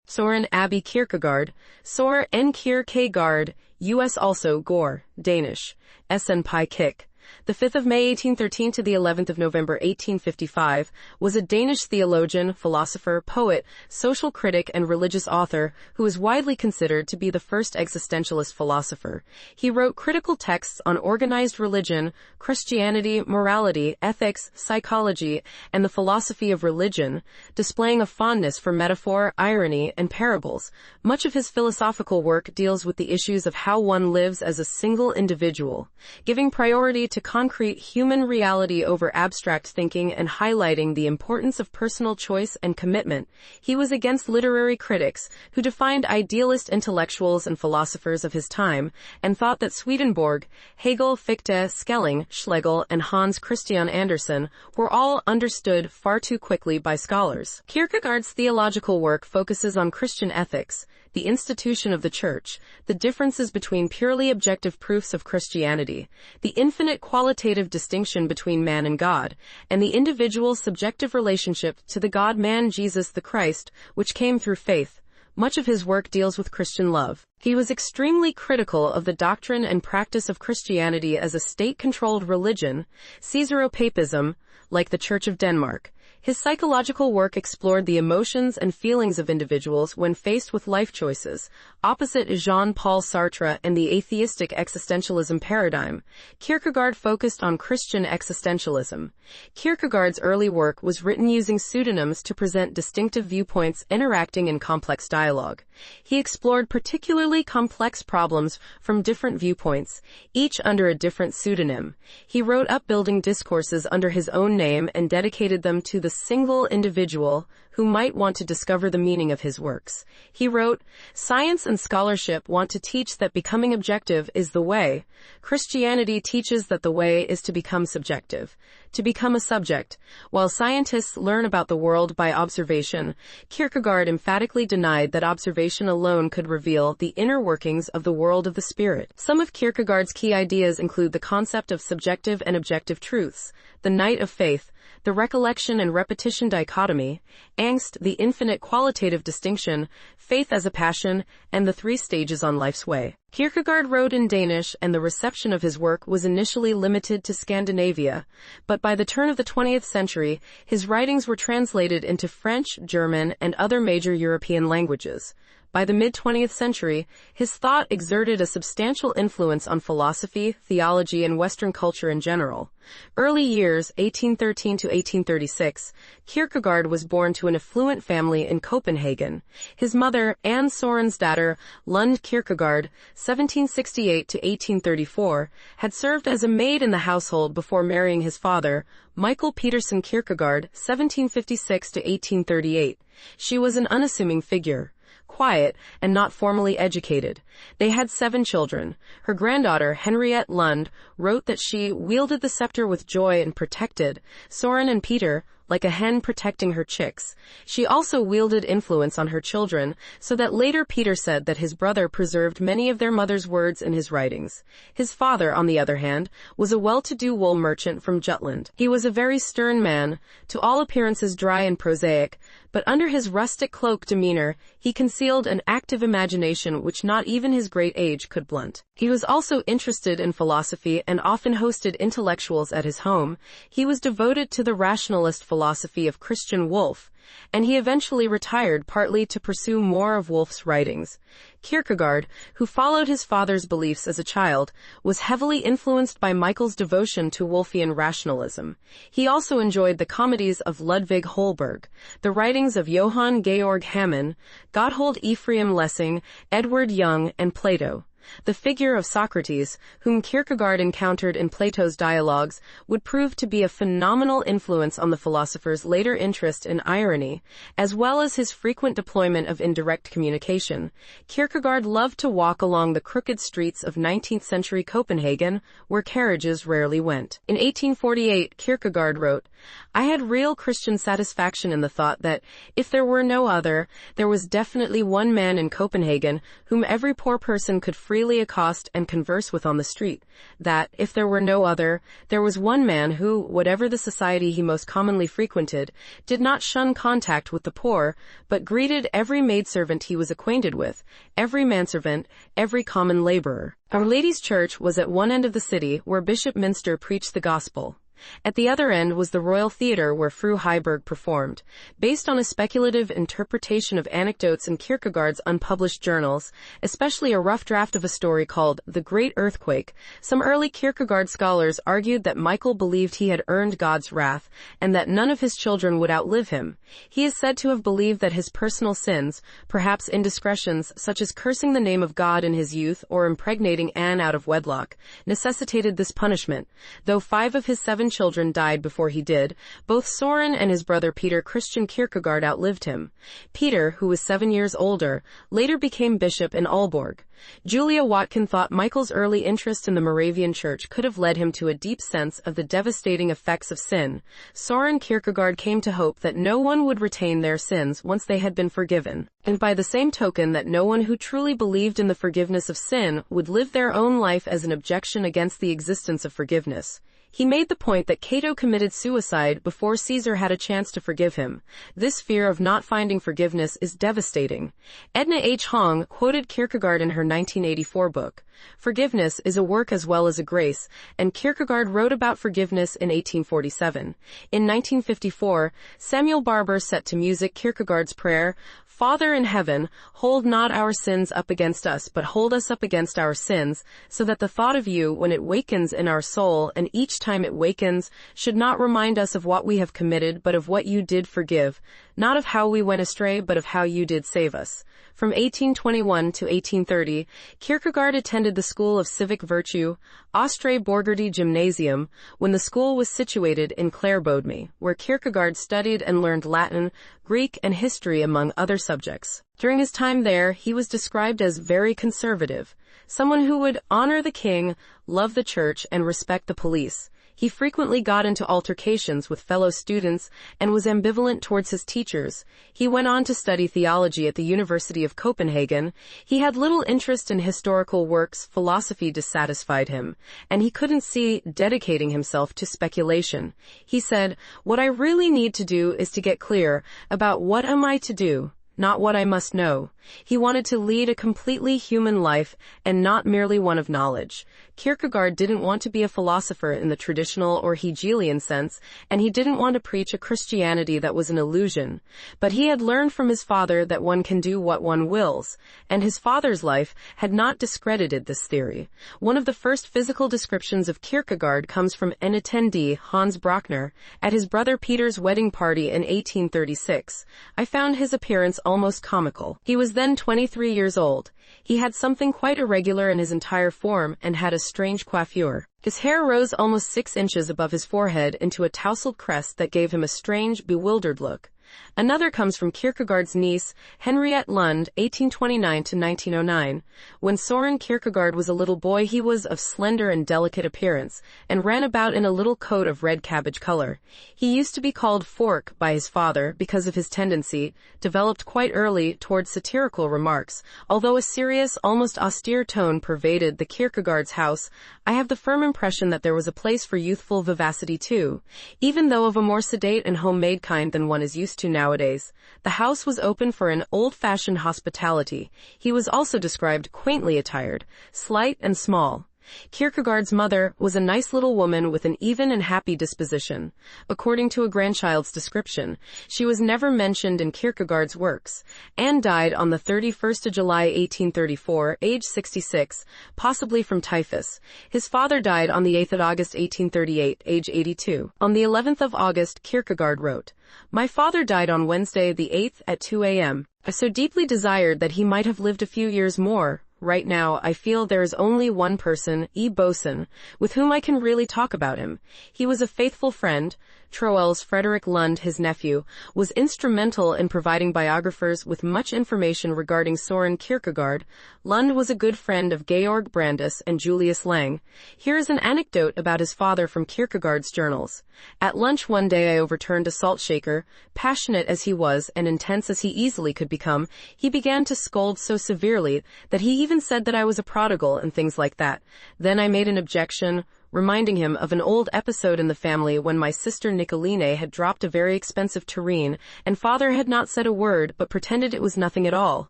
Søren Kierkegaard, Søren Kierkegaard, U.S. also Gore, Danish, SN Pi Kik. The 5th of May 1813 to the 11th of November 1855, was a Danish theologian, philosopher, poet, social critic, and religious author who is widely considered to be the first existentialist philosopher. He wrote critical texts on organized religion, Christianity, morality, ethics, psychology, and the philosophy of religion, displaying a fondness for metaphor, irony, and parables. Much of his philosophical work deals with the issues of how one lives as a single individual, giving priority to concrete human reality over abstract thinking and highlighting the importance of personal choice and commitment. He was against literary critics who defined idealist intellectuals and philosophers of his time and thought that Swedenborg, Hegel, Fichte, Schelling, Schlegel, and Hans Christian Andersen were all understood far too quickly by scholars. Kierkegaard's theological work focuses on Christian ethics, the institution of the Church, the differences between purely objective proofs of Christianity, the infinite qualitative distinction between man and God, and the individual's subjective relationship to the God-man Jesus the Christ, which came through faith. Much of his work deals with Christian love. He was extremely critical of the doctrine and practice of Christianity as a state-controlled religion, Caesaropapism, like the Church of Denmark. His psychological work explored the emotions and feelings of individuals when faced with life choices, opposite Jean-Paul Sartre and the atheistic existentialism paradigm. Kierkegaard focused on Christian existentialism. Kierkegaard's early work was written using pseudonyms to present distinctive viewpoints interacting in complex dialogue. He explored particularly complex problems from different viewpoints, each under a different pseudonym. He wrote upbuilding discourses under his own name and dedicated them to the single individual who might want to discover the meaning of his works. He wrote, "Science and scholarship want to teach that becoming objective is the way. Christianity teaches that the way is to become subjective, to become a subject. While scientists learn about the world by observation, Kierkegaard emphatically denied that observation alone could reveal the inner workings of the world of the spirit." Some of Kierkegaard's key ideas include the concept of subjective and objective truths, the night of faith, the recollection and repetition dichotomy, angst, the infinite qualitative distinction, faith as a passion, and the three stages on life's way. Kierkegaard wrote in Danish, and the reception of his work was initially limited to Scandinavia, but by the turn of the 20th century, his writings were translated into French, German, and other major European languages. By the mid-20th century, his thought exerted a substantial influence on philosophy, theology, and Western culture in general. Early years, 1813 to 1836, Kierkegaard was born to an affluent family in Copenhagen. His mother, Anne Sorensdatter Lund Kierkegaard, 1768 to 1834, had served as a maid in the household before marrying his father, Michael Petersen Kierkegaard, 1756 to 1838. She was an unassuming figure, quiet, and not formally educated. They had 7 children. Her granddaughter, Henriette Lund, wrote that she wielded the scepter with joy and protected Soren and Peter, like a hen protecting her chicks. She also wielded influence on her children, so that later Peter said that his brother preserved many of their mother's words in his writings. His father, on the other hand, was a well-to-do wool merchant from Jutland. He was a very stern man, to all appearances dry and prosaic, but under his rustic cloak demeanor, he concealed an active imagination which not even his great age could blunt. He was also interested in philosophy and often hosted intellectuals at his home. He was devoted to the rationalist philosophy of Christian Wolff, and he eventually retired partly to pursue more of Wolff's writings. Kierkegaard, who followed his father's beliefs as a child, was heavily influenced by Michael's devotion to Wolffian rationalism. He also enjoyed the comedies of Ludwig Holberg, the writings of Johann Georg Hamann, Gotthold Ephraim Lessing, Edward Young, and Plato. The figure of Socrates, whom Kierkegaard encountered in Plato's dialogues, would prove to be a phenomenal influence on the philosopher's later interest in irony, as well as his frequent deployment of indirect communication. Kierkegaard loved to walk along the crooked streets of 19th-century Copenhagen, where carriages rarely went. In 1848, Kierkegaard wrote, "I had real Christian satisfaction in the thought that, if there were no other, there was definitely one man in Copenhagen whom every poor person could freely accost and converse with on the street, that, if there were no other, there was one man who, whatever the society he most commonly frequented, did not shun contact with the poor, but greeted every maidservant he was acquainted with, every manservant, every common laborer. Our Lady's Church was at one end of the city, where Bishop Minster preached the gospel. At the other end was the Royal Theatre where Fru Heiberg performed. Based on a speculative interpretation of anecdotes in Kierkegaard's unpublished journals, especially a rough draft of a story called The Great Earthquake, some early Kierkegaard scholars argued that Michael believed he had earned God's wrath, and that none of his children would outlive him. He is said to have believed that his personal sins, perhaps indiscretions such as cursing the name of God in his youth or impregnating Anne out of wedlock, necessitated this punishment. Though 5 of his 7 children died before he did, both Søren and his brother Peter Christian Kierkegaard outlived him. Peter, who was 7 years older, later became bishop in Aalborg. Julia Watkin thought Michael's early interest in the Moravian Church could have led him to a deep sense of the devastating effects of sin. Søren Kierkegaard came to hope that no one would retain their sins once they had been forgiven, and by the same token that no one who truly believed in the forgiveness of sin would live their own life as an objection against the existence of forgiveness. He made the point that Cato committed suicide before Caesar had a chance to forgive him. This fear of not finding forgiveness is devastating. Edna H. Hong quoted Kierkegaard in her 1984 book, "Forgiveness is a work as well as a grace," and Kierkegaard wrote about forgiveness in 1847. In 1954, Samuel Barber set to music Kierkegaard's prayer, "Father in heaven, hold not our sins up against us, but hold us up against our sins, so that the thought of you, when it wakens in our soul, and each time it wakens, should not remind us of what we have committed, but of what you did forgive, not of how we went astray, but of how you did save us." From 1821 to 1830, Kierkegaard attended the School of Civic Virtue, Østre Borgerdy Gymnasium, when the school was situated in Clarebodmy, where Kierkegaard studied and learned Latin, Greek, and history among other subjects. During his time there, he was described as very conservative, someone who would honor the king, love the church, and respect the police. He frequently got into altercations with fellow students and was ambivalent towards his teachers. He went on to study theology at the University of Copenhagen. He had little interest in historical works, philosophy dissatisfied him, and he couldn't see dedicating himself to speculation. He said, "What I really need to do is to get clear about what am I to do, not what I must know." He wanted to lead a completely human life and not merely one of knowledge. Kierkegaard didn't want to be a philosopher in the traditional or Hegelian sense, and he didn't want to preach a Christianity that was an illusion. But he had learned from his father that one can do what one wills, and his father's life had not discredited this theory. One of the first physical descriptions of Kierkegaard comes from an attendee, Hans Brockner, at his brother Peter's wedding party in 1836. I found his appearance almost comical. He was then 23 years old. He had something quite irregular in his entire form and had a strange coiffure. His hair rose almost 6 inches above his forehead into a tousled crest that gave him a strange, bewildered look. Another comes from Kierkegaard's niece, Henriette Lund, 1829 to 1909. When Søren Kierkegaard was a little boy, he was of slender and delicate appearance, and ran about in a little coat of red cabbage color. He used to be called Fork by his father because of his tendency, developed quite early, towards satirical remarks. Although a serious, almost austere tone pervaded the Kierkegaard's house, I have the firm impression that there was a place for youthful vivacity too, even though of a more sedate and homemade kind than one is used to nowadays. The house was open for an old-fashioned hospitality. He was also described quaintly attired, slight and small. Kierkegaard's mother was a nice little woman with an even and happy disposition. According to a grandchild's description, she was never mentioned in Kierkegaard's works. Anne died on the 31st of July 1834, age 66, possibly from typhus. His father died on the 8th of August 1838, age 82. On the 11th of August, Kierkegaard wrote, "My father died on Wednesday the 8th at 2 a.m. I so deeply desired that he might have lived a few years more. Right now, I feel there is only one person, E. Boson, with whom I can really talk about him. He was a faithful friend, Troel's Frederick Lund, his nephew, was instrumental in providing biographers with much information regarding Søren Kierkegaard. Lund was a good friend of Georg Brandes and Julius Lang. Here is an anecdote about his father from Kierkegaard's journals. At lunch one day I overturned a salt shaker. Passionate as he was and intense as he easily could become, he began to scold so severely that he even said that I was a prodigal and things like that. Then I made an objection, reminding him of an old episode in the family when my sister Nicoline had dropped a very expensive tureen, and father had not said a word but pretended it was nothing at all.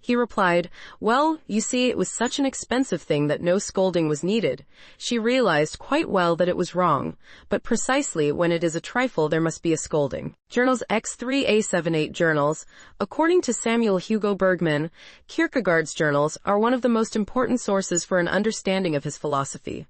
He replied, "Well, you see, it was such an expensive thing that no scolding was needed." She realized quite well that it was wrong, but precisely when it is a trifle there must be a scolding. Journals X3A78 Journals. According to Samuel Hugo Bergman, Kierkegaard's journals are one of the most important sources for an understanding of his philosophy.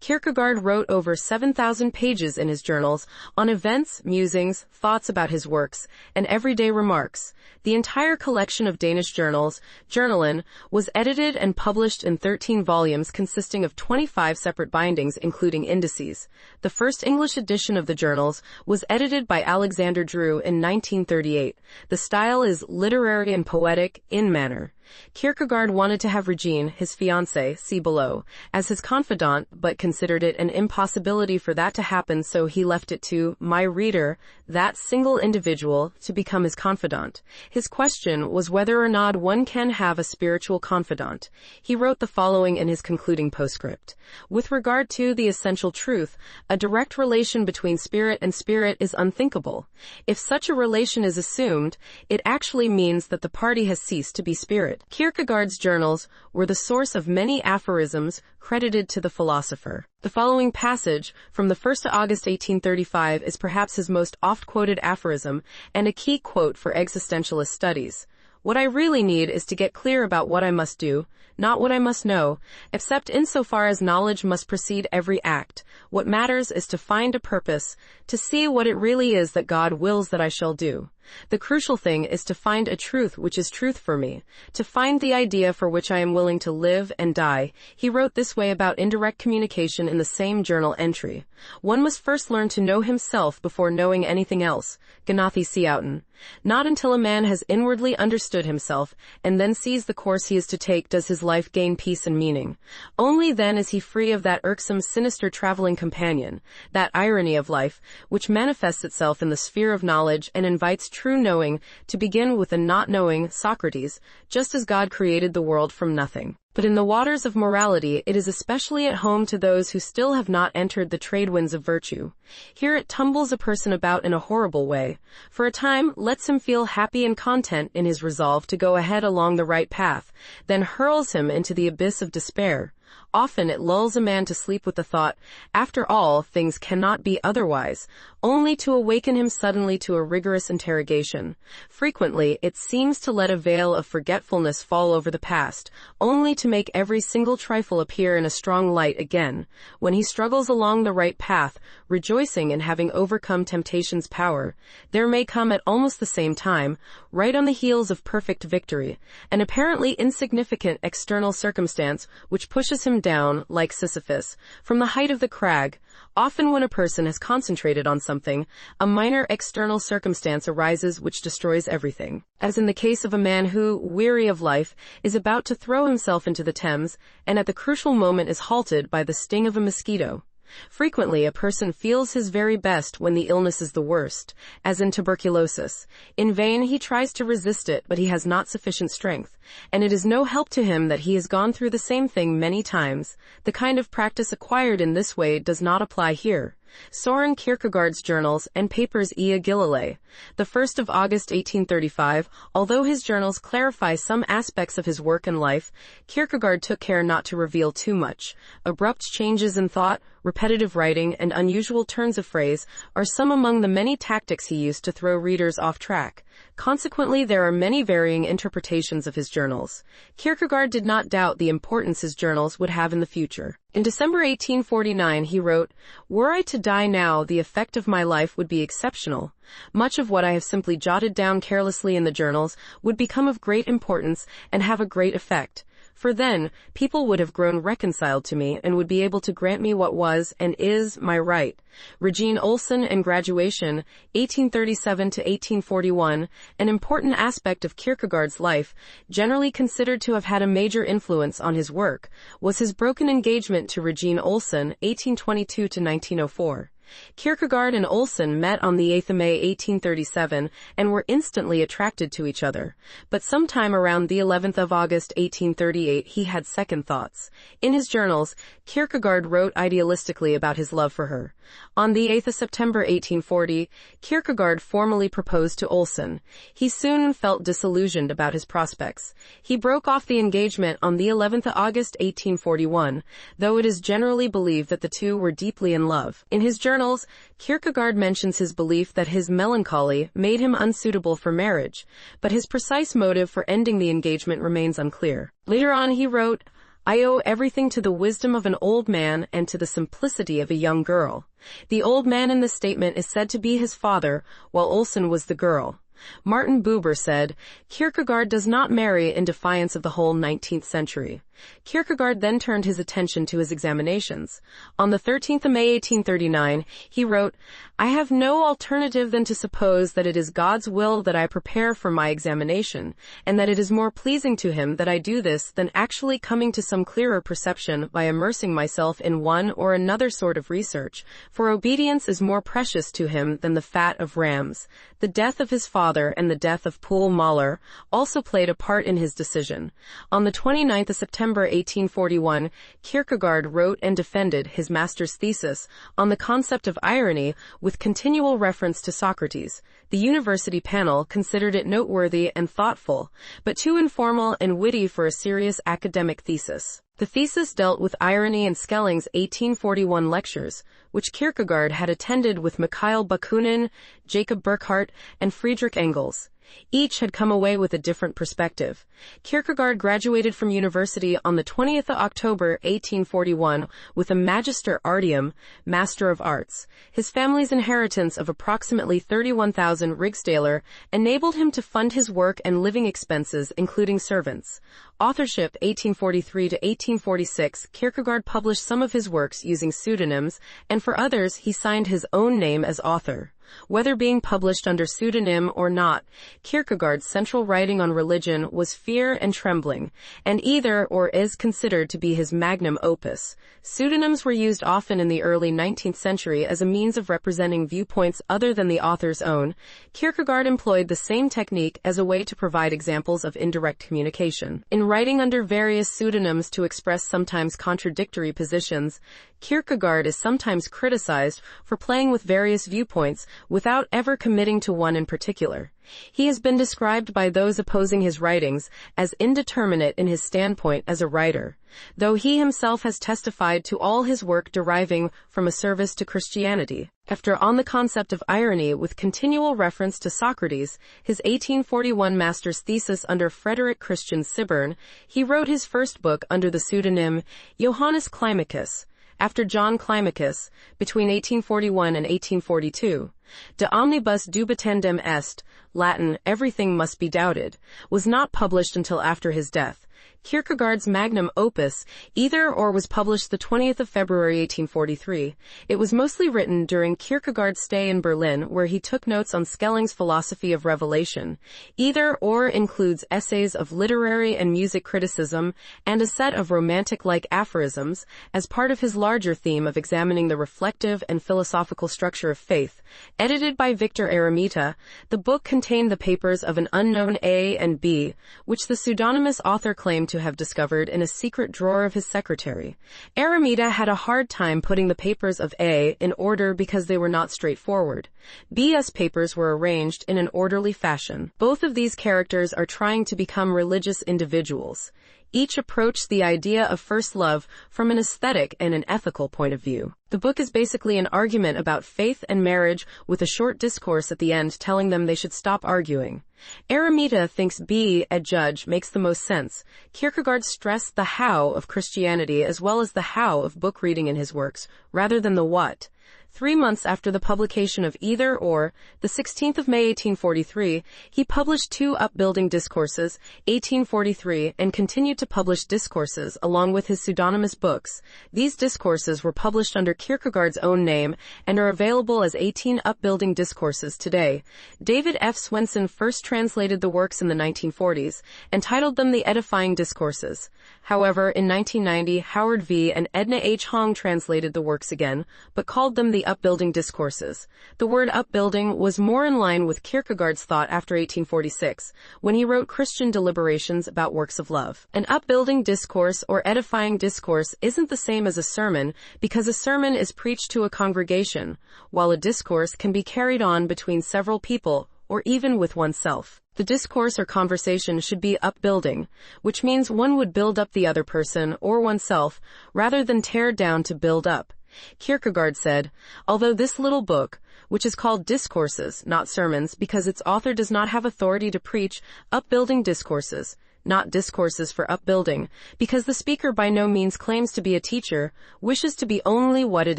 Kierkegaard wrote over 7,000 pages in his journals on events, musings, thoughts about his works, and everyday remarks. The entire collection of Danish journals, Journalen, was edited and published in 13 volumes consisting of 25 separate bindings including indices. The first English edition of the journals was edited by Alexander Drew in 1938. The style is literary and poetic in manner. Kierkegaard wanted to have Regine, his fiancée, see below, as his confidant, but considered it an impossibility for that to happen, so he left it to my reader, that single individual, to become his confidant. His question was whether or not one can have a spiritual confidant. He wrote the following in his concluding postscript. With regard to the essential truth, a direct relation between spirit and spirit is unthinkable. If such a relation is assumed, it actually means that the party has ceased to be spirit. Kierkegaard's journals were the source of many aphorisms credited to the philosopher. The following passage, from the 1st of August 1835, is perhaps his most oft-quoted aphorism and a key quote for existentialist studies. What I really need is to get clear about what I must do, not what I must know, except insofar as knowledge must precede every act. What matters is to find a purpose, to see what it really is that God wills that I shall do. The crucial thing is to find a truth which is truth for me, to find the idea for which I am willing to live and die. He wrote this way about indirect communication in the same journal entry. One must first learn to know himself before knowing anything else. Gnathi Siouten. Not until a man has inwardly understood himself, and then sees the course he is to take, does his life gain peace and meaning. Only then is he free of that irksome, sinister traveling companion, that irony of life, which manifests itself in the sphere of knowledge and invites true knowing to begin with the not knowing, Socrates, just as God created the world from nothing. But in the waters of morality it is especially at home to those who still have not entered the trade winds of virtue. Here it tumbles a person about in a horrible way. For a time, lets him feel happy and content in his resolve to go ahead along the right path, then hurls him into the abyss of despair. Often it lulls a man to sleep with the thought, after all, things cannot be otherwise, only to awaken him suddenly to a rigorous interrogation. Frequently, it seems to let a veil of forgetfulness fall over the past, only to make every single trifle appear in a strong light again. When he struggles along the right path, rejoicing in having overcome temptation's power, there may come at almost the same time, right on the heels of perfect victory, an apparently insignificant external circumstance which pushes him down, like Sisyphus, from the height of the crag. Often when a person has concentrated on something, a minor external circumstance arises which destroys everything. As in the case of a man who, weary of life, is about to throw himself into the Thames, and at the crucial moment is halted by the sting of a mosquito. Frequently, a person feels his very best when the illness is the worst, as in tuberculosis. In vain he tries to resist it, but he has not sufficient strength, and it is no help to him that he has gone through the same thing many times. The kind of practice acquired in this way does not apply here. Søren Kierkegaard's journals and papers e Hegelianism. The 1st of August 1835, although his journals clarify some aspects of his work and life, Kierkegaard took care not to reveal too much. Abrupt changes in thought, repetitive writing, and unusual turns of phrase are some among the many tactics he used to throw readers off track. Consequently, there are many varying interpretations of his journals. Kierkegaard did not doubt the importance his journals would have in the future. In December 1849 he wrote, "Were I to die now, the effect of my life would be exceptional. Much of what I have simply jotted down carelessly in the journals would become of great importance and have a great effect. For then, people would have grown reconciled to me and would be able to grant me what was and is my right. Regine Olsen and Graduation, 1837 to 1841, an important aspect of Kierkegaard's life, generally considered to have had a major influence on his work, was his broken engagement to Regine Olsen, 1822 to 1904. Kierkegaard and Olsen met on the 8th of May 1837 and were instantly attracted to each other. But sometime around the 11th of August 1838 he had second thoughts. In his journals, Kierkegaard wrote idealistically about his love for her. On the 8th of September 1840, Kierkegaard formally proposed to Olsen. He soon felt disillusioned about his prospects. He broke off the engagement on the 11th of August 1841, though it is generally believed that the two were deeply in love. In his journals, Kierkegaard mentions his belief that his melancholy made him unsuitable for marriage, but his precise motive for ending the engagement remains unclear. Later on he wrote, "I owe everything to the wisdom of an old man and to the simplicity of a young girl." The old man in this statement is said to be his father, while Olsen was the girl. Martin Buber said, Kierkegaard does not marry in defiance of the whole 19th century. Kierkegaard then turned his attention to his examinations. On the 13th of May 1839, he wrote, "I have no alternative than to suppose that it is God's will that I prepare for my examination, and that it is more pleasing to him that I do this than actually coming to some clearer perception by immersing myself in one or another sort of research, for obedience is more precious to him than the fat of rams." The death of his father and the death of Poul Mahler also played a part in his decision. On the 29th of September 1841, Kierkegaard wrote and defended his master's thesis on the concept of irony with continual reference to Socrates. The university panel considered it noteworthy and thoughtful, but too informal and witty for a serious academic thesis. The thesis dealt with irony in Skelling's 1841 lectures, which Kierkegaard had attended with Mikhail Bakunin, Jacob Burckhardt, and Friedrich Engels. Each had come away with a different perspective. Kierkegaard graduated from university on the 20th of October 1841 with a Magister Artium, Master of Arts. His family's inheritance of approximately 31,000 rigsdaler enabled him to fund his work and living expenses, including servants. Authorship 1843 to 1846, Kierkegaard published some of his works using pseudonyms, and for others he signed his own name as author. Whether being published under pseudonym or not, Kierkegaard's central writing on religion was Fear and Trembling, and either or is considered to be his magnum opus. Pseudonyms were used often in the early 19th century as a means of representing viewpoints other than the author's own. Kierkegaard employed the same technique as a way to provide examples of indirect communication. In writing under various pseudonyms to express sometimes contradictory positions, Kierkegaard is sometimes criticized for playing with various viewpoints without ever committing to one in particular. He has been described by those opposing his writings as indeterminate in his standpoint as a writer, though he himself has testified to all his work deriving from a service to Christianity. After On the Concept of Irony with continual reference to Socrates, his 1841 master's thesis under Frederick Christian Sibbern, he wrote his first book under the pseudonym Johannes Climacus. After John Climacus, between 1841 and 1842, De omnibus dubitandem est, Latin, Everything Must Be Doubted, was not published until after his death. Kierkegaard's magnum opus either or was published the 20th of February 1843. It was mostly written during Kierkegaard's stay in Berlin, where he took notes on Skelling's philosophy of revelation. Either or includes essays of literary and music criticism and a set of romantic-like aphorisms as part of his larger theme of examining the reflective and philosophical structure of faith. Edited by Victor Eremita, the book contained the papers of an unknown A and B, which the pseudonymous author claimed to have discovered in a secret drawer of his secretary. Eremita had a hard time putting the papers of A in order because they were not straightforward. B's papers were arranged in an orderly fashion. Both of these characters are trying to become religious individuals. Each approached the idea of first love from an aesthetic and an ethical point of view. The book is basically an argument about faith and marriage with a short discourse at the end telling them they should stop arguing. Eremita thinks B, a judge, makes the most sense. Kierkegaard stressed the how of Christianity as well as the how of book reading in his works, rather than the what. 3 months after the publication of Either or, the 16th of May 1843, he published 2 upbuilding discourses, 1843, and continued to publish discourses along with his pseudonymous books. These discourses were published under Kierkegaard's own name and are available as 18 upbuilding discourses today. David F. Swenson first translated the works in the 1940s and titled them the Edifying Discourses. However, in 1990, Howard V. and Edna H. Hong translated the works again, but called them the Upbuilding Discourses. The word upbuilding was more in line with Kierkegaard's thought after 1846, when he wrote Christian Deliberations about works of love. An upbuilding discourse or edifying discourse isn't the same as a sermon, because a sermon is preached to a congregation, while a discourse can be carried on between several people, or even with oneself. The discourse or conversation should be upbuilding, which means one would build up the other person or oneself, rather than tear down to build up. Kierkegaard said, although this little book, which is called Discourses, not Sermons, because its author does not have authority to preach upbuilding discourses, not discourses for upbuilding, because the speaker by no means claims to be a teacher, wishes to be only what it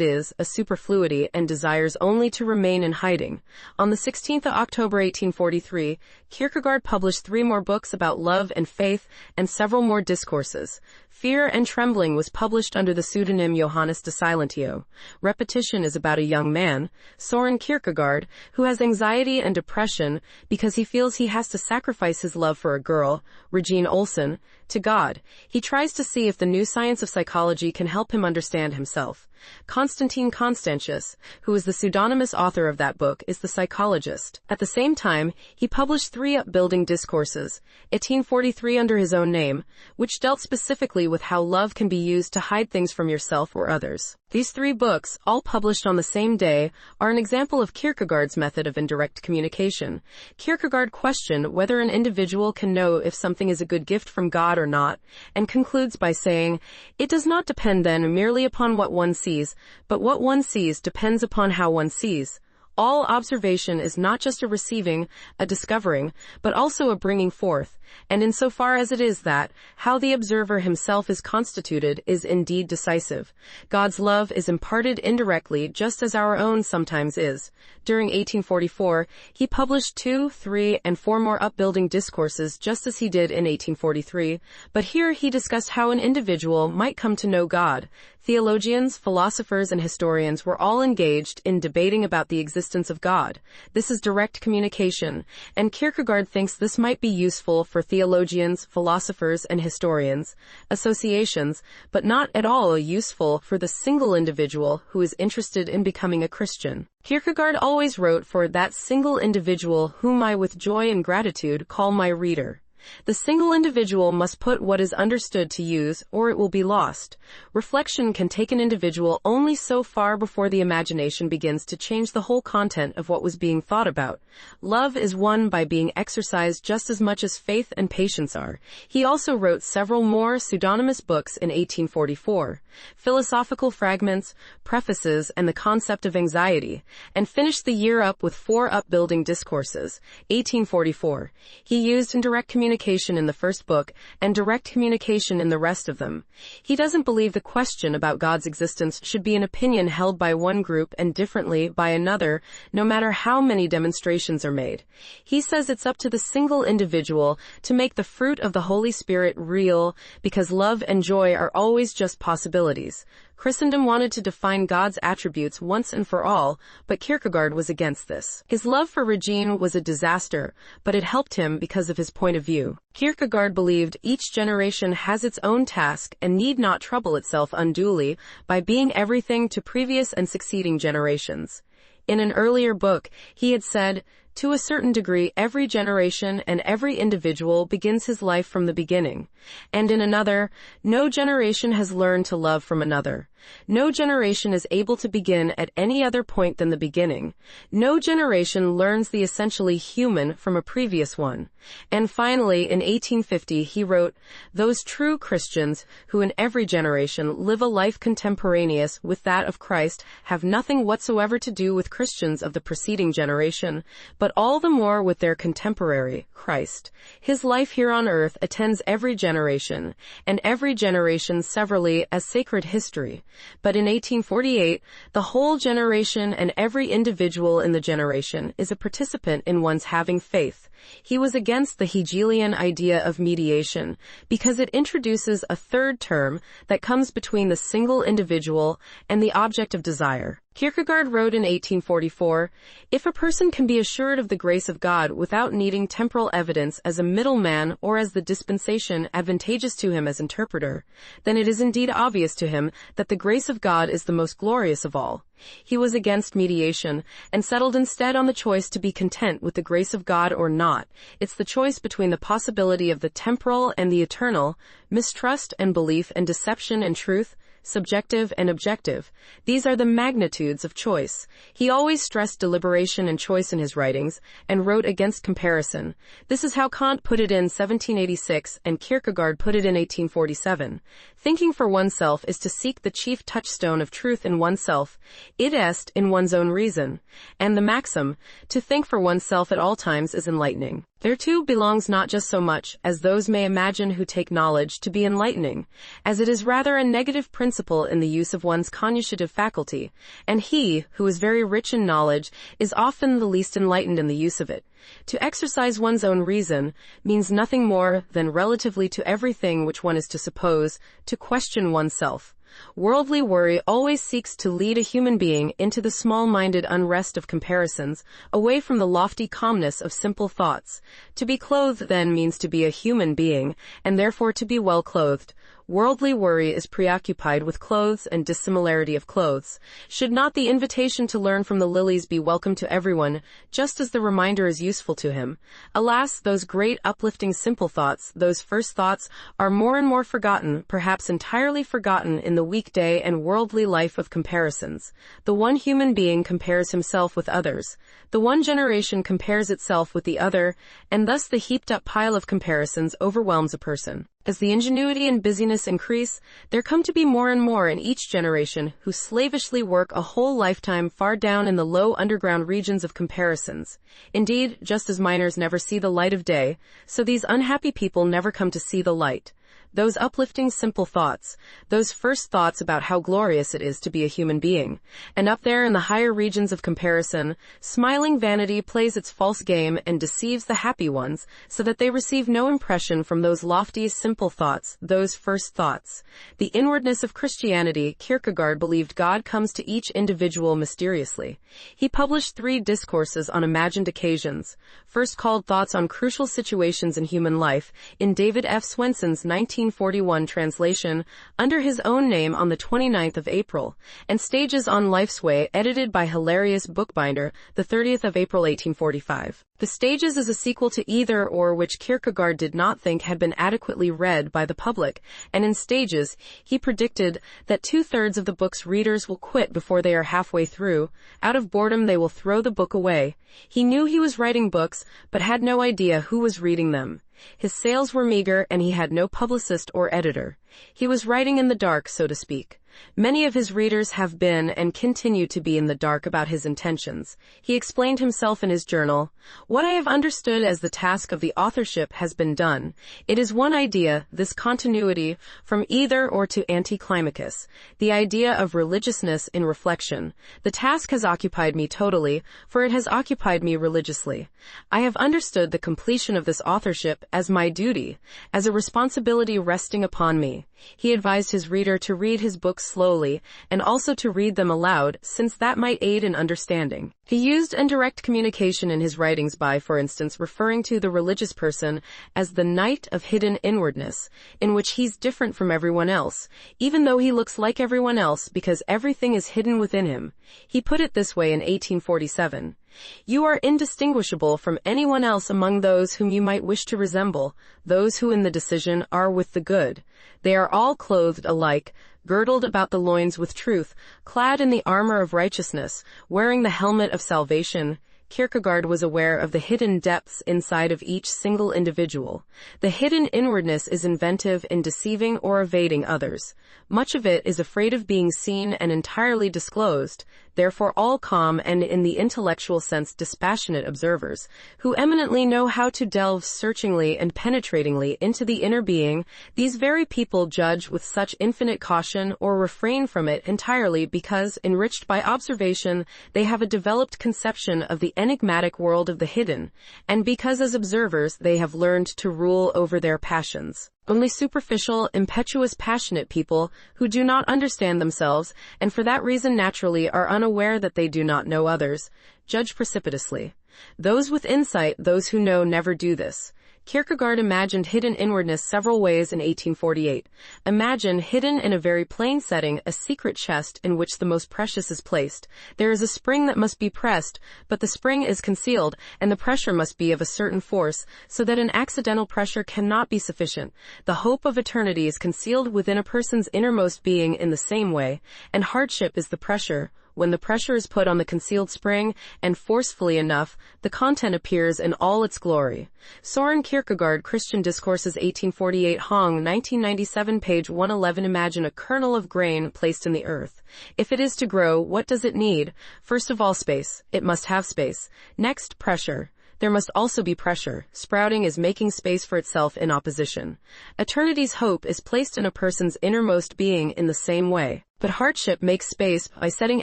is, a superfluity, and desires only to remain in hiding. On the 16th of October 1843, Kierkegaard published 3 more books about love and faith and several more discourses. Fear and Trembling was published under the pseudonym Johannes de Silentio. Repetition is about a young man, Søren Kierkegaard, who has anxiety and depression because he feels he has to sacrifice his love for a girl, Regine Olsen, to God. He tries to see if the new science of psychology can help him understand himself. Constantine Constantius, who is the pseudonymous author of that book, is the psychologist. At the same time, he published 3 upbuilding discourses, 1843 under his own name, which dealt specifically with how love can be used to hide things from yourself or others. These 3 books, all published on the same day, are an example of Kierkegaard's method of indirect communication. Kierkegaard questioned whether an individual can know if something is a good gift from God or not, and concludes by saying, "It does not depend then merely upon what one sees, but what one sees depends upon how one sees. All observation is not just a receiving, a discovering, but also a bringing forth, and insofar as it is that, how the observer himself is constituted is indeed decisive. God's love is imparted indirectly just as our own sometimes is." During 1844, he published 2, 3, and 4 more upbuilding discourses just as he did in 1843, but here he discussed how an individual might come to know God. Theologians, philosophers, and historians were all engaged in debating about the existence of God. This is direct communication, and Kierkegaard thinks this might be useful for theologians, philosophers, and historians, associations, but not at all useful for the single individual who is interested in becoming a Christian. Kierkegaard always wrote for that single individual whom I with joy and gratitude call my reader. The single individual must put what is understood to use, or it will be lost. Reflection can take an individual only so far before the imagination begins to change the whole content of what was being thought about. Love is won by being exercised just as much as faith and patience are. He also wrote several more pseudonymous books in 1844, Philosophical Fragments, Prefaces, and the Concept of Anxiety, and finished the year up with 4 upbuilding discourses, 1844. He used indirect communication in the first book and direct communication in the rest of them. He doesn't believe the question about God's existence should be an opinion held by one group and differently by another, no matter how many demonstrations are made. He says it's up to the single individual to make the fruit of the Holy Spirit real, because love and joy are always just possibilities. Christendom wanted to define God's attributes once and for all, but Kierkegaard was against this. His love for Regine was a disaster, but it helped him because of his point of view. Kierkegaard believed each generation has its own task and need not trouble itself unduly by being everything to previous and succeeding generations. In an earlier book, he had said, "To a certain degree, every generation and every individual begins his life from the beginning." And in another, "No generation has learned to love from another. No generation is able to begin at any other point than the beginning. No generation learns the essentially human from a previous one." And finally, in 1850, he wrote, "Those true Christians who in every generation live a life contemporaneous with that of Christ have nothing whatsoever to do with Christians of the preceding generation, but all the more with their contemporary, Christ. His life here on earth attends every generation, and every generation severally as sacred history. But in 1848, the whole generation and every individual in the generation is a participant in one's having faith. He was against the Hegelian idea of mediation because it introduces a third term that comes between the single individual and the object of desire. Kierkegaard wrote in 1844, "If a person can be assured of the grace of God without needing temporal evidence as a middleman or as the dispensation advantageous to him as interpreter, then it is indeed obvious to him that the grace of God is the most glorious of all." He was against mediation and settled instead on the choice to be content with the grace of God or not. It's the choice between the possibility of the temporal and the eternal, mistrust and belief and deception and truth, subjective and objective. These are the magnitudes of choice. He always stressed deliberation and choice in his writings, and wrote against comparison. This is how Kant put it in 1786 and Kierkegaard put it in 1847. Thinking for oneself is to seek the chief touchstone of truth in oneself, id est in one's own reason. And the maxim, to think for oneself at all times is enlightening. Thereto belongs not just so much as those may imagine who take knowledge to be enlightening, as it is rather a negative principle in the use of one's cognitive faculty, and he, who is very rich in knowledge, is often the least enlightened in the use of it. To exercise one's own reason means nothing more than relatively to everything which one is to suppose, to question oneself. Worldly worry always seeks to lead a human being into the small-minded unrest of comparisons, away from the lofty calmness of simple thoughts. To be clothed then means to be a human being, and therefore to be well clothed. Worldly worry is preoccupied with clothes and dissimilarity of clothes. Should not the invitation to learn from the lilies be welcome to everyone, just as the reminder is useful to him? Alas, those great uplifting simple thoughts, those first thoughts, are more and more forgotten, perhaps entirely forgotten in the weekday and worldly life of comparisons. The one human being compares himself with others. The one generation compares itself with the other, and thus the heaped-up pile of comparisons overwhelms a person. As the ingenuity and busyness increase, there come to be more and more in each generation who slavishly work a whole lifetime far down in the low underground regions of comparisons. Indeed, just as miners never see the light of day, so these unhappy people never come to see the light. Those uplifting simple thoughts, those first thoughts about how glorious it is to be a human being. And up there in the higher regions of comparison, smiling vanity plays its false game and deceives the happy ones, so that they receive no impression from those lofty simple thoughts, those first thoughts. The inwardness of Christianity, Kierkegaard believed God comes to each individual mysteriously. He published 3 discourses on imagined occasions, first called Thoughts on Crucial Situations in Human Life, in David F. Swenson's 1941 translation, under his own name on the 29th of April, and Stages on Life's Way, edited by Hilarious Bookbinder, the 30th of April 1845. The Stages is a sequel to Either or, which Kierkegaard did not think had been adequately read by the public, and in Stages, he predicted that 2/3 of the book's readers will quit before they are halfway through. Out of boredom they will throw the book away. He knew he was writing books, but had no idea who was reading them. His sales were meager and he had no publicist or editor. He was writing in the dark, so to speak. Many of his readers have been and continue to be in the dark about his intentions. He explained himself in his journal, "What I have understood as the task of the authorship has been done. It is one idea, this continuity from Either or to Anticlimacus, the idea of religiousness in reflection. The task has occupied me totally, for it has occupied me religiously. I have understood the completion of this authorship as my duty, as a responsibility resting upon me." He advised his reader to read his books slowly, and also to read them aloud, since that might aid in understanding. He used indirect communication in his writings by, for instance, referring to the religious person as the night of hidden inwardness, in which he's different from everyone else, even though he looks like everyone else because everything is hidden within him. He put it this way in 1847. "You are indistinguishable from anyone else among those whom you might wish to resemble, those who in the decision are with the good. They are all clothed alike, girdled about the loins with truth, clad in the armor of righteousness, wearing the helmet of salvation, Kierkegaard was aware of the hidden depths inside of each single individual. The hidden inwardness is inventive in deceiving or evading others. Much of it is afraid of being seen and entirely disclosed, therefore all calm and, in the intellectual sense, dispassionate observers, who eminently know how to delve searchingly and penetratingly into the inner being, these very people judge with such infinite caution or refrain from it entirely because, enriched by observation, they have a developed conception of the enigmatic world of the hidden, and because as observers they have learned to rule over their passions. Only superficial, impetuous, passionate people who do not understand themselves, and for that reason naturally are unaware that they do not know others, judge precipitously. Those with insight, those who know, never do this. Kierkegaard imagined hidden inwardness several ways in 1848. Imagine, hidden in a very plain setting, a secret chest in which the most precious is placed. There is a spring that must be pressed, but the spring is concealed, and the pressure must be of a certain force, so that an accidental pressure cannot be sufficient. The hope of eternity is concealed within a person's innermost being in the same way, and hardship is the pressure. When the pressure is put on the concealed spring, and forcefully enough, the content appears in all its glory. Søren Kierkegaard, Christian Discourses, 1848, Hong, 1997, page 111. Imagine a kernel of grain placed in the earth. If it is to grow, what does it need? First of all, space. It must have space. Next, pressure. There must also be pressure. Sprouting is making space for itself in opposition. Eternity's hope is placed in a person's innermost being in the same way. But hardship makes space by setting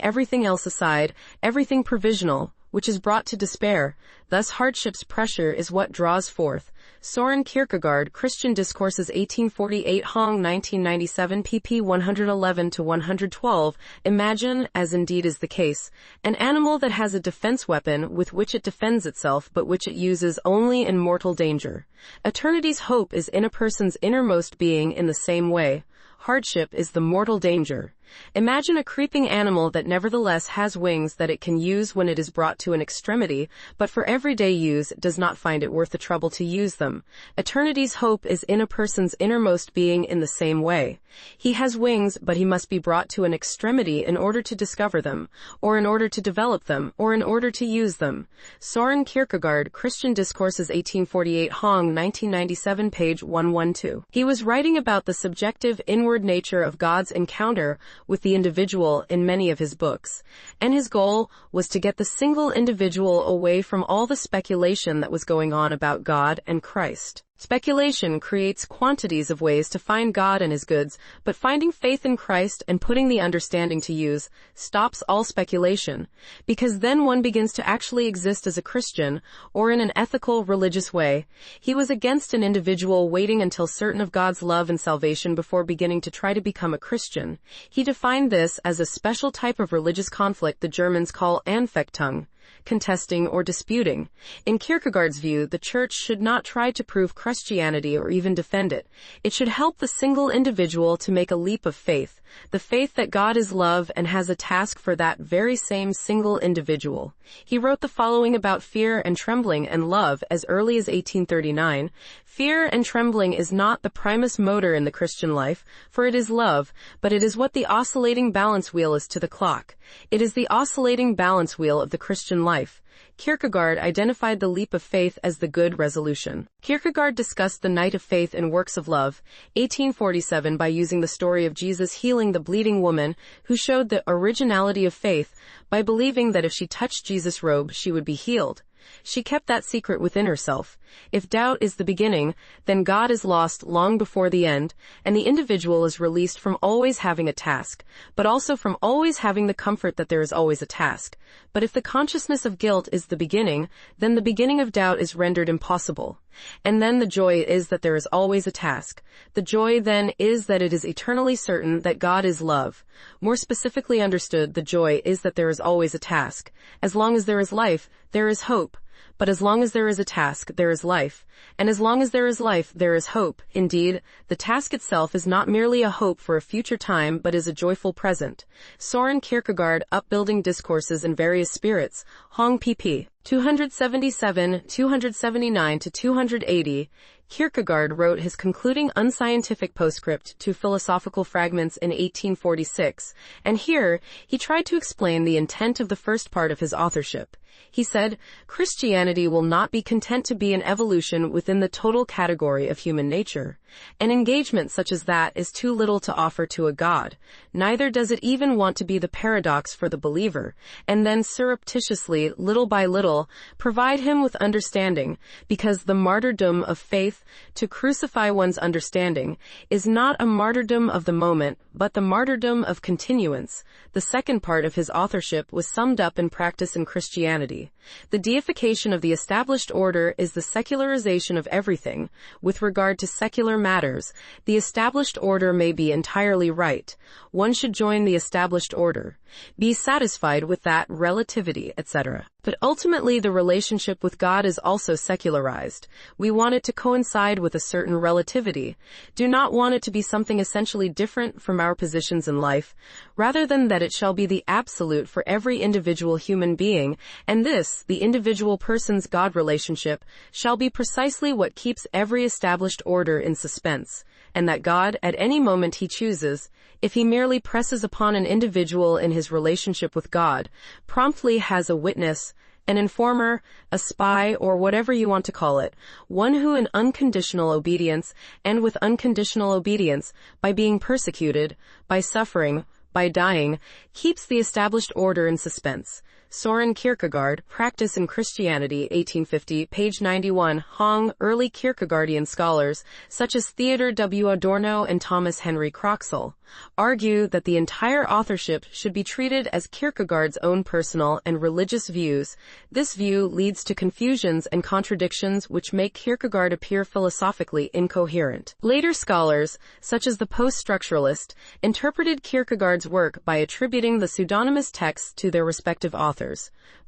everything else aside, everything provisional, which is brought to despair. Thus hardship's pressure is what draws forth. Søren Kierkegaard, Christian Discourses, 1848, Hong, 1997, pp. 111-112. Imagine, as indeed is the case, an animal that has a defense weapon with which it defends itself, but which it uses only in mortal danger. Eternity's hope is in a person's innermost being in the same way. Hardship is the mortal danger. Imagine a creeping animal that nevertheless has wings that it can use when it is brought to an extremity, but for everyday use does not find it worth the trouble to use them. Eternity's hope is in a person's innermost being in the same way. He has wings, but he must be brought to an extremity in order to discover them, or in order to develop them, or in order to use them. Søren Kierkegaard, Christian Discourses, 1848, Hong, 1997, page 112. He was writing about the subjective inward nature of God's encounter with the individual in many of his books, and his goal was to get the single individual away from all the speculation that was going on about God and Christ. Speculation creates quantities of ways to find God and his goods, but finding faith in Christ and putting the understanding to use stops all speculation, because then one begins to actually exist as a Christian, or in an ethical, religious way. He was against an individual waiting until certain of God's love and salvation before beginning to try to become a Christian. He defined this as a special type of religious conflict the Germans call Anfechtung, contesting or disputing. In Kierkegaard's view, the Church should not try to prove Christianity or even defend it. It should help the single individual to make a leap of faith, the faith that God is love and has a task for that very same single individual. He wrote the following about fear and trembling and love as early as 1839. Fear and trembling is not the primus motor in the Christian life, for it is love, but it is what the oscillating balance wheel is to the clock. It is the oscillating balance wheel of the Christian life. Kierkegaard identified the leap of faith as the good resolution. Kierkegaard discussed the night of faith in Works of Love, 1847, by using the story of Jesus healing the bleeding woman, who showed the originality of faith by believing that if she touched Jesus' robe, she would be healed. She kept that secret within herself. If doubt is the beginning, then God is lost long before the end, and the individual is released from always having a task, but also from always having the comfort that there is always a task. But if the consciousness of guilt is the beginning, then the beginning of doubt is rendered impossible. And then the joy is that there is always a task. The joy then is that it is eternally certain that God is love. More specifically understood, the joy is that there is always a task. As long as there is life, there is hope. But as long as there is a task, there is life. And as long as there is life, there is hope. Indeed, the task itself is not merely a hope for a future time, but is a joyful present. Søren Kierkegaard, Upbuilding Discourses in Various Spirits, Hong pp. 277, 279-280. Kierkegaard wrote his concluding unscientific postscript to Philosophical Fragments in 1846, and here he tried to explain the intent of the first part of his authorship. He said, Christianity will not be content to be an evolution within the total category of human nature. An engagement such as that is too little to offer to a God. Neither does it even want to be the paradox for the believer, and then surreptitiously, little by little, provide him with understanding, because the martyrdom of faith, to crucify one's understanding, is not a martyrdom of the moment, but the martyrdom of continuance. The second part of his authorship was summed up in practice in Christianity. The deification of the established order is the secularization of everything. With regard to secular matters, the established order may be entirely right. One should join the established order, be satisfied with that relativity, etc. But ultimately the relationship with God is also secularized. We want it to coincide with a certain relativity, do not want it to be something essentially different from our positions in life, rather than that it shall be the absolute for every individual human being, and this, the individual person's God relationship, shall be precisely what keeps every established order in suspense, and that God, at any moment he chooses, if he merely presses upon an individual in his relationship with God, promptly has a witness, an informer, a spy, or whatever you want to call it, one who in unconditional obedience, and with unconditional obedience, by being persecuted, by suffering, by dying, keeps the established order in suspense. Søren Kierkegaard, Practice in Christianity, 1850, page 91. Hong, early Kierkegaardian scholars, such as Theodor W. Adorno and Thomas Henry Croxall, argue that the entire authorship should be treated as Kierkegaard's own personal and religious views. This view leads to confusions and contradictions which make Kierkegaard appear philosophically incoherent. Later scholars, such as the post-structuralist, interpreted Kierkegaard's work by attributing the pseudonymous texts to their respective authors.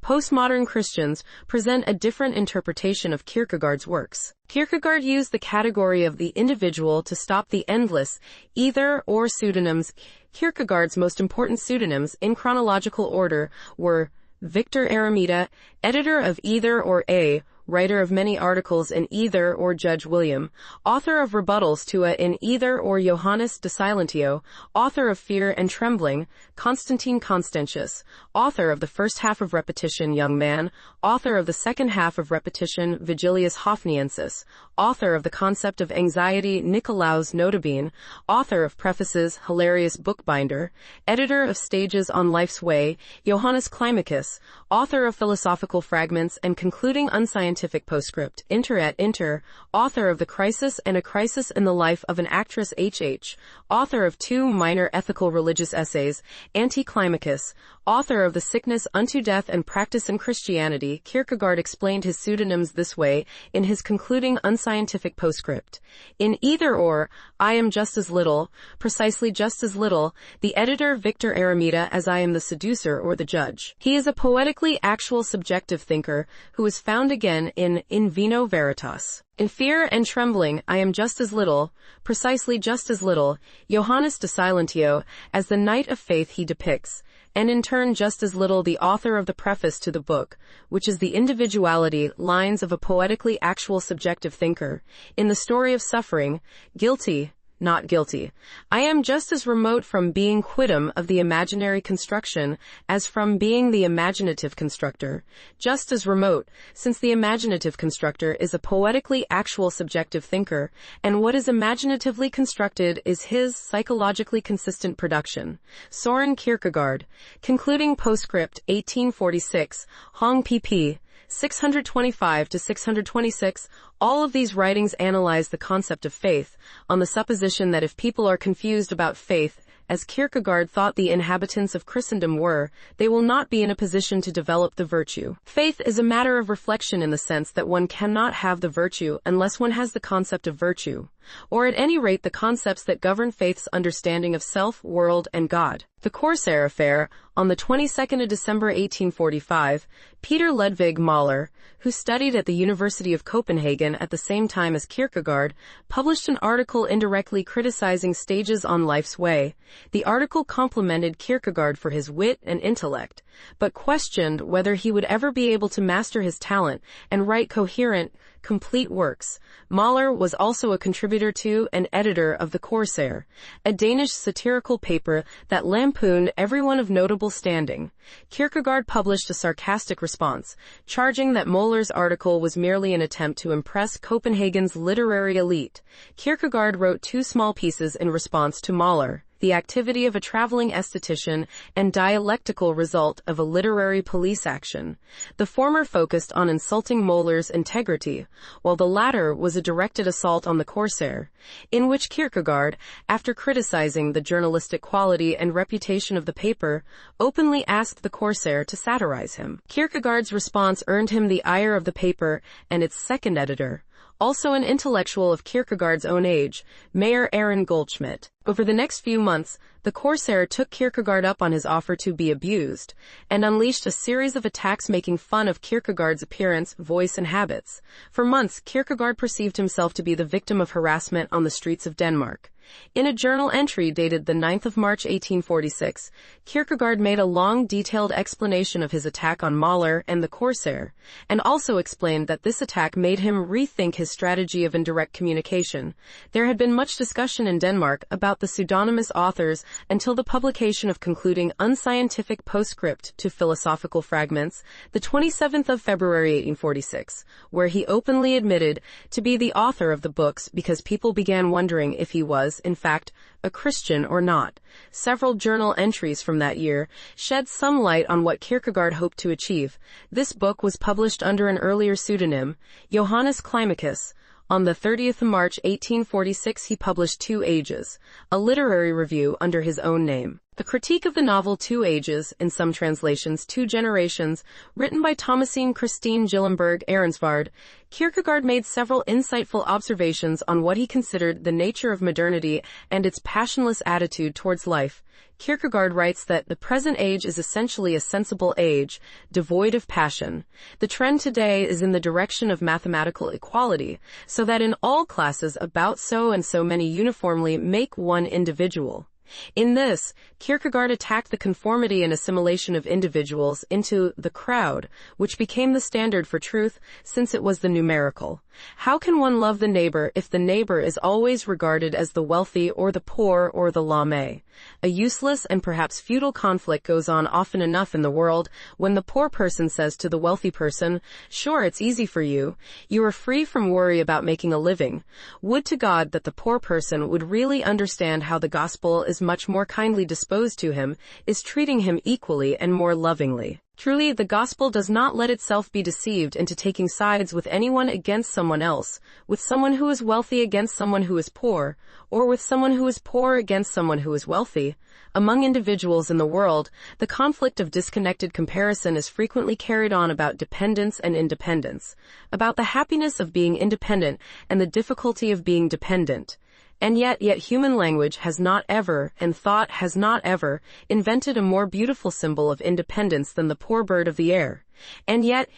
Postmodern Christians present a different interpretation of Kierkegaard's works. Kierkegaard used the category of the individual to stop the endless either or pseudonyms. Kierkegaard's most important pseudonyms, in chronological order, were Victor Eremita, editor of Either or A, writer of many articles in Either or Judge William, author of rebuttals to a in Either or Johannes de Silentio, author of Fear and Trembling, Constantine Constantius, author of the first half of Repetition Young Man, author of the second half of Repetition Vigilius Hoffniensis, author of the concept of anxiety Nicolaus Notabene, author of prefaces Hilarious Bookbinder, editor of Stages on Life's Way Johannes Climacus, author of Philosophical Fragments and Concluding Unscientific Postscript Inter et Inter, author of The Crisis and a Crisis in the Life of an Actress H.H., author of 2 minor ethical religious essays, Anti-Climacus, author of The Sickness unto Death and Practice in Christianity. Kierkegaard explained his pseudonyms this way in his concluding unscientific postscript. In Either or, I am just as little, precisely just as little, the editor Victor Eremita as I am the seducer or the judge. He is a poetically actual subjective thinker who is found again in Vino Veritas. In Fear and Trembling, I am just as little, precisely just as little, Johannes de Silentio, as the knight of faith he depicts, and in turn just as little the author of the preface to the book, which is the individuality, lines of a poetically actual subjective thinker. In the story of suffering, guilty, not guilty, I am just as remote from being quidem of the imaginary construction as from being the imaginative constructor, just as remote, since the imaginative constructor is a poetically actual subjective thinker, and what is imaginatively constructed is his psychologically consistent production. Søren Kierkegaard, Concluding Postscript, 1846, Hong pp. 625 to 626, all of these writings analyze the concept of faith, on the supposition that if people are confused about faith, as Kierkegaard thought the inhabitants of Christendom were, they will not be in a position to develop the virtue. Faith is a matter of reflection in the sense that one cannot have the virtue unless one has the concept of virtue, or at any rate the concepts that govern faith's understanding of self, world, and God. The Corsair affair, on the 22nd of December 1845, Peter Ludwig Mahler, who studied at the University of Copenhagen at the same time as Kierkegaard, published an article indirectly criticizing Stages on Life's Way. The article complimented Kierkegaard for his wit and intellect. but questioned whether he would ever be able to master his talent and write coherent, complete works. Mahler was also a contributor to and editor of The Corsair, a Danish satirical paper that lampooned everyone of notable standing. Kierkegaard published a sarcastic response, charging that Mahler's article was merely an attempt to impress Copenhagen's literary elite. Kierkegaard wrote two small pieces in response to Mahler: The Activity of a Traveling Esthetician and Dialectical Result of a Literary Police Action. The former focused on insulting Mahler's integrity, while the latter was a directed assault on the Corsair, in which Kierkegaard, after criticizing the journalistic quality and reputation of the paper, openly asked the Corsair to satirize him. Kierkegaard's response earned him the ire of the paper and its second editor, also an intellectual of Kierkegaard's own age, Mayer Aaron Goldschmidt. Over the next few months, the Corsair took Kierkegaard up on his offer to be abused, and unleashed a series of attacks making fun of Kierkegaard's appearance, voice, and habits. For months, Kierkegaard perceived himself to be the victim of harassment on the streets of Denmark. In a journal entry dated the 9th of March 1846, Kierkegaard made a long, detailed explanation of his attack on Mahler and the Corsair, and also explained that this attack made him rethink his strategy of indirect communication. There had been much discussion in Denmark about the pseudonymous authors until the publication of concluding unscientific postscript to philosophical fragments, the 27th of February 1846, where he openly admitted to be the author of the books because people began wondering if he was, in fact, a Christian or not. Several journal entries from that year shed some light on what Kierkegaard hoped to achieve. This book was published under an earlier pseudonym, Johannes Climacus. On the 30th of March 1846 he published Two Ages, a literary review under his own name. The critique of the novel Two Ages, in some translations Two Generations, written by Thomasine Christine Gillenberg Arensvard, Kierkegaard made several insightful observations on what he considered the nature of modernity and its passionless attitude towards life. Kierkegaard writes that the present age is essentially a sensible age, devoid of passion. The trend today is in the direction of mathematical equality, so that in all classes about so and so many uniformly make one individual. In this, Kierkegaard attacked the conformity and assimilation of individuals into the crowd, which became the standard for truth, since it was the numerical. How can one love the neighbor if the neighbor is always regarded as the wealthy or the poor or the lame? A useless and perhaps futile conflict goes on often enough in the world when the poor person says to the wealthy person, "Sure, it's easy for you. You are free from worry about making a living." Would to God that the poor person would really understand how the gospel is much more kindly disposed to him, is treating him equally and more lovingly. Truly, the gospel does not let itself be deceived into taking sides with anyone against someone else, with someone who is wealthy against someone who is poor, or with someone who is poor against someone who is wealthy. Among individuals in the world, the conflict of disconnected comparison is frequently carried on about dependence and independence, about the happiness of being independent and the difficulty of being dependent. And yet human language has not ever, and thought has not ever, invented a more beautiful symbol of independence than the poor bird of the air. And yet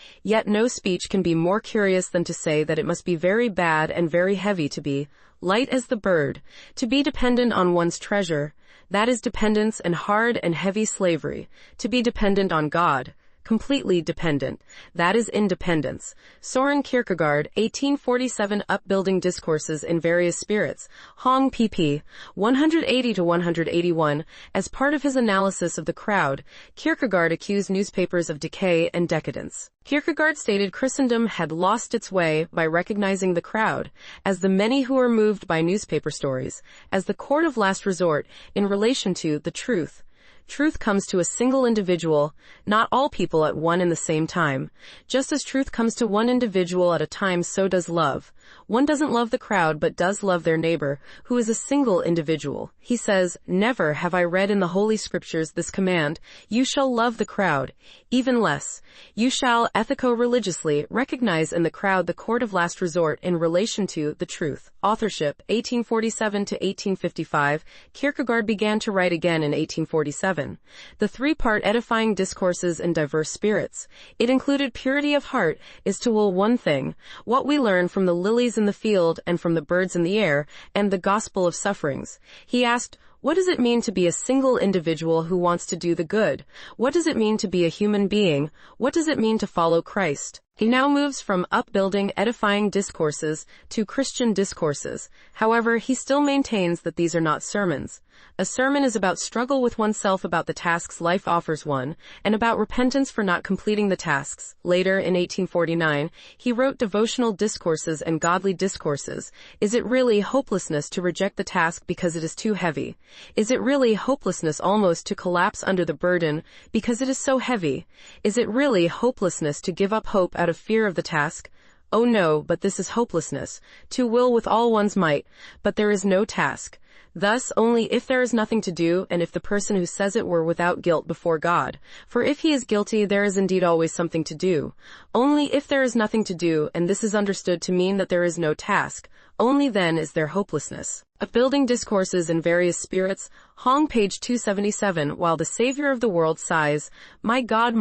no speech can be more curious than to say that it must be very bad and very heavy to be light as the bird, to be dependent on one's treasure. That is dependence and hard and heavy slavery. To be dependent on God, completely dependent, that is independence. Søren Kierkegaard, 1847. Upbuilding Discourses in Various Spirits, Hong pp. 180-181. As part of his analysis of the crowd, Kierkegaard accused newspapers of decay and decadence. Kierkegaard stated Christendom had lost its way by recognizing the crowd, as the many who are moved by newspaper stories, as the court of last resort in relation to the truth. Truth comes to a single individual, not all people at one and the same time. Just as truth comes to one individual at a time, so does love. One doesn't love the crowd but does love their neighbor, who is a single individual. He says, "Never have I read in the Holy Scriptures this command, you shall love the crowd. Even less, you shall, ethico-religiously, recognize in the crowd the court of last resort in relation to the truth." Authorship, 1847 to 1855. Kierkegaard began to write again in 1847. 1847. The three-part edifying discourses in diverse spirits. It included purity of heart is to will one thing, what we learn from the lilies in the field and from the birds in the air, and the gospel of sufferings. He asked, what does it mean to be a single individual who wants to do the good? What does it mean to be a human being? What does it mean to follow Christ? He now moves from upbuilding, edifying discourses to Christian discourses. However, he still maintains that these are not sermons. A sermon is about struggle with oneself about the tasks life offers one, and about repentance for not completing the tasks. Later, in 1849, he wrote devotional discourses and godly discourses. Is it really hopelessness to reject the task because it is too heavy? Is it really hopelessness almost to collapse under the burden because it is so heavy? Is it really hopelessness to give up hope out of fear of the task? Oh no, but this is hopelessness, to will with all one's might, but there is no task. Thus, only if there is nothing to do, and if the person who says it were without guilt before God. For if he is guilty, there is indeed always something to do. Only if there is nothing to do, and this is understood to mean that there is no task, only then is there hopelessness. Upbuilding discourses in various spirits, Hong, page 277, while the Savior of the world sighs, my God,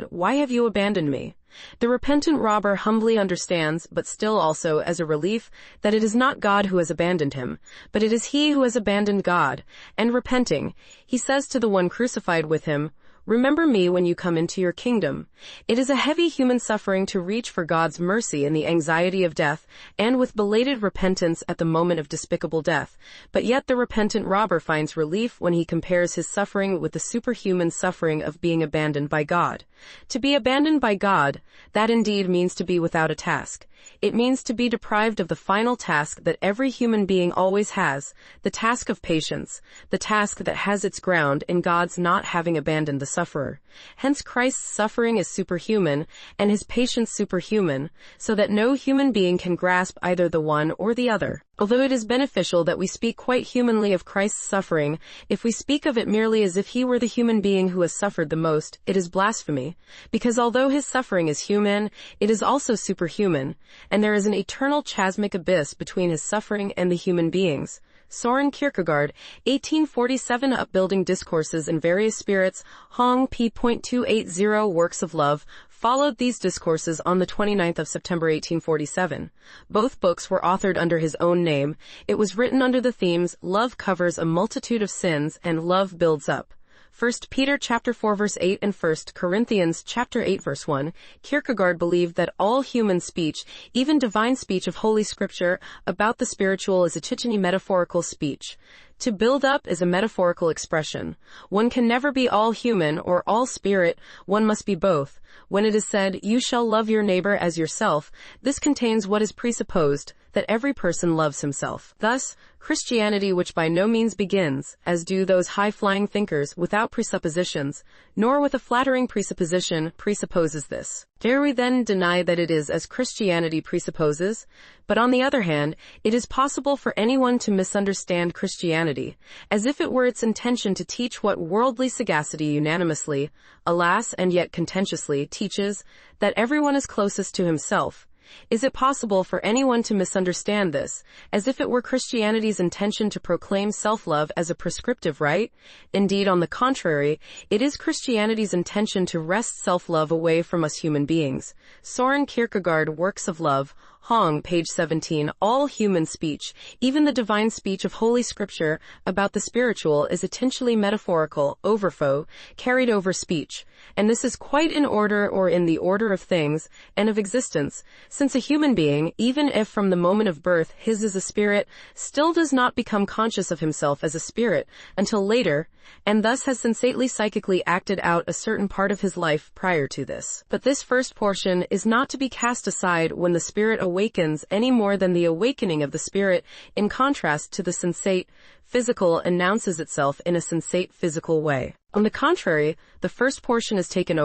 why have you abandoned me? The repentant robber humbly understands, but still also as a relief, that it is not God who has abandoned him, but it is he who has abandoned God. And repenting, he says to the one crucified with him, remember me when you come into your kingdom. It is a heavy human suffering to reach for God's mercy in the anxiety of death, and with belated repentance at the moment of despicable death. But yet the repentant robber finds relief when he compares his suffering with the superhuman suffering of being abandoned by God. To be abandoned by God, that indeed means to be without a task. It means to be deprived of the final task that every human being always has, the task of patience, the task that has its ground in God's not having abandoned the sufferer. Hence Christ's suffering is superhuman, and his patience superhuman, so that no human being can grasp either the one or the other. Although it is beneficial that we speak quite humanly of Christ's suffering, if we speak of it merely as if he were the human being who has suffered the most, it is blasphemy, because although his suffering is human, it is also superhuman, and there is an eternal chasmic abyss between his suffering and the human beings. Søren Kierkegaard, 1847. Upbuilding discourses in various spirits, Hong, p.280. Works of love, followed these discourses on the 29th of September 1847. Both books were authored under his own name. It was written under the themes, love covers a multitude of sins and love builds up. 1 Peter chapter 4 verse 8 and 1 Corinthians chapter 8 verse 1, Kierkegaard believed that all human speech, even divine speech of Holy Scripture, about the spiritual is a chicheny metaphorical speech. To build up is a metaphorical expression. One can never be all human or all spirit, one must be both. When it is said, you shall love your neighbor as yourself, this contains what is presupposed, that every person loves himself. Thus, Christianity, which by no means begins, as do those high-flying thinkers, without presuppositions, nor with a flattering presupposition, presupposes this. Dare we then deny that it is as Christianity presupposes? But on the other hand, it is possible for anyone to misunderstand Christianity, as if it were its intention to teach what worldly sagacity unanimously, alas and yet contentiously, teaches, that everyone is closest to himself. Is it possible for anyone to misunderstand this, as if it were Christianity's intention to proclaim self-love as a prescriptive right? Indeed, on the contrary, it is Christianity's intention to wrest self-love away from us human beings. Søren Kierkegaard, Works of Love, Hong, page 17. All human speech, even the divine speech of Holy Scripture about the spiritual, is essentially metaphorical, overflow, carried over speech. And this is quite in order or in the order of things and of existence, since a human being, even if from the moment of birth his is a spirit, still does not become conscious of himself as a spirit until later, and thus has sensately psychically acted out a certain part of his life prior to this. But this first portion is not to be cast aside when the spirit awakens any more than the awakening of the spirit, in contrast to the sensate, physical, announces itself in a sensate physical way. On the contrary, the first portion is taken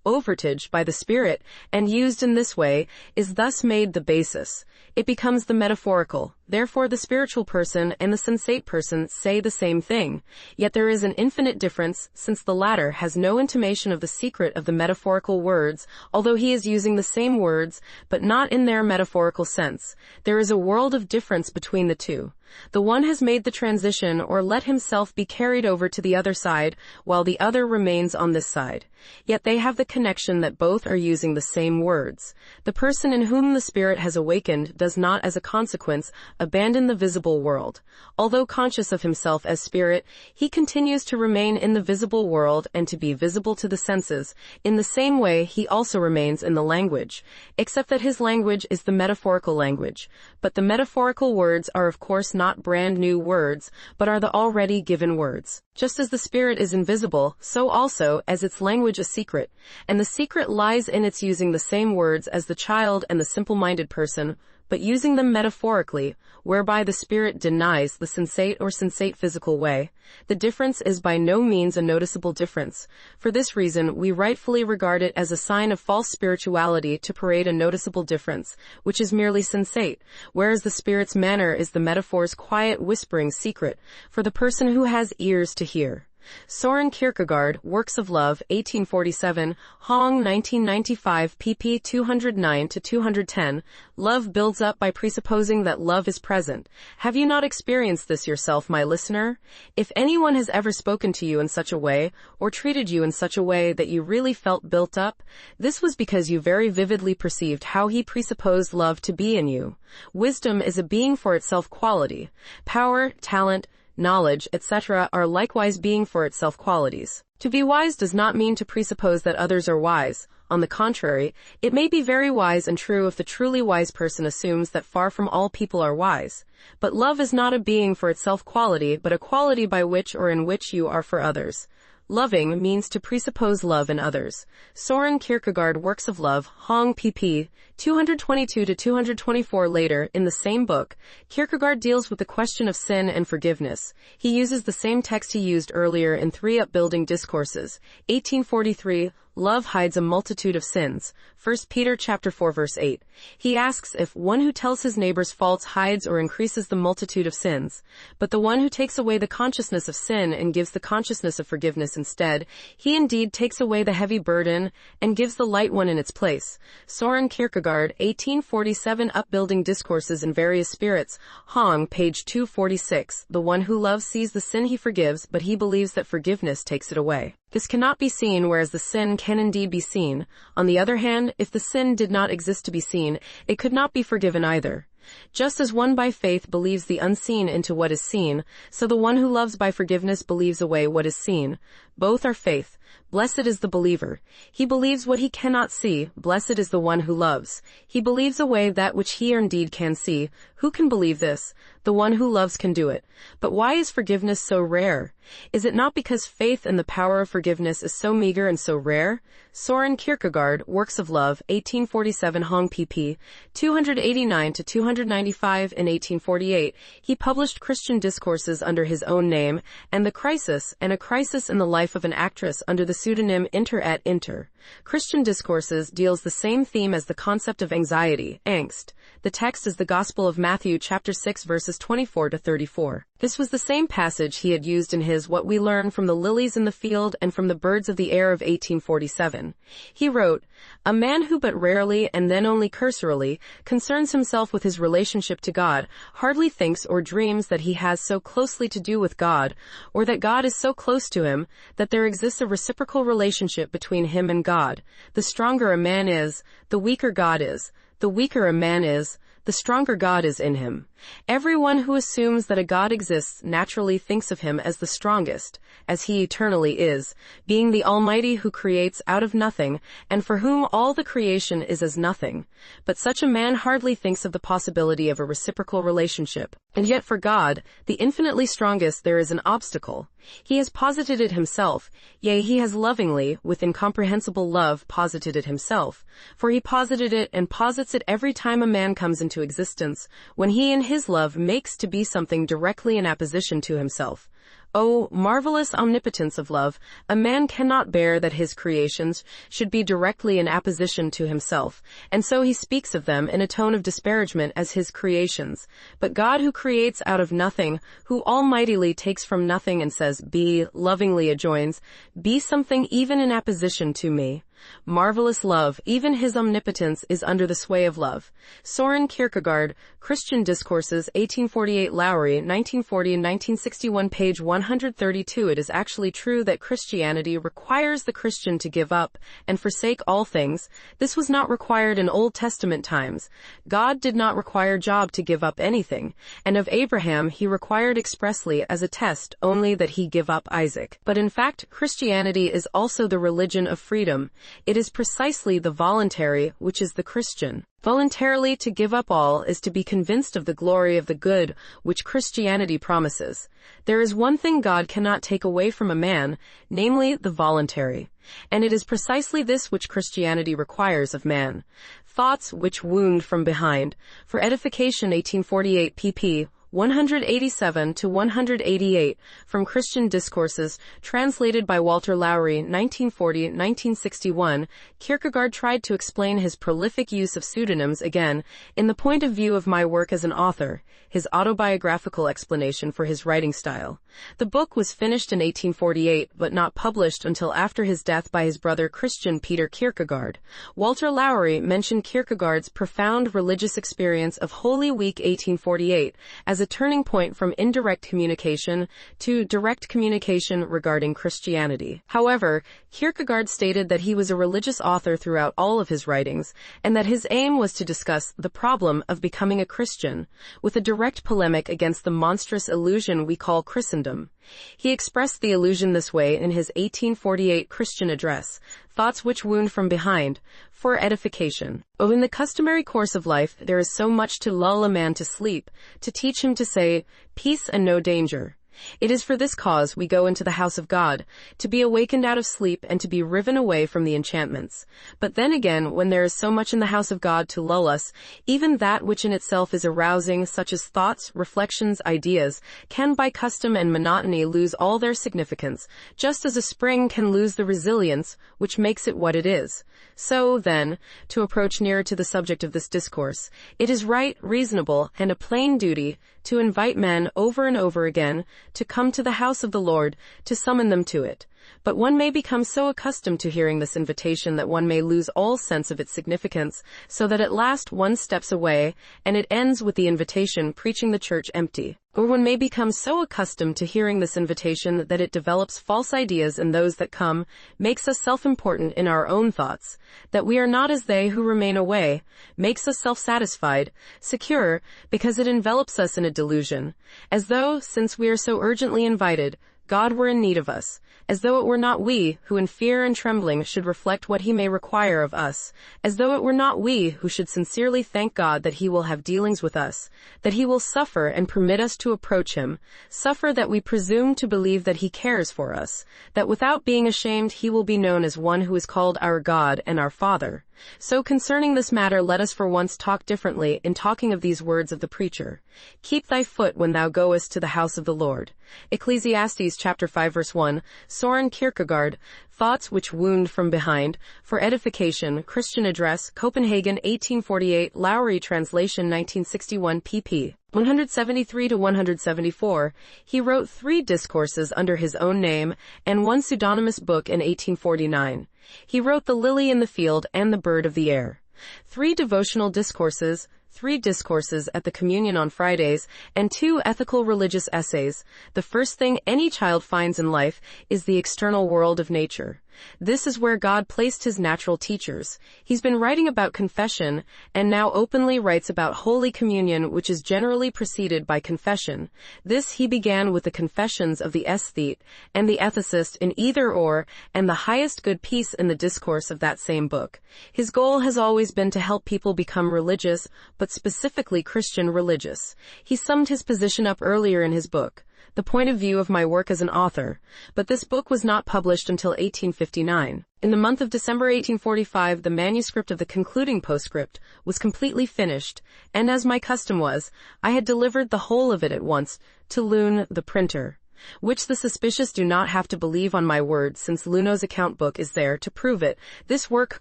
overtage by the Spirit, and used in this way, is thus made the basis. It becomes the metaphorical. Therefore the spiritual person and the sensate person say the same thing. Yet there is an infinite difference, since the latter has no intimation of the secret of the metaphorical words, although he is using the same words, but not in their metaphorical sense. There is a world of difference between the two. The one has made the transition or let himself be carried over to the other side, while the other remains on this side. Yet they have the connection that both are using the same words. The person in whom the Spirit has awakened does not, as a consequence, abandon the visible world. Although conscious of himself as Spirit, he continues to remain in the visible world and to be visible to the senses. In the same way, he also remains in the language, except that his language is the metaphorical language. But the metaphorical words are of course not brand new words, but are the already given words. Just as the Spirit is invisible, so also as its language a secret, and the secret lies in its using the same words as the child and the simple-minded person, but using them metaphorically, whereby the Spirit denies the sensate or sensate physical way. The difference is by no means a noticeable difference. For this reason, we rightfully regard it as a sign of false spirituality to parade a noticeable difference, which is merely sensate, whereas the Spirit's manner is the metaphor's quiet whispering secret, for the person who has ears to hear. Søren Kierkegaard, Works of Love, 1847, Hong 1995, pp. 209-210. Love builds up by presupposing that love is present. Have you not experienced this yourself, my listener? If anyone has ever spoken to you in such a way, or treated you in such a way that you really felt built up, this was because you very vividly perceived how he presupposed love to be in you. Wisdom is a being for itself quality. Power, talent, knowledge, etc. are likewise being for itself qualities. To be wise does not mean to presuppose that others are wise. On the contrary, it may be very wise and true if the truly wise person assumes that far from all people are wise. But love is not a being for itself quality, but a quality by which or in which you are for others. Loving means to presuppose love in others. Søren Kierkegaard, Works of Love, Hong pp. 222-224. Later, in the same book, Kierkegaard deals with the question of sin and forgiveness. He uses the same text he used earlier in three upbuilding discourses. 1843, Love hides a multitude of sins. 1 Peter chapter 4 verse 8. He asks if one who tells his neighbor's faults hides or increases the multitude of sins. But the one who takes away the consciousness of sin and gives the consciousness of forgiveness instead, he indeed takes away the heavy burden and gives the light one in its place. Søren Kierkegaard, 1847, Upbuilding Discourses in Various Spirits, Hong, page 246. The one who loves sees the sin he forgives, but he believes that forgiveness takes it away. This cannot be seen, whereas the sin can indeed be seen. On the other hand, if the sin did not exist to be seen, it could not be forgiven either. Just as one by faith believes the unseen into what is seen, so the one who loves by forgiveness believes away what is seen. Both are faith. Blessed is the believer. He believes what he cannot see. Blessed is the one who loves. He believes away that which he indeed can see. Who can believe this? The one who loves can do it. But why is forgiveness so rare? Is it not because faith and the power of forgiveness is so meager and so rare? Søren Kierkegaard, Works of Love, 1847, Hong pp. 289-295. In 1848, he published Christian Discourses under his own name, and The Crisis, and A Crisis in the Life of an Actress under the pseudonym Inter et Inter. Christian Discourses deals the same theme as the concept of anxiety, angst. The text is the Gospel of Matthew chapter 6 verses 24-34. This was the same passage he had used in his What We Learn from the Lilies in the Field and from the Birds of the Air of 1847. He wrote, "A man who but rarely and then only cursorily concerns himself with his relationship to God hardly thinks or dreams that he has so closely to do with God, or that God is so close to him that there exists a reciprocal relationship between him and God. The stronger a man is, the weaker God is. The weaker a man is, the stronger God is in him. Everyone who assumes that a God exists naturally thinks of him as the strongest, as he eternally is, being the Almighty who creates out of nothing, and for whom all the creation is as nothing. But such a man hardly thinks of the possibility of a reciprocal relationship. And yet for God, the infinitely strongest, there is an obstacle. He has posited it himself, yea, he has lovingly, with incomprehensible love, posited it himself. For he posited it and posits it every time a man comes into existence, when he in his love makes to be something directly in apposition to himself. O marvelous omnipotence of love! A man cannot bear that his creations should be directly in apposition to himself, and so he speaks of them in a tone of disparagement as his creations. But God, who creates out of nothing, who almightily takes from nothing and says, be, lovingly adjoins, be something even in apposition to me. Marvelous love, even his omnipotence is under the sway of love. Søren Kierkegaard, Christian Discourses, 1848, Lowry, 1940 and 1961, page 132. It is actually true that Christianity requires the Christian to give up and forsake all things. This was not required in Old Testament times. God did not require Job to give up anything, and of Abraham he required expressly as a test only that he give up Isaac. But in fact, Christianity is also the religion of freedom. It is precisely the voluntary which is the Christian. Voluntarily to give up all is to be convinced of the glory of the good which Christianity promises. There is one thing God cannot take away from a man, namely the voluntary. And it is precisely this which Christianity requires of man. Thoughts which wound from behind. For Edification, 1848, pp. 187 to 188, from Christian Discourses, translated by Walter Lowry, 1940-1961, Kierkegaard tried to explain his prolific use of pseudonyms again, in the point of view of my work as an author, his autobiographical explanation for his writing style. The book was finished in 1848, but not published until after his death by his brother Christian Peter Kierkegaard. Walter Lowry mentioned Kierkegaard's profound religious experience of Holy Week 1848 as a turning point from indirect communication to direct communication regarding Christianity. However, Kierkegaard stated that he was a religious author throughout all of his writings, and that his aim was to discuss the problem of becoming a Christian, with a direct polemic against the monstrous illusion we call Christendom. He expressed the illusion this way in his 1848 Christian address, Thoughts Which Wound from Behind, for Edification. Oh, in the customary course of life, there is so much to lull a man to sleep, to teach him to say, peace and no danger. It is for this cause we go into the house of God, to be awakened out of sleep and to be riven away from the enchantments. But then again, when there is so much in the house of God to lull us, even that which in itself is arousing, such as thoughts, reflections, ideas, can by custom and monotony lose all their significance, just as a spring can lose the resilience which makes it what it is. So, then, to approach nearer to the subject of this discourse, it is right, reasonable, and a plain duty to invite men over and over again to come to the house of the Lord, to summon them to it. But one may become so accustomed to hearing this invitation that one may lose all sense of its significance, so that at last one steps away, and it ends with the invitation preaching the church empty. Or one may become so accustomed to hearing this invitation that it develops false ideas in those that come, makes us self-important in our own thoughts, that we are not as they who remain away, makes us self-satisfied, secure, because it envelops us in a delusion, as though, since we are so urgently invited, God were in need of us, as though it were not we who in fear and trembling should reflect what he may require of us, as though it were not we who should sincerely thank God that he will have dealings with us, that he will suffer and permit us to approach him, suffer that we presume to believe that he cares for us, that without being ashamed he will be known as one who is called our God and our Father. So concerning this matter let us for once talk differently in talking of these words of the preacher. Keep thy foot when thou goest to the house of the Lord. Ecclesiastes chapter 5 verse 1, Søren Kierkegaard, Thoughts Which Wound from Behind, for Edification, Christian Address, Copenhagen 1848, Lowry translation 1961 pp. 173 to 174, he wrote 3 discourses under his own name and 1 pseudonymous book in 1849. He wrote The Lily in the Field and The Bird of the Air. 3 devotional discourses, 3 discourses at the communion on Fridays, and 2 ethical religious essays. The first thing any child finds in life is the external world of nature. This is where God placed his natural teachers. He's been writing about confession, and now openly writes about Holy Communion, which is generally preceded by confession. This he began with the confessions of the aesthete and the ethicist in Either Or, and the highest good piece in the discourse of that same book. His goal has always been to help people become religious, but specifically Christian religious. He summed his position up earlier in his book, The Point of View of My Work as an Author, but this book was not published until 1859. In the month of December 1845, the manuscript of the concluding postscript was completely finished, and as my custom was, I had delivered the whole of it at once to Lune, the printer. which the suspicious do not have to believe on my word, since Luno's account book is there to prove it. This work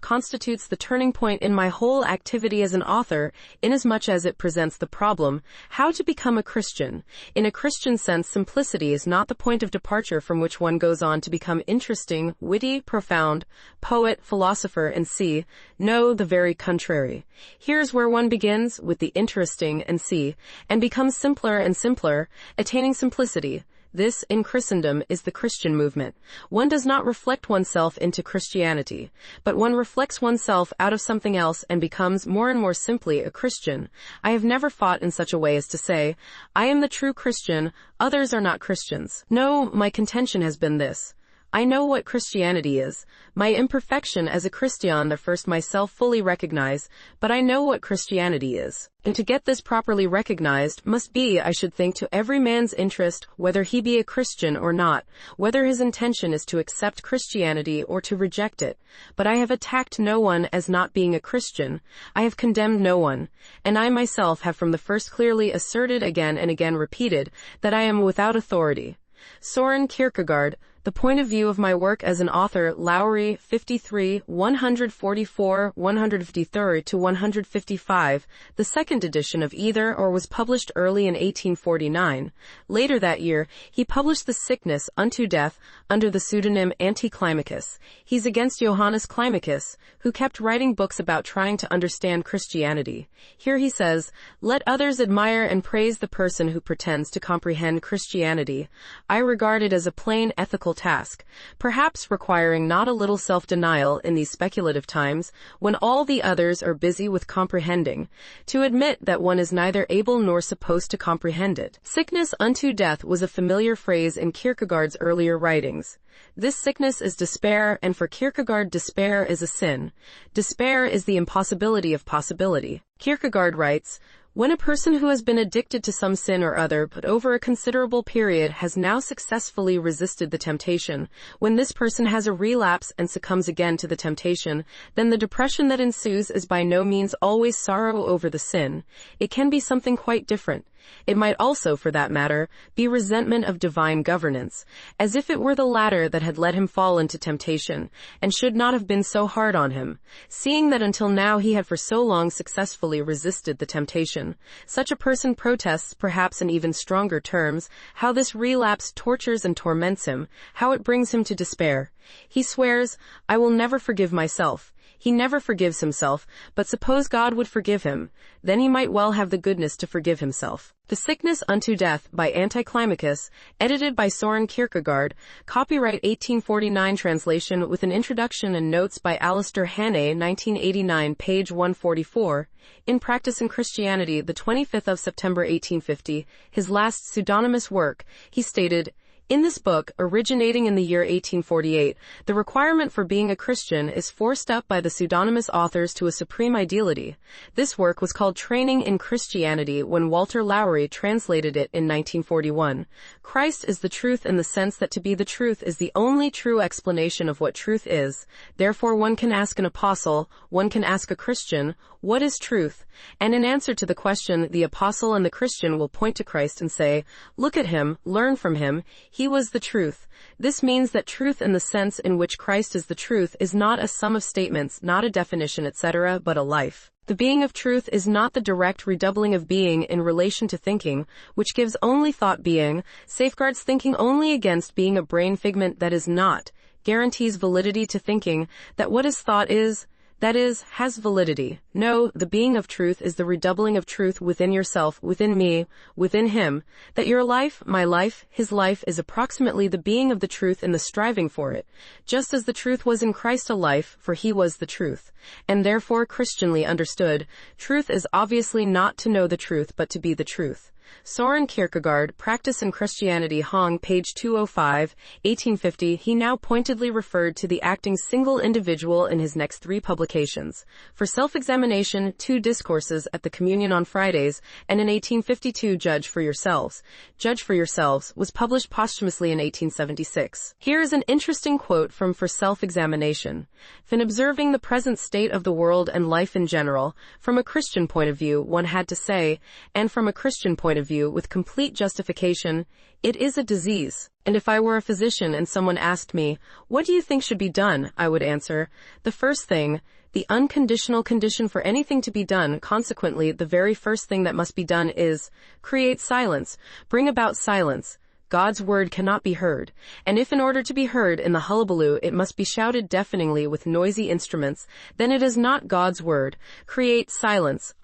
constitutes the turning point in my whole activity as an author, inasmuch as it presents the problem, how to become a Christian. In a Christian sense, simplicity is not the point of departure from which one goes on to become interesting, witty, profound, poet, philosopher, and see. No, the very contrary. Here's where one begins, with the interesting and see, and becomes simpler and simpler, attaining simplicity. This, in Christendom, is the Christian movement. One does not reflect oneself into Christianity, but one reflects oneself out of something else and becomes more and more simply a Christian. I have never fought in such a way as to say, I am the true Christian, others are not Christians. No, my contention has been this. I know what Christianity is. My imperfection as a Christian I first myself fully recognize, but I know what Christianity is. And to get this properly recognized must be, I should think, to every man's interest, whether he be a Christian or not, whether his intention is to accept Christianity or to reject it. But I have attacked no one as not being a Christian. I have condemned no one. And I myself have from the first clearly asserted again and again repeated that I am without authority. Søren Kierkegaard, The Point of View of My Work as an Author, Lowry, 53, 144, 153-155, the second edition of either or was published early in 1849. Later that year, he published The Sickness unto Death under the pseudonym Anticlimacus. He's against Johannes Climacus, who kept writing books about trying to understand Christianity. Here he says, let others admire and praise the person who pretends to comprehend Christianity. I regard it as a plain ethical task, perhaps requiring not a little self-denial in these speculative times, when all the others are busy with comprehending, to admit that one is neither able nor supposed to comprehend it. Sickness unto death was a familiar phrase in Kierkegaard's earlier writings. This sickness is despair, and for Kierkegaard despair is a sin. Despair is the impossibility of possibility. Kierkegaard writes, when a person who has been addicted to some sin or other, but over a considerable period has now successfully resisted the temptation, when this person has a relapse and succumbs again to the temptation, then the depression that ensues is by no means always sorrow over the sin. It can be something quite different. It might also, for that matter, be resentment of divine governance, as if it were the latter that had let him fall into temptation, and should not have been so hard on him, seeing that until now he had for so long successfully resisted the temptation. Such a person protests, perhaps in even stronger terms, how this relapse tortures and torments him, how it brings him to despair. He swears, I will never forgive myself. He never forgives himself, but suppose God would forgive him, then he might well have the goodness to forgive himself. The Sickness unto Death by Anticlimacus, edited by Søren Kierkegaard, copyright 1849 translation with an introduction and notes by Alistair Hannay, 1989, page 144. In Practice in Christianity, the 25th of September 1850, his last pseudonymous work, he stated, in this book, originating in the year 1848, the requirement for being a Christian is forced up by the pseudonymous authors to a supreme ideality. This work was called Training in Christianity when Walter Lowry translated it in 1941. Christ is the truth in the sense that to be the truth is the only true explanation of what truth is. Therefore one can ask an apostle, one can ask a Christian, what is truth? And in answer to the question, the apostle and the Christian will point to Christ and say, look at him, learn from him. He was the truth. This means that truth in the sense in which Christ is the truth is not a sum of statements, not a definition, etc., but a life. The being of truth is not the direct redoubling of being in relation to thinking, which gives only thought being, safeguards thinking only against being a brain figment that is not, guarantees validity to thinking, that what is thought is, that is, has validity. No, the being of truth is the redoubling of truth within yourself, within me, within him, that your life, my life, his life is approximately the being of the truth in the striving for it, just as the truth was in Christ a life, for he was the truth. And therefore, Christianly understood, truth is obviously not to know the truth but to be the truth. Søren Kierkegaard, Practice in Christianity, Hong, page 205, 1850. He now pointedly referred to the acting single individual in his next three publications. For Self-Examination, 2 discourses at the Communion on Fridays, and in 1852 Judge for Yourselves. Judge for Yourselves was published posthumously in 1876. Here is an interesting quote from For Self-Examination. In observing the present state of the world and life in general, from a Christian point of view, one had to say, and from a Christian point point of view with complete justification, it is a disease. And if I were a physician and someone asked me, what do you think should be done? I would answer, the first thing, the unconditional condition for anything to be done, consequently, the very first thing that must be done is, create silence, bring about silence. God's word cannot be heard, and if in order to be heard in the hullabaloo it must be shouted deafeningly with noisy instruments, then it is not God's word. Create silence.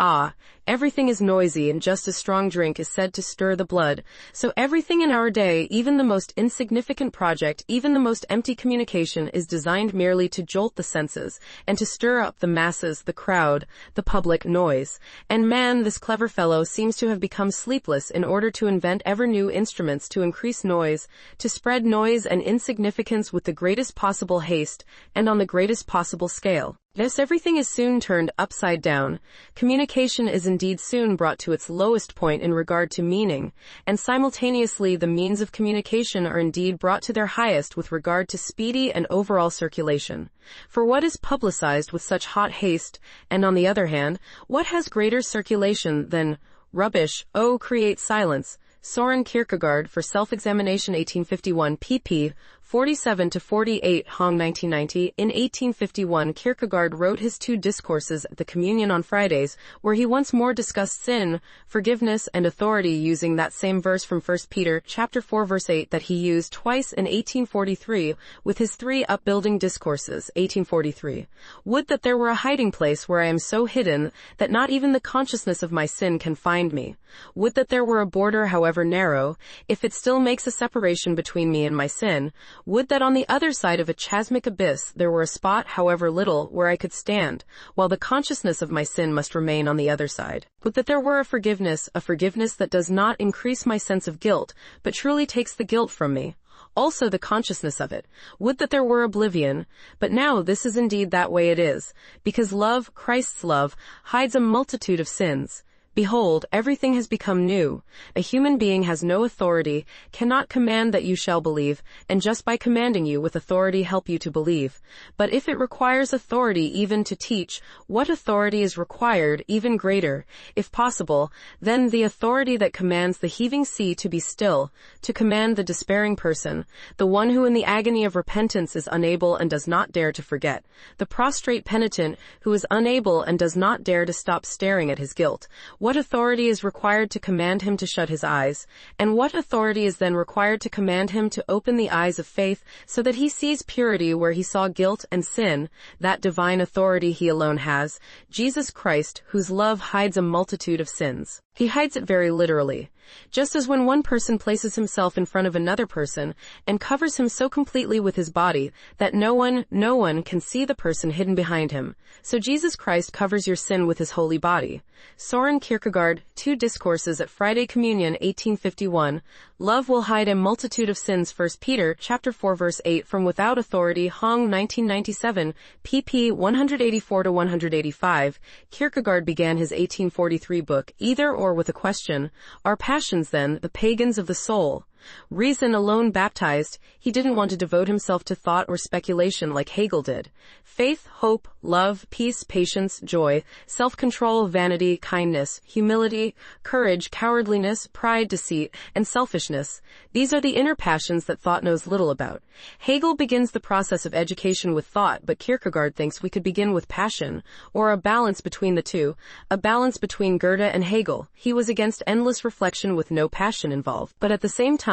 Everything is noisy, and just as strong drink is said to stir the blood, so everything in our day, even the most insignificant project, even the most empty communication, is designed merely to jolt the senses, and to stir up the masses, the crowd, the public noise. And man, this clever fellow, seems to have become sleepless in order to invent ever new instruments to increase noise, to spread noise and insignificance with the greatest possible haste, and on the greatest possible scale. Thus everything is soon turned upside down. Communication is indeed soon brought to its lowest point in regard to meaning, and simultaneously the means of communication are indeed brought to their highest with regard to speedy and overall circulation. For what is publicized with such hot haste, and on the other hand, what has greater circulation than rubbish? Oh, create silence. Søren Kierkegaard, for Self-Examination 1851, pp. 47-48, Hong 1990. In 1851, Kierkegaard wrote his 2 discourses at the Communion on Fridays, where he once more discussed sin, forgiveness, and authority, using that same verse from 1 Peter chapter 4 verse 8 that he used twice in 1843 with his 3 upbuilding discourses. 1843. Would that there were a hiding place where I am so hidden that not even the consciousness of my sin can find me. Would that there were a border, however narrow, if it still makes a separation between me and my sin. Would that on the other side of a chasmic abyss there were a spot, however little, where I could stand, while the consciousness of my sin must remain on the other side. Would that there were a forgiveness that does not increase my sense of guilt, but truly takes the guilt from me. Also the consciousness of it. Would that there were oblivion, but now this is indeed that way it is, because love, Christ's love, hides a multitude of sins. Behold, everything has become new. A human being has no authority, cannot command that you shall believe, and just by commanding you with authority help you to believe. But if it requires authority even to teach, what authority is required, even greater, if possible, then the authority that commands the heaving sea to be still, to command the despairing person, the one who in the agony of repentance is unable and does not dare to forget, the prostrate penitent who is unable and does not dare to stop staring at his guilt. What authority is required to command him to shut his eyes? And what authority is then required to command him to open the eyes of faith so that he sees purity where he saw guilt and sin? That divine authority he alone has, Jesus Christ, whose love hides a multitude of sins. He hides it very literally. Just as when one person places himself in front of another person and covers him so completely with his body that no one can see the person hidden behind him, so Jesus Christ covers your sin with his holy body. Søren Kierkegaard, 2 Discourses at Friday Communion, 1851. Love will hide a multitude of sins. 1 Peter chapter 4 verse 8. From Without Authority, Hong 1997, pp. 184-185. Kierkegaard began his 1843 book, Either or, with a question. Are passions, then, the pagans of the soul? Reason alone baptized, he didn't want to devote himself to thought or speculation like Hegel did. Faith, hope, love, peace, patience, joy, self-control, vanity, kindness, humility, courage, cowardliness, pride, deceit, and selfishness. These are the inner passions that thought knows little about. Hegel begins the process of education with thought, but Kierkegaard thinks we could begin with passion, or a balance between the two, a balance between Goethe and Hegel. He was against endless reflection with no passion involved, but at the same time,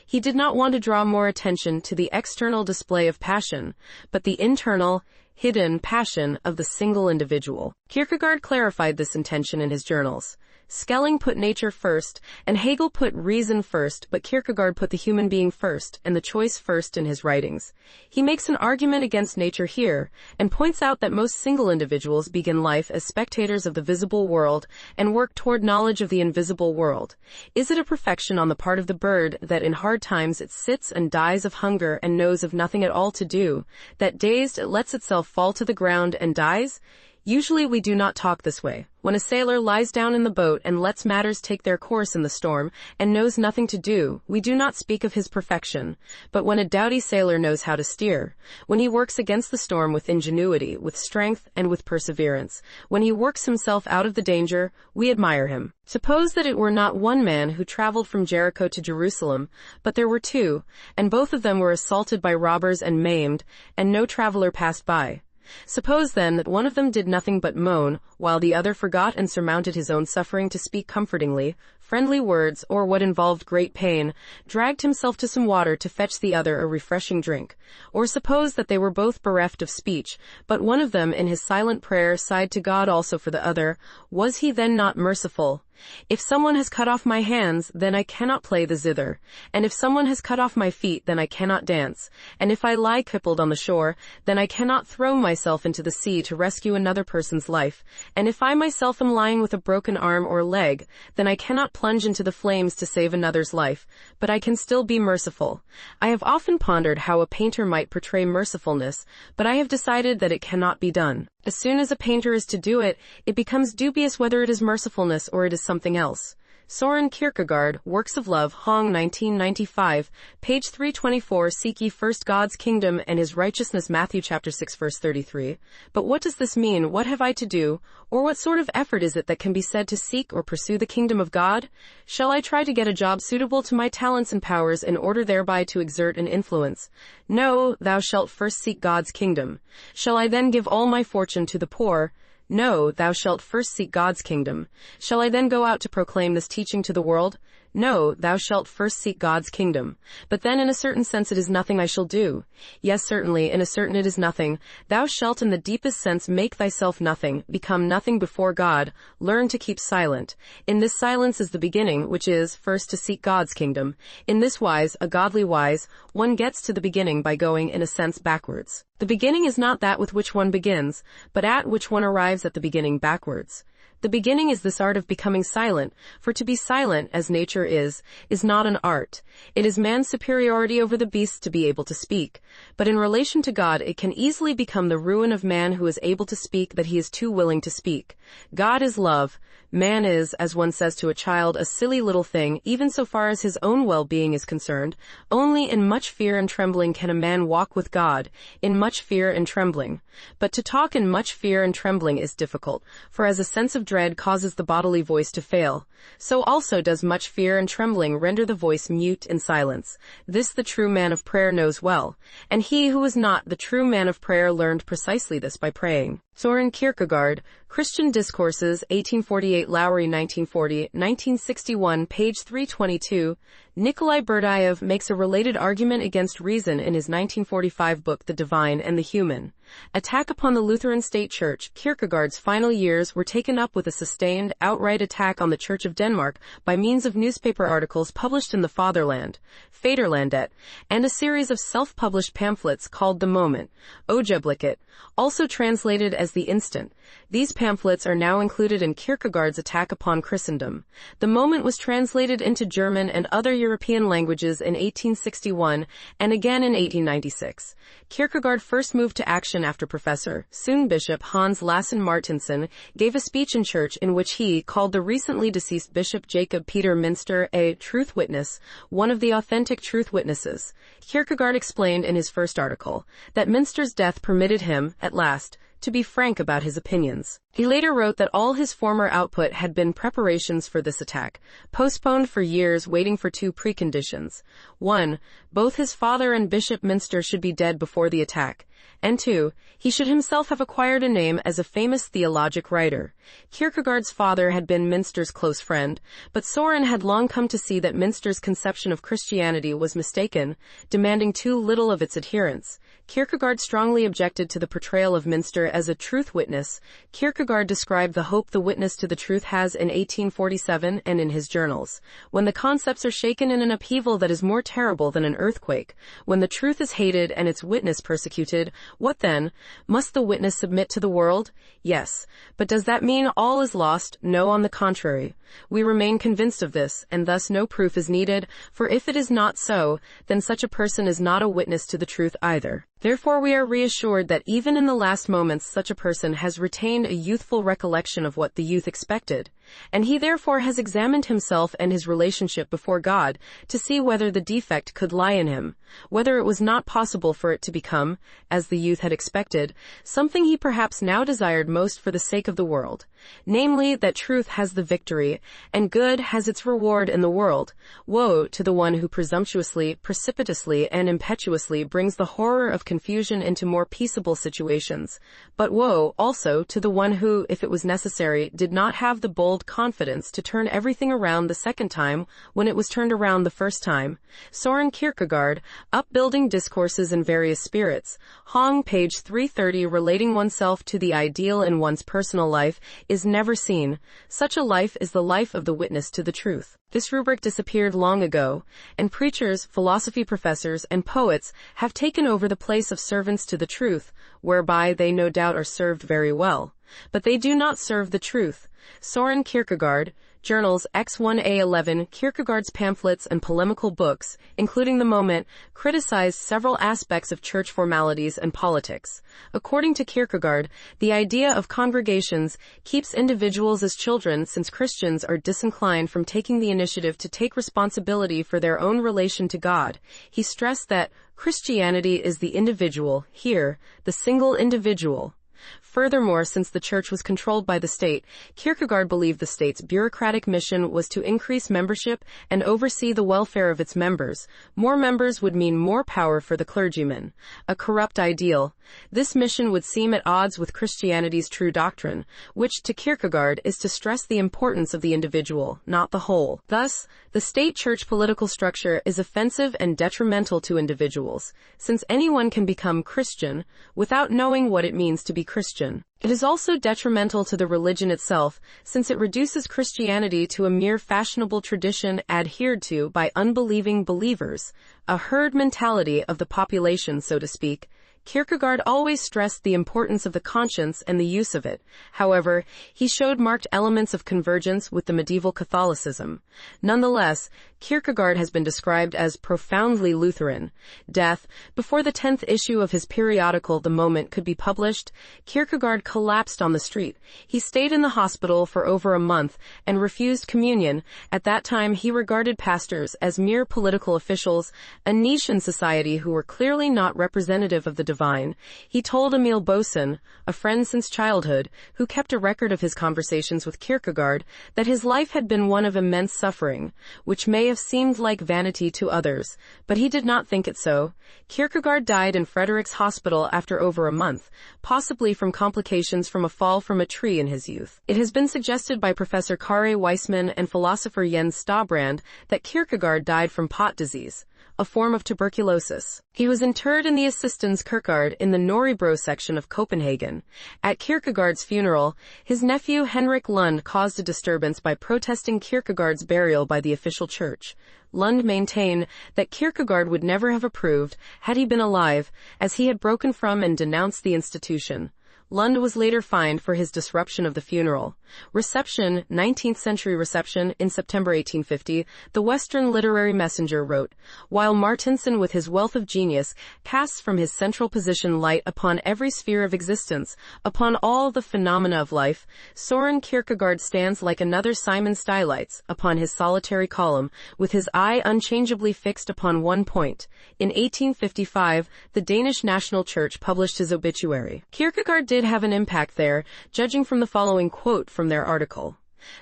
he did not want to draw more attention to the external display of passion, but the internal, hidden passion of the single individual. Kierkegaard clarified this intention in his journals. Schelling put nature first, and Hegel put reason first, but Kierkegaard put the human being first, and the choice first in his writings. He makes an argument against nature here, and points out that most single individuals begin life as spectators of the visible world, and work toward knowledge of the invisible world. Is it a perfection on the part of the bird, that in hard times it sits and dies of hunger and knows of nothing at all to do, that dazed it lets itself fall to the ground and dies? Usually we do not talk this way. When a sailor lies down in the boat and lets matters take their course in the storm, and knows nothing to do, we do not speak of his perfection. But when a doughty sailor knows how to steer, when he works against the storm with ingenuity, with strength, and with perseverance, when he works himself out of the danger, we admire him. Suppose that it were not one man who traveled from Jericho to Jerusalem, but there were two, and both of them were assaulted by robbers and maimed, and no traveler passed by. Suppose then that one of them did nothing but moan, while the other forgot and surmounted his own suffering to speak comfortingly, friendly words, or what involved great pain, dragged himself to some water to fetch the other a refreshing drink. Or suppose that they were both bereft of speech, but one of them in his silent prayer sighed to God also for the other. Was he then not merciful? If someone has cut off my hands, then I cannot play the zither. And if someone has cut off my feet, then I cannot dance. And if I lie crippled on the shore, then I cannot throw myself into the sea to rescue another person's life. And if I myself am lying with a broken arm or leg, then I cannot plunge into the flames to save another's life, but I can still be merciful. I have often pondered how a painter might portray mercifulness, but I have decided that it cannot be done. As soon as a painter is to do it, it becomes dubious whether it is mercifulness or it is something else. Søren Kierkegaard, Works of Love, Hong 1995, page 324. Seek ye first God's kingdom and his righteousness. Matthew chapter 6 verse 33. But what does this mean? What have I to do? Or what sort of effort is it that can be said to seek or pursue the kingdom of God? Shall I try to get a job suitable to my talents and powers in order thereby to exert an influence? No, thou shalt first seek God's kingdom. Shall I then give all my fortune to the poor? No, thou shalt first seek God's kingdom. Shall I then go out to proclaim this teaching to the world? No, thou shalt first seek God's kingdom. But then in a certain sense it is nothing I shall do. Yes, certainly, in a certain it is nothing. Thou shalt in the deepest sense make thyself nothing, become nothing before God, learn to keep silent. In this silence is the beginning, which is, first to seek God's kingdom. In this wise, a godly wise, one gets to the beginning by going in a sense backwards. The beginning is not that with which one begins, but at which one arrives at the beginning backwards. The beginning is this art of becoming silent, for to be silent, as nature is not an art. It is man's superiority over the beasts to be able to speak. But in relation to God, it can easily become the ruin of man who is able to speak that he is too willing to speak. God is love. Man is, as one says to a child, a silly little thing, even so far as his own well-being is concerned. Only in much fear and trembling can a man walk with God, in much fear and trembling. But to talk in much fear and trembling is difficult, for as a sense of dread causes the bodily voice to fail, so also does much fear and trembling render the voice mute in silence. This the true man of prayer knows well, and he who is not the true man of prayer learned precisely this by praying. Søren Kierkegaard, Christian Discourses, 1848, Lowry 1940, 1961, page 322. Nikolai Berdyaev makes a related argument against reason in his 1945 book The Divine and the Human. Attack upon the Lutheran State Church. Kierkegaard's final years were taken up with a sustained, outright attack on the Church of Denmark by means of newspaper articles published in the Fatherland, Vaderlandet, and a series of self-published pamphlets called The Moment, Øjeblikket, also translated as The Instant. These pamphlets are now included in Kierkegaard's attack upon Christendom. The Moment was translated into German and other European languages in 1861 and again in 1896. Kierkegaard first moved to action after Professor, soon Bishop Hans Lassen Martinsen, gave a speech in church in which he called the recently deceased Bishop Jacob Peter Münster a truth witness, one of the authentic truth witnesses. Kierkegaard explained in his first article that Münster's death permitted him, at last, to be frank about his opinions. He later wrote that all his former output had been preparations for this attack, postponed for years waiting for two preconditions. 1. Both his father and Bishop Münster should be dead before the attack. And 2. He should himself have acquired a name as a famous theologic writer. Kierkegaard's father had been Münster's close friend, but Søren had long come to see that Münster's conception of Christianity was mistaken, demanding too little of its adherents. Kierkegaard strongly objected to the portrayal of Münster as a truth witness. Kierkegaard described the hope the witness to the truth has in 1847 and in his journals. When the concepts are shaken in an upheaval that is more terrible than an earthquake, when the truth is hated and its witness persecuted, what then? Must the witness submit to the world? Yes. But does that mean all is lost? No, on the contrary. We remain convinced of this, and thus no proof is needed, for if it is not so, then such a person is not a witness to the truth either. Therefore we are reassured that even in the last moments such a person has retained a youthful recollection of what the youth expected, and he therefore has examined himself and his relationship before God to see whether the defect could lie in him, whether it was not possible for it to become, as the youth had expected, something he perhaps now desired most for the sake of the world, namely that truth has the victory, and good has its reward in the world. Woe to the one who presumptuously, precipitously, and impetuously brings the horror of confusion into more peaceable situations, but woe also to the one who, if it was necessary, did not have the bold confidence to turn everything around the second time when it was turned around the first time. Søren Kierkegaard, Upbuilding Discourses in Various Spirits, Hong, page 330. Relating oneself to the ideal in one's personal life is never seen. Such a life is the life of the witness to the truth. This rubric disappeared long ago, and preachers, philosophy professors, and poets have taken over the place of servants to the truth, whereby they no doubt are served very well. But they do not serve the truth. Søren Kierkegaard, Journals X1A11, Kierkegaard's pamphlets and polemical books, including The Moment, criticized several aspects of church formalities and politics. According to Kierkegaard, the idea of congregations keeps individuals as children, since Christians are disinclined from taking the initiative to take responsibility for their own relation to God. He stressed that Christianity is the individual, here, the single individual. Furthermore, since the church was controlled by the state, Kierkegaard believed the state's bureaucratic mission was to increase membership and oversee the welfare of its members. More members would mean more power for the clergyman. A corrupt ideal. This mission would seem at odds with Christianity's true doctrine, which, to Kierkegaard, is to stress the importance of the individual, not the whole. Thus, the state-church political structure is offensive and detrimental to individuals, since anyone can become Christian without knowing what it means to be Christian. It is also detrimental to the religion itself, since it reduces Christianity to a mere fashionable tradition adhered to by unbelieving believers, a herd mentality of the population, so to speak. Kierkegaard always stressed the importance of the conscience and the use of it. However, he showed marked elements of convergence with the medieval Catholicism. Nonetheless, Kierkegaard has been described as profoundly Lutheran. Death. Before the 10th issue of his periodical The Moment could be published, Kierkegaard collapsed on the street. He stayed in the hospital for over a month and refused communion. At that time, he regarded pastors as mere political officials, a niche in society who were clearly not representative of the divine. He told Emil Boesen, a friend since childhood, who kept a record of his conversations with Kierkegaard, that his life had been one of immense suffering, which may have seemed like vanity to others, but he did not think it so. Kierkegaard died in Frederick's Hospital after over a month, possibly from complications from a fall from a tree in his youth. It has been suggested by Professor Kare Weissman and philosopher Jens Stabrand that Kierkegaard died from pot disease, a form of tuberculosis. He was interred in the Assistens Kirkegård in the Nørrebro section of Copenhagen. At Kierkegaard's funeral, his nephew Henrik Lund caused a disturbance by protesting Kierkegaard's burial by the official church. Lund maintained that Kierkegaard would never have approved, had he been alive, as he had broken from and denounced the institution. Lund was later fined for his disruption of the funeral. Reception, 19th century reception, in September 1850, the Western Literary Messenger wrote, "While Martinson with his wealth of genius casts from his central position light upon every sphere of existence, upon all the phenomena of life, Søren Kierkegaard stands like another Simon Stylites upon his solitary column, with his eye unchangeably fixed upon one point." In 1855, the Danish National Church published his obituary. Kierkegaard did have an impact there, judging from the following quote from their article.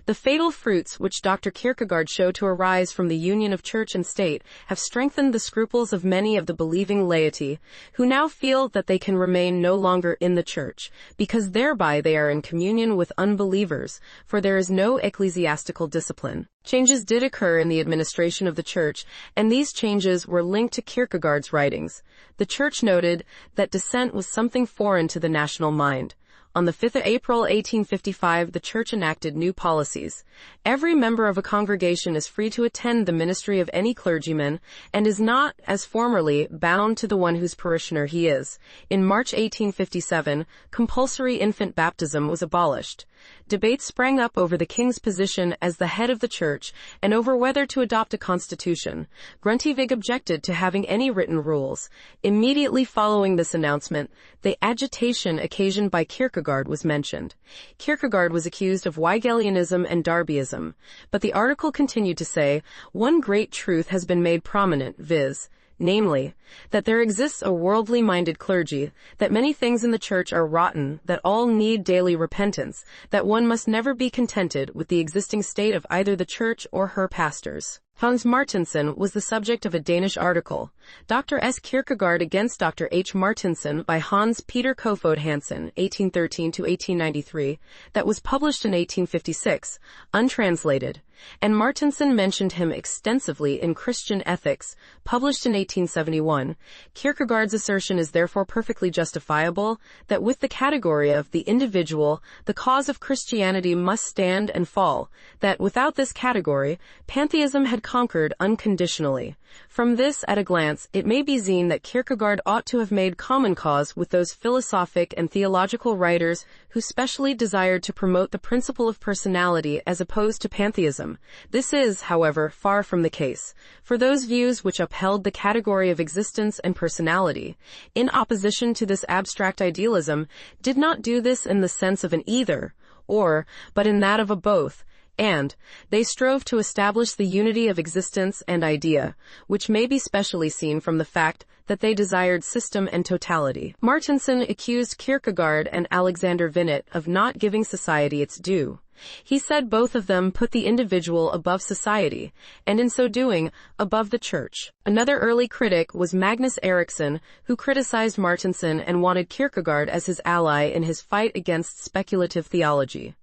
"The fatal fruits which Dr. Kierkegaard showed to arise from the union of church and state have strengthened the scruples of many of the believing laity, who now feel that they can remain no longer in the church, because thereby they are in communion with unbelievers, for there is no ecclesiastical discipline." Changes did occur in the administration of the church, and these changes were linked to Kierkegaard's writings. The church noted that dissent was something foreign to the national mind. On the 5th of April 1855, the Church enacted new policies. Every member of a congregation is free to attend the ministry of any clergyman, and is not, as formerly, bound to the one whose parishioner he is. In March 1857, compulsory infant baptism was abolished. Debates sprang up over the king's position as the head of the church and over whether to adopt a constitution. Grundtvig objected to having any written rules. Immediately following this announcement, the agitation occasioned by Kierkegaard was mentioned. Kierkegaard was accused of Hegelianism and Darbyism, but the article continued to say, one great truth has been made prominent, viz., namely, that there exists a worldly-minded clergy, that many things in the church are rotten, that all need daily repentance, that one must never be contented with the existing state of either the church or her pastors. Hans Martensen was the subject of a Danish article, Dr. S. Kierkegaard against Dr. H. Martensen by Hans Peter Kofod Hansen, 1813-1893, that was published in 1856, untranslated, and Martensen mentioned him extensively in Christian Ethics, published in 1871. Kierkegaard's assertion is therefore perfectly justifiable, that with the category of the individual, the cause of Christianity must stand and fall, that without this category, pantheism had conquered unconditionally. From this, at a glance, it may be seen that Kierkegaard ought to have made common cause with those philosophic and theological writers who specially desired to promote the principle of personality as opposed to pantheism. This is, however, far from the case. For those views which upheld the category of existence and personality, in opposition to this abstract idealism, did not do this in the sense of an either, or, but in that of a both, and they strove to establish the unity of existence and idea, which may be specially seen from the fact that they desired system and totality. Martensen accused Kierkegaard and Alexander Vinnet of not giving society its due. He said both of them put the individual above society, and in so doing, above the church. Another early critic was Magnus Eriksson, who criticized Martensen and wanted Kierkegaard as his ally in his fight against speculative theology.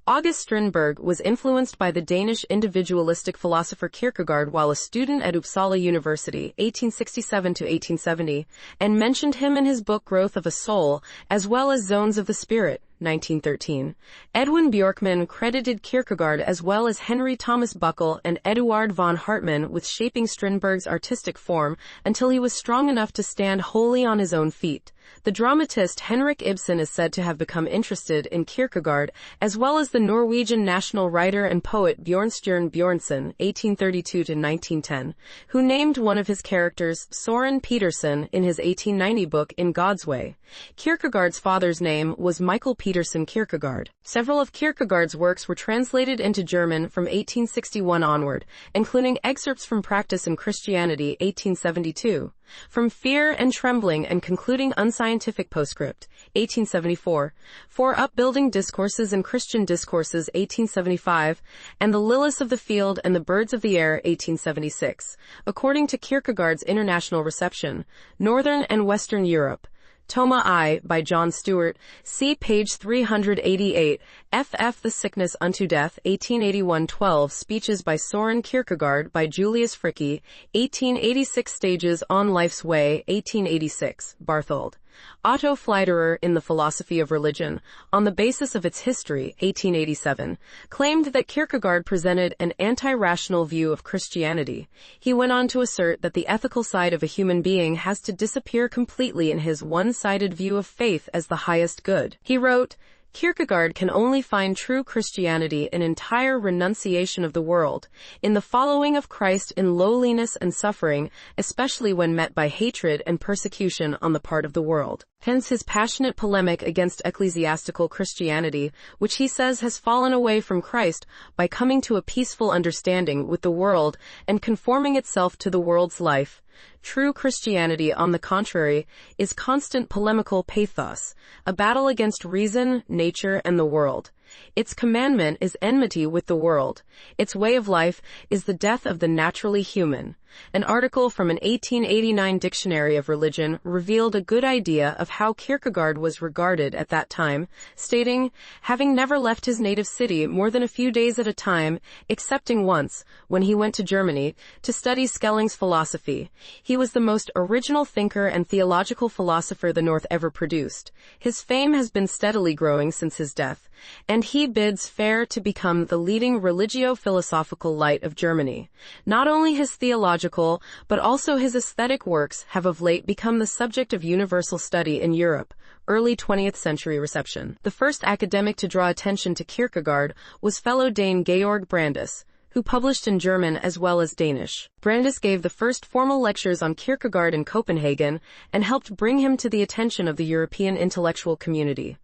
August Strindberg was influenced by the Danish individualistic philosopher Kierkegaard while a student at Uppsala University, 1867-1870, and mentioned him in his book Growth of a Soul, as well as Zones of the Spirit, 1913. Edwin Björkman credited Kierkegaard as well as Henry Thomas Buckle and Eduard von Hartmann with shaping Strindberg's artistic form until he was strong enough to stand wholly on his own feet. The dramatist Henrik Ibsen is said to have become interested in Kierkegaard, as well as the Norwegian national writer and poet Bjørnstjerne Bjørnson, 1832-1910, who named one of his characters Søren Petersen in his 1890 book In God's Way. Kierkegaard's father's name was Michael Petersen Kierkegaard. Several of Kierkegaard's works were translated into German from 1861 onward, including excerpts from Practice in Christianity, 1872. From Fear and Trembling and Concluding Unscientific Postscript, 1874, For Upbuilding Discourses and Christian Discourses, 1875, and The Lilies of the Field and the Birds of the Air, 1876. According to Kierkegaard's international reception, Northern and Western Europe. Toma I, by John Stewart, see page 388, ff. The Sickness Unto Death, 1881-12, Speeches by Søren Kierkegaard, by Julius Fricke, 1886, Stages on Life's Way, 1886, Barthold. Otto Fleiderer, in The Philosophy of Religion, on the basis of its history, 1887, claimed that Kierkegaard presented an anti-rational view of Christianity. He went on to assert that the ethical side of a human being has to disappear completely in his one-sided view of faith as the highest good. He wrote, Kierkegaard can only find true Christianity in entire renunciation of the world, in the following of Christ in lowliness and suffering, especially when met by hatred and persecution on the part of the world. Hence his passionate polemic against ecclesiastical Christianity, which he says has fallen away from Christ by coming to a peaceful understanding with the world and conforming itself to the world's life. True Christianity, on the contrary, is constant polemical pathos, a battle against reason, nature, and the world. Its commandment is enmity with the world. Its way of life is the death of the naturally human. An article from an 1889 dictionary of religion revealed a good idea of how Kierkegaard was regarded at that time, stating, having never left his native city more than a few days at a time, excepting once, when he went to Germany, to study Schelling's philosophy, he was the most original thinker and theological philosopher the North ever produced. His fame has been steadily growing since his death, and he bids fair to become the leading religio-philosophical light of Germany. Not only his theological, but also his aesthetic works have of late become the subject of universal study in Europe. Early 20th century reception. The first academic to draw attention to Kierkegaard was fellow Dane Georg Brandes, who published in German as well as Danish. Brandes gave the first formal lectures on Kierkegaard in Copenhagen and helped bring him to the attention of the European intellectual community.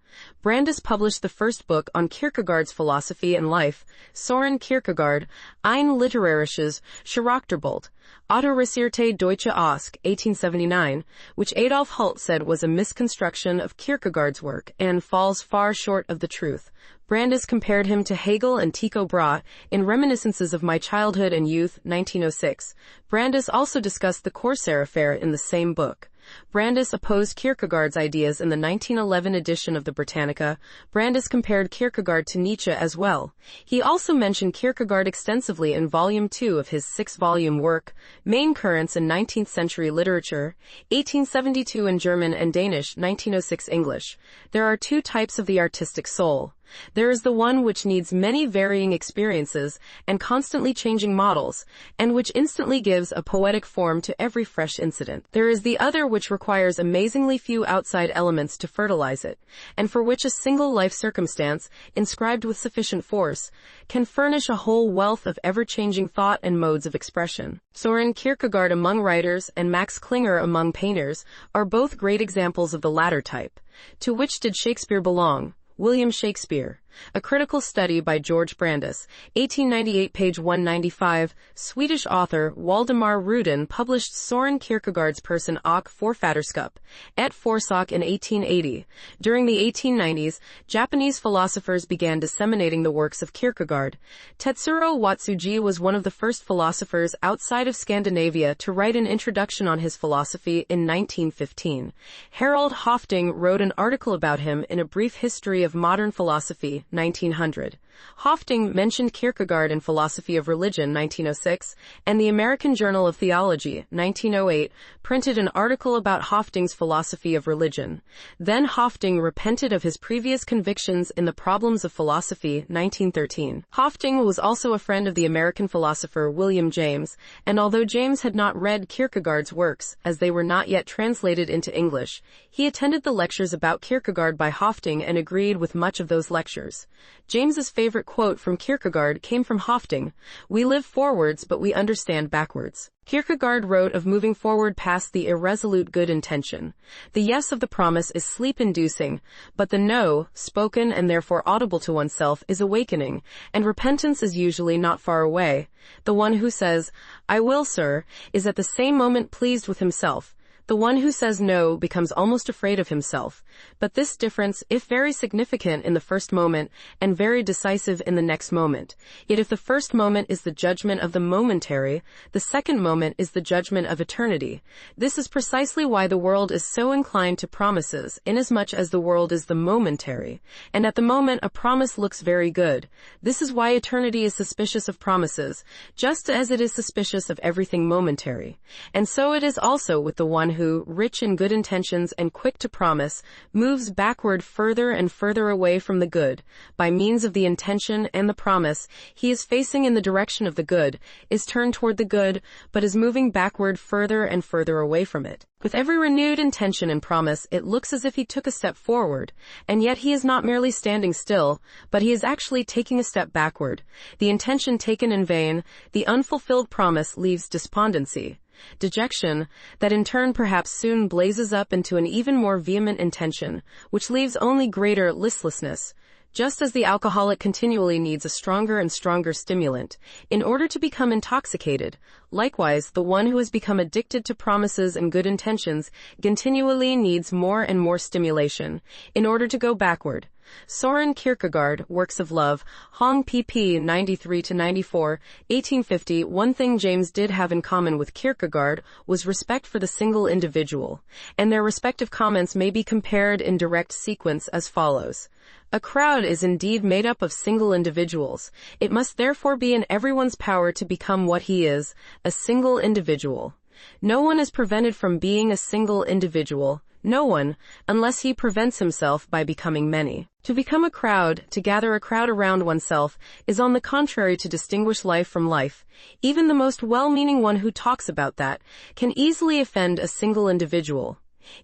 Brandes published the first book on Kierkegaard's philosophy and life, Søren Kierkegaard, ein literarisches Charakterbild, Autorecherche Deutsche Osk, 1879, which Adolf Hult said was a misconstruction of Kierkegaard's work and falls far short of the truth. Brandes compared him to Hegel and Tycho Brahe in Reminiscences of My Childhood and Youth, 1906. Brandes also discussed the Corsair affair in the same book. Brandes opposed Kierkegaard's ideas in the 1911 edition of the Britannica. Brandes compared Kierkegaard to Nietzsche as well. He also mentioned Kierkegaard extensively in Volume 2 of his 6-volume work, Main Currents in 19th Century Literature, 1872 in German and Danish, 1906 English. There are two types of the artistic soul. There is the one which needs many varying experiences and constantly changing models, and which instantly gives a poetic form to every fresh incident. There is the other which requires amazingly few outside elements to fertilize it, and for which a single life circumstance, inscribed with sufficient force, can furnish a whole wealth of ever-changing thought and modes of expression. Søren Kierkegaard among writers and Max Klinger among painters are both great examples of the latter type. To which did Shakespeare belong? William Shakespeare. A Critical Study by George Brandes, 1898, page 195. Swedish author Waldemar Rudin published Søren Kierkegaard's Person och Forfatterskap, et Forsak in 1880. During the 1890s, Japanese philosophers began disseminating the works of Kierkegaard. Tetsuro Watsuji was one of the first philosophers outside of Scandinavia to write an introduction on his philosophy in 1915. Harold Hofting wrote an article about him in A Brief History of Modern Philosophy, 1900. Hofting mentioned Kierkegaard in Philosophy of Religion, 1906, and the American Journal of Theology, 1908, printed an article about Hofting's Philosophy of Religion. Then Hofting repented of his previous convictions in The Problems of Philosophy, 1913. Hofting was also a friend of the American philosopher William James, and although James had not read Kierkegaard's works, as they were not yet translated into English, he attended the lectures about Kierkegaard by Hofting and agreed with much of those lectures. James's favorite quote from Kierkegaard came from Hofting: "We live forwards, but we understand backwards." Kierkegaard wrote of moving forward past the irresolute good intention. The yes of the promise is sleep-inducing, but the no, spoken and therefore audible to oneself, is awakening, and repentance is usually not far away. The one who says, "I will, sir," is at the same moment pleased with himself. The one who says no becomes almost afraid of himself. But this difference, if very significant in the first moment and very decisive in the next moment, yet if the first moment is the judgment of the momentary, the second moment is the judgment of eternity. This is precisely why the world is so inclined to promises, inasmuch as the world is the momentary, and at the moment a promise looks very good. This is why eternity is suspicious of promises, just as it is suspicious of everything momentary. And so it is also with the one who, rich in good intentions and quick to promise, moves backward further and further away from the good. By means of the intention and the promise, he is facing in the direction of the good, is turned toward the good, but is moving backward further and further away from it. With every renewed intention and promise, it looks as if he took a step forward, and yet he is not merely standing still, but he is actually taking a step backward. The intention taken in vain, the unfulfilled promise leaves despondency, dejection, that in turn perhaps soon blazes up into an even more vehement intention, which leaves only greater listlessness. Just as the alcoholic continually needs a stronger and stronger stimulant in order to become intoxicated, likewise the one who has become addicted to promises and good intentions continually needs more and more stimulation in order to go backward. Søren Kierkegaard, Works of Love, Hong pp. 93-94, 1850. One thing James did have in common with Kierkegaard was respect for the single individual, and their respective comments may be compared in direct sequence as follows. A crowd is indeed made up of single individuals. It must therefore be in everyone's power to become what he is, a single individual. No one is prevented from being a single individual. No one, unless he prevents himself by becoming many. To become a crowd, to gather a crowd around oneself, is on the contrary to distinguish life from life. Even the most well-meaning one who talks about that can easily offend a single individual.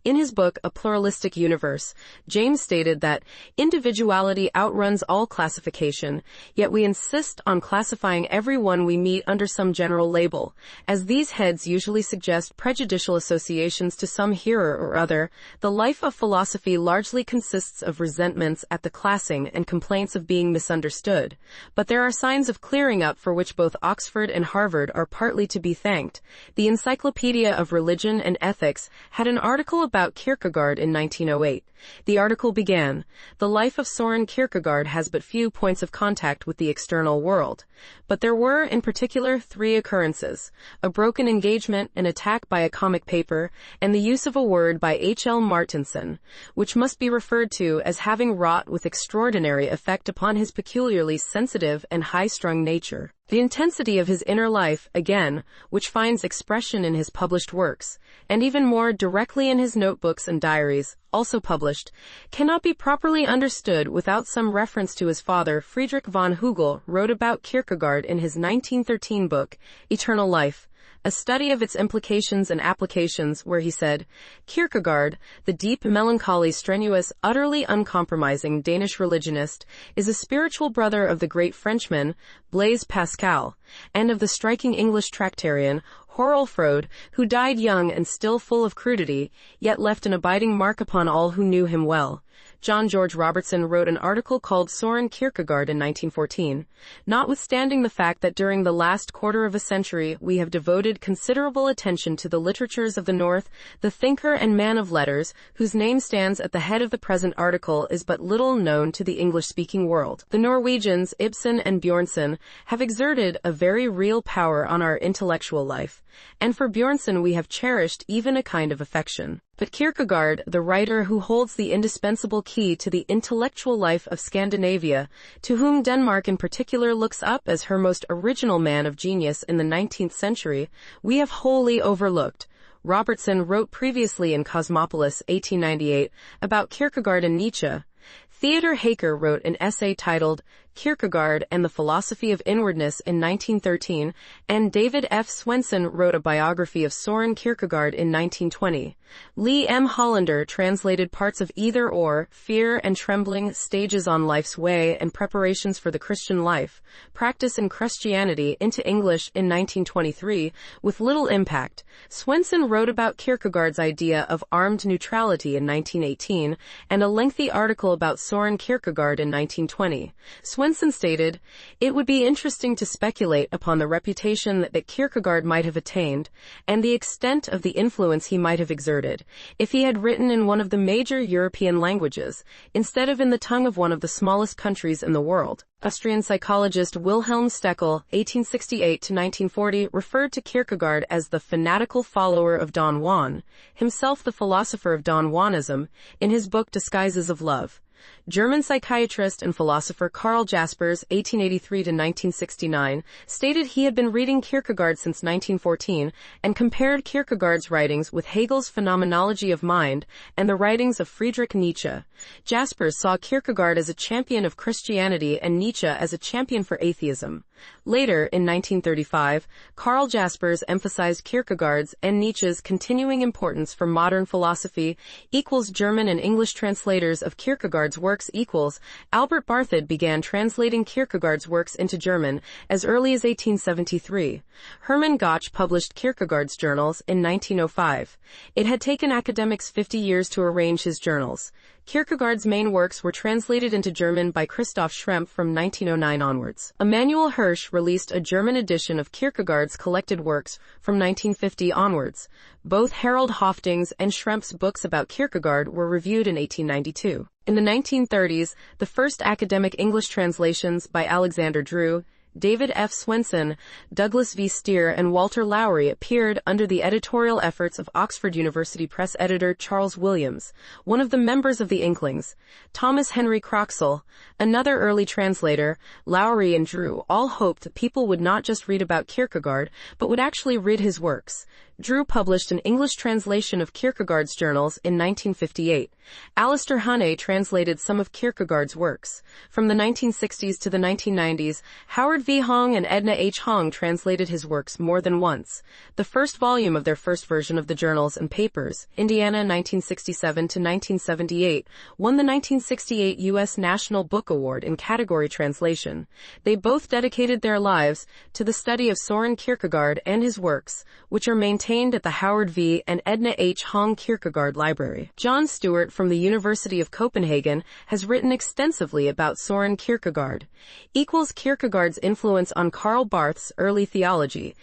In his book, A Pluralistic Universe, James stated that individuality outruns all classification, yet we insist on classifying everyone we meet under some general label, as these heads usually suggest prejudicial associations to some hearer or other. The life of philosophy largely consists of resentments at the classing and complaints of being misunderstood, but there are signs of clearing up for which both Oxford and Harvard are partly to be thanked. The Encyclopedia of Religion and Ethics had an article about Kierkegaard in 1908. The article began, "The life of Søren Kierkegaard has but few points of contact with the external world." But there were, in particular, 3 occurrences: a broken engagement, an attack by a comic paper, and the use of a word by H.L. Martensen, which must be referred to as having wrought with extraordinary effect upon his peculiarly sensitive and high-strung nature. The intensity of his inner life, again, which finds expression in his published works, and even more directly in his notebooks and diaries, also published, cannot be properly understood without some reference to his father. Friedrich von Hegel wrote about Kierkegaard in his 1913 book, Eternal Life, a study of its implications and applications, where he said, "Kierkegaard, the deep, melancholy, strenuous, utterly uncompromising Danish religionist, is a spiritual brother of the great Frenchman, Blaise Pascal, and of the striking English tractarian, Horolfrode, who died young and still full of crudity, yet left an abiding mark upon all who knew him well." John George Robertson wrote an article called Søren Kierkegaard in 1914. Notwithstanding the fact that during the last quarter of a century we have devoted considerable attention to the literatures of the North, the thinker and man of letters, whose name stands at the head of the present article, is but little known to the English-speaking world. The Norwegians, Ibsen and Bjørnson, have exerted a very real power on our intellectual life, and for Bjørnson we have cherished even a kind of affection. But Kierkegaard, the writer who holds the indispensable key to the intellectual life of Scandinavia, to whom Denmark in particular looks up as her most original man of genius in the 19th century, we have wholly overlooked. Robertson wrote previously in Cosmopolis, 1898, about Kierkegaard and Nietzsche. Theodor Haker wrote an essay titled Kierkegaard and the Philosophy of Inwardness in 1913, and David F. Swenson wrote a biography of Søren Kierkegaard in 1920. Lee M. Hollander translated parts of Either or, Fear and Trembling, Stages on Life's Way and Preparations for the Christian Life, Practice in Christianity into English in 1923, with little impact. Swenson wrote about Kierkegaard's idea of armed neutrality in 1918, and a lengthy article about Søren Kierkegaard in 1920. Swenson stated, "It would be interesting to speculate upon the reputation that Kierkegaard might have attained, and the extent of the influence he might have exerted, if he had written in one of the major European languages, instead of in the tongue of one of the smallest countries in the world." Austrian psychologist Wilhelm Steckel, 1868-1940, referred to Kierkegaard as the fanatical follower of Don Juan, himself the philosopher of Don Juanism, in his book Disguises of Love. German psychiatrist and philosopher Karl Jaspers, 1883-1969, stated he had been reading Kierkegaard since 1914 and compared Kierkegaard's writings with Hegel's Phenomenology of Mind and the writings of Friedrich Nietzsche. Jaspers saw Kierkegaard as a champion of Christianity and Nietzsche as a champion for atheism. Later, in 1935, Karl Jaspers emphasized Kierkegaard's and Nietzsche's continuing importance for modern philosophy equals German and English translators of Kierkegaard's works equals Albert Barthed began translating Kierkegaard's works into German as early as 1873. Hermann Gotch published Kierkegaard's journals in 1905. It had taken academics 50 years to arrange his journals. Kierkegaard's main works were translated into German by Christoph Schrempf from 1909 onwards. Emanuel Hirsch released a German edition of Kierkegaard's collected works from 1950 onwards. Both Harold Hofting's and Schrempf's books about Kierkegaard were reviewed in 1892. In the 1930s, the first academic English translations by Alexander Drew, David F. Swenson, Douglas V. Steer, and Walter Lowry appeared under the editorial efforts of Oxford University Press editor Charles Williams, one of the members of the Inklings, Thomas Henry Croxall, another early translator. Lowry and Drew all hoped that people would not just read about Kierkegaard, but would actually read his works. Drew published an English translation of Kierkegaard's journals in 1958. Alistair Hunney translated some of Kierkegaard's works. From the 1960s to the 1990s, Howard V. Hong and Edna H. Hong translated his works more than once. The first volume of their first version of the Journals and Papers, Indiana 1967 to 1978, won the 1968 U.S. National Book Award in category translation. They both dedicated their lives to the study of Søren Kierkegaard and his works, which are maintained at the Howard V. and Edna H. Hong Kierkegaard Library. John Stewart from the University of Copenhagen has written extensively about Søren Kierkegaard. Kierkegaard's influence on Karl Barth's early theology.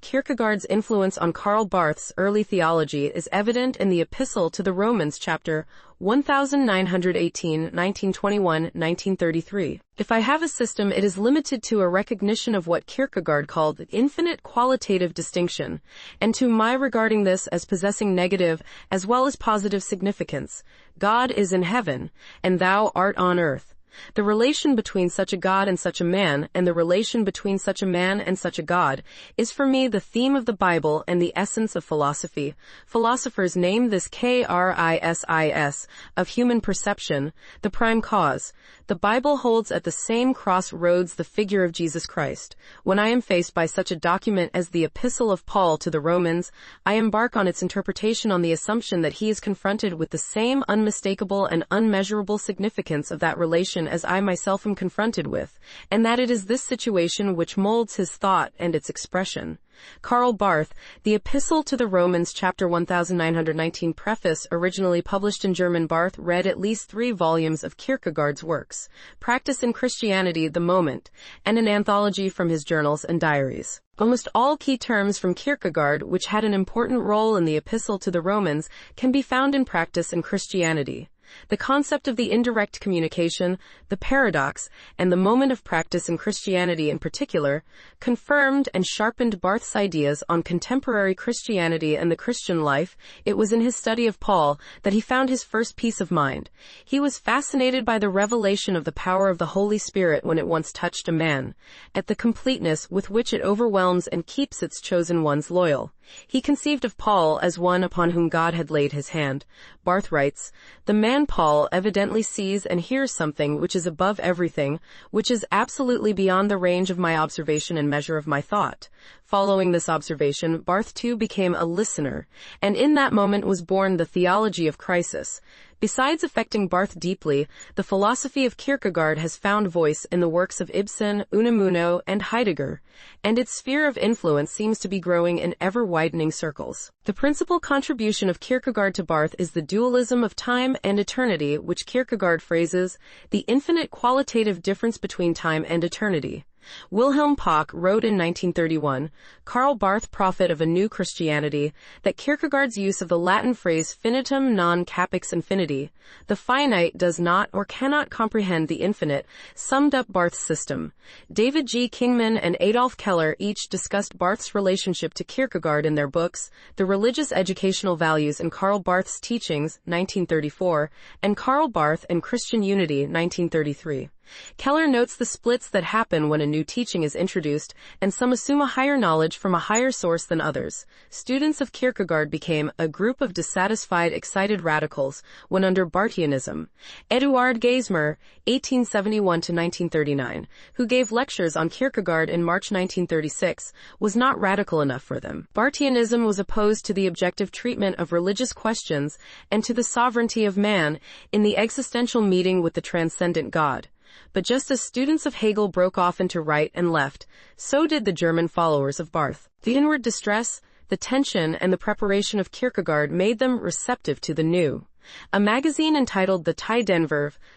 Kierkegaard's influence on Karl Barth's early theology is evident in the Epistle to the Romans chapter 1918, 1921, 1933. If I have a system, it is limited to a recognition of what Kierkegaard called the infinite qualitative distinction, and to my regarding this as possessing negative as well as positive significance. God is in heaven, and thou art on earth. The relation between such a God and such a man, and the relation between such a man and such a God, is for me the theme of the Bible and the essence of philosophy. Philosophers name this krisis of human perception, the prime cause. The Bible holds at the same crossroads the figure of Jesus Christ. When I am faced by such a document as the Epistle of Paul to the Romans, I embark on its interpretation on the assumption that he is confronted with the same unmistakable and unmeasurable significance of that relation as I myself am confronted with, and that it is this situation which molds his thought and its expression. Karl Barth, The Epistle to the Romans, chapter 1919 preface, originally published in German. Barth read at least 3 volumes of Kierkegaard's works, Practice in Christianity, The Moment, and an anthology from his journals and diaries. Almost all key terms from Kierkegaard, which had an important role in the Epistle to the Romans, can be found in Practice in Christianity. The concept of the indirect communication, the paradox, and the moment of practice in Christianity in particular, confirmed and sharpened Barth's ideas on contemporary Christianity and the Christian life. It was in his study of Paul that he found his first peace of mind. He was fascinated by the revelation of the power of the Holy Spirit when it once touched a man, at the completeness with which it overwhelms and keeps its chosen ones loyal. He conceived of Paul as one upon whom God had laid his hand. Barth writes, "The man Paul evidently sees and hears something which is above everything, which is absolutely beyond the range of my observation and measure of my thought." Following this observation, Barth too became a listener, and in that moment was born the theology of crisis. Besides affecting Barth deeply, the philosophy of Kierkegaard has found voice in the works of Ibsen, Unamuno, and Heidegger, and its sphere of influence seems to be growing in ever-widening circles. The principal contribution of Kierkegaard to Barth is the dualism of time and eternity, which Kierkegaard phrases, the infinite qualitative difference between time and eternity. Wilhelm Pach wrote in 1931, Karl Barth, Prophet of a New Christianity, that Kierkegaard's use of the Latin phrase finitum non capix infinity, the finite does not or cannot comprehend the infinite, summed up Barth's system. David G. Kingman and Adolf Keller each discussed Barth's relationship to Kierkegaard in their books, The Religious Educational Values in Karl Barth's Teachings, 1934, and Karl Barth and Christian Unity, 1933. Keller notes the splits that happen when a new teaching is introduced, and some assume a higher knowledge from a higher source than others. Students of Kierkegaard became a group of dissatisfied, excited radicals when under Barthianism. Eduard Geismar, 1871-1939, who gave lectures on Kierkegaard in March 1936, was not radical enough for them. Barthianism was opposed to the objective treatment of religious questions and to the sovereignty of man in the existential meeting with the transcendent God. But just as students of Hegel broke off into right and left, so did the German followers of Barth. The inward distress, the tension, and the preparation of Kierkegaard made them receptive to the new. A magazine entitled the Tiden,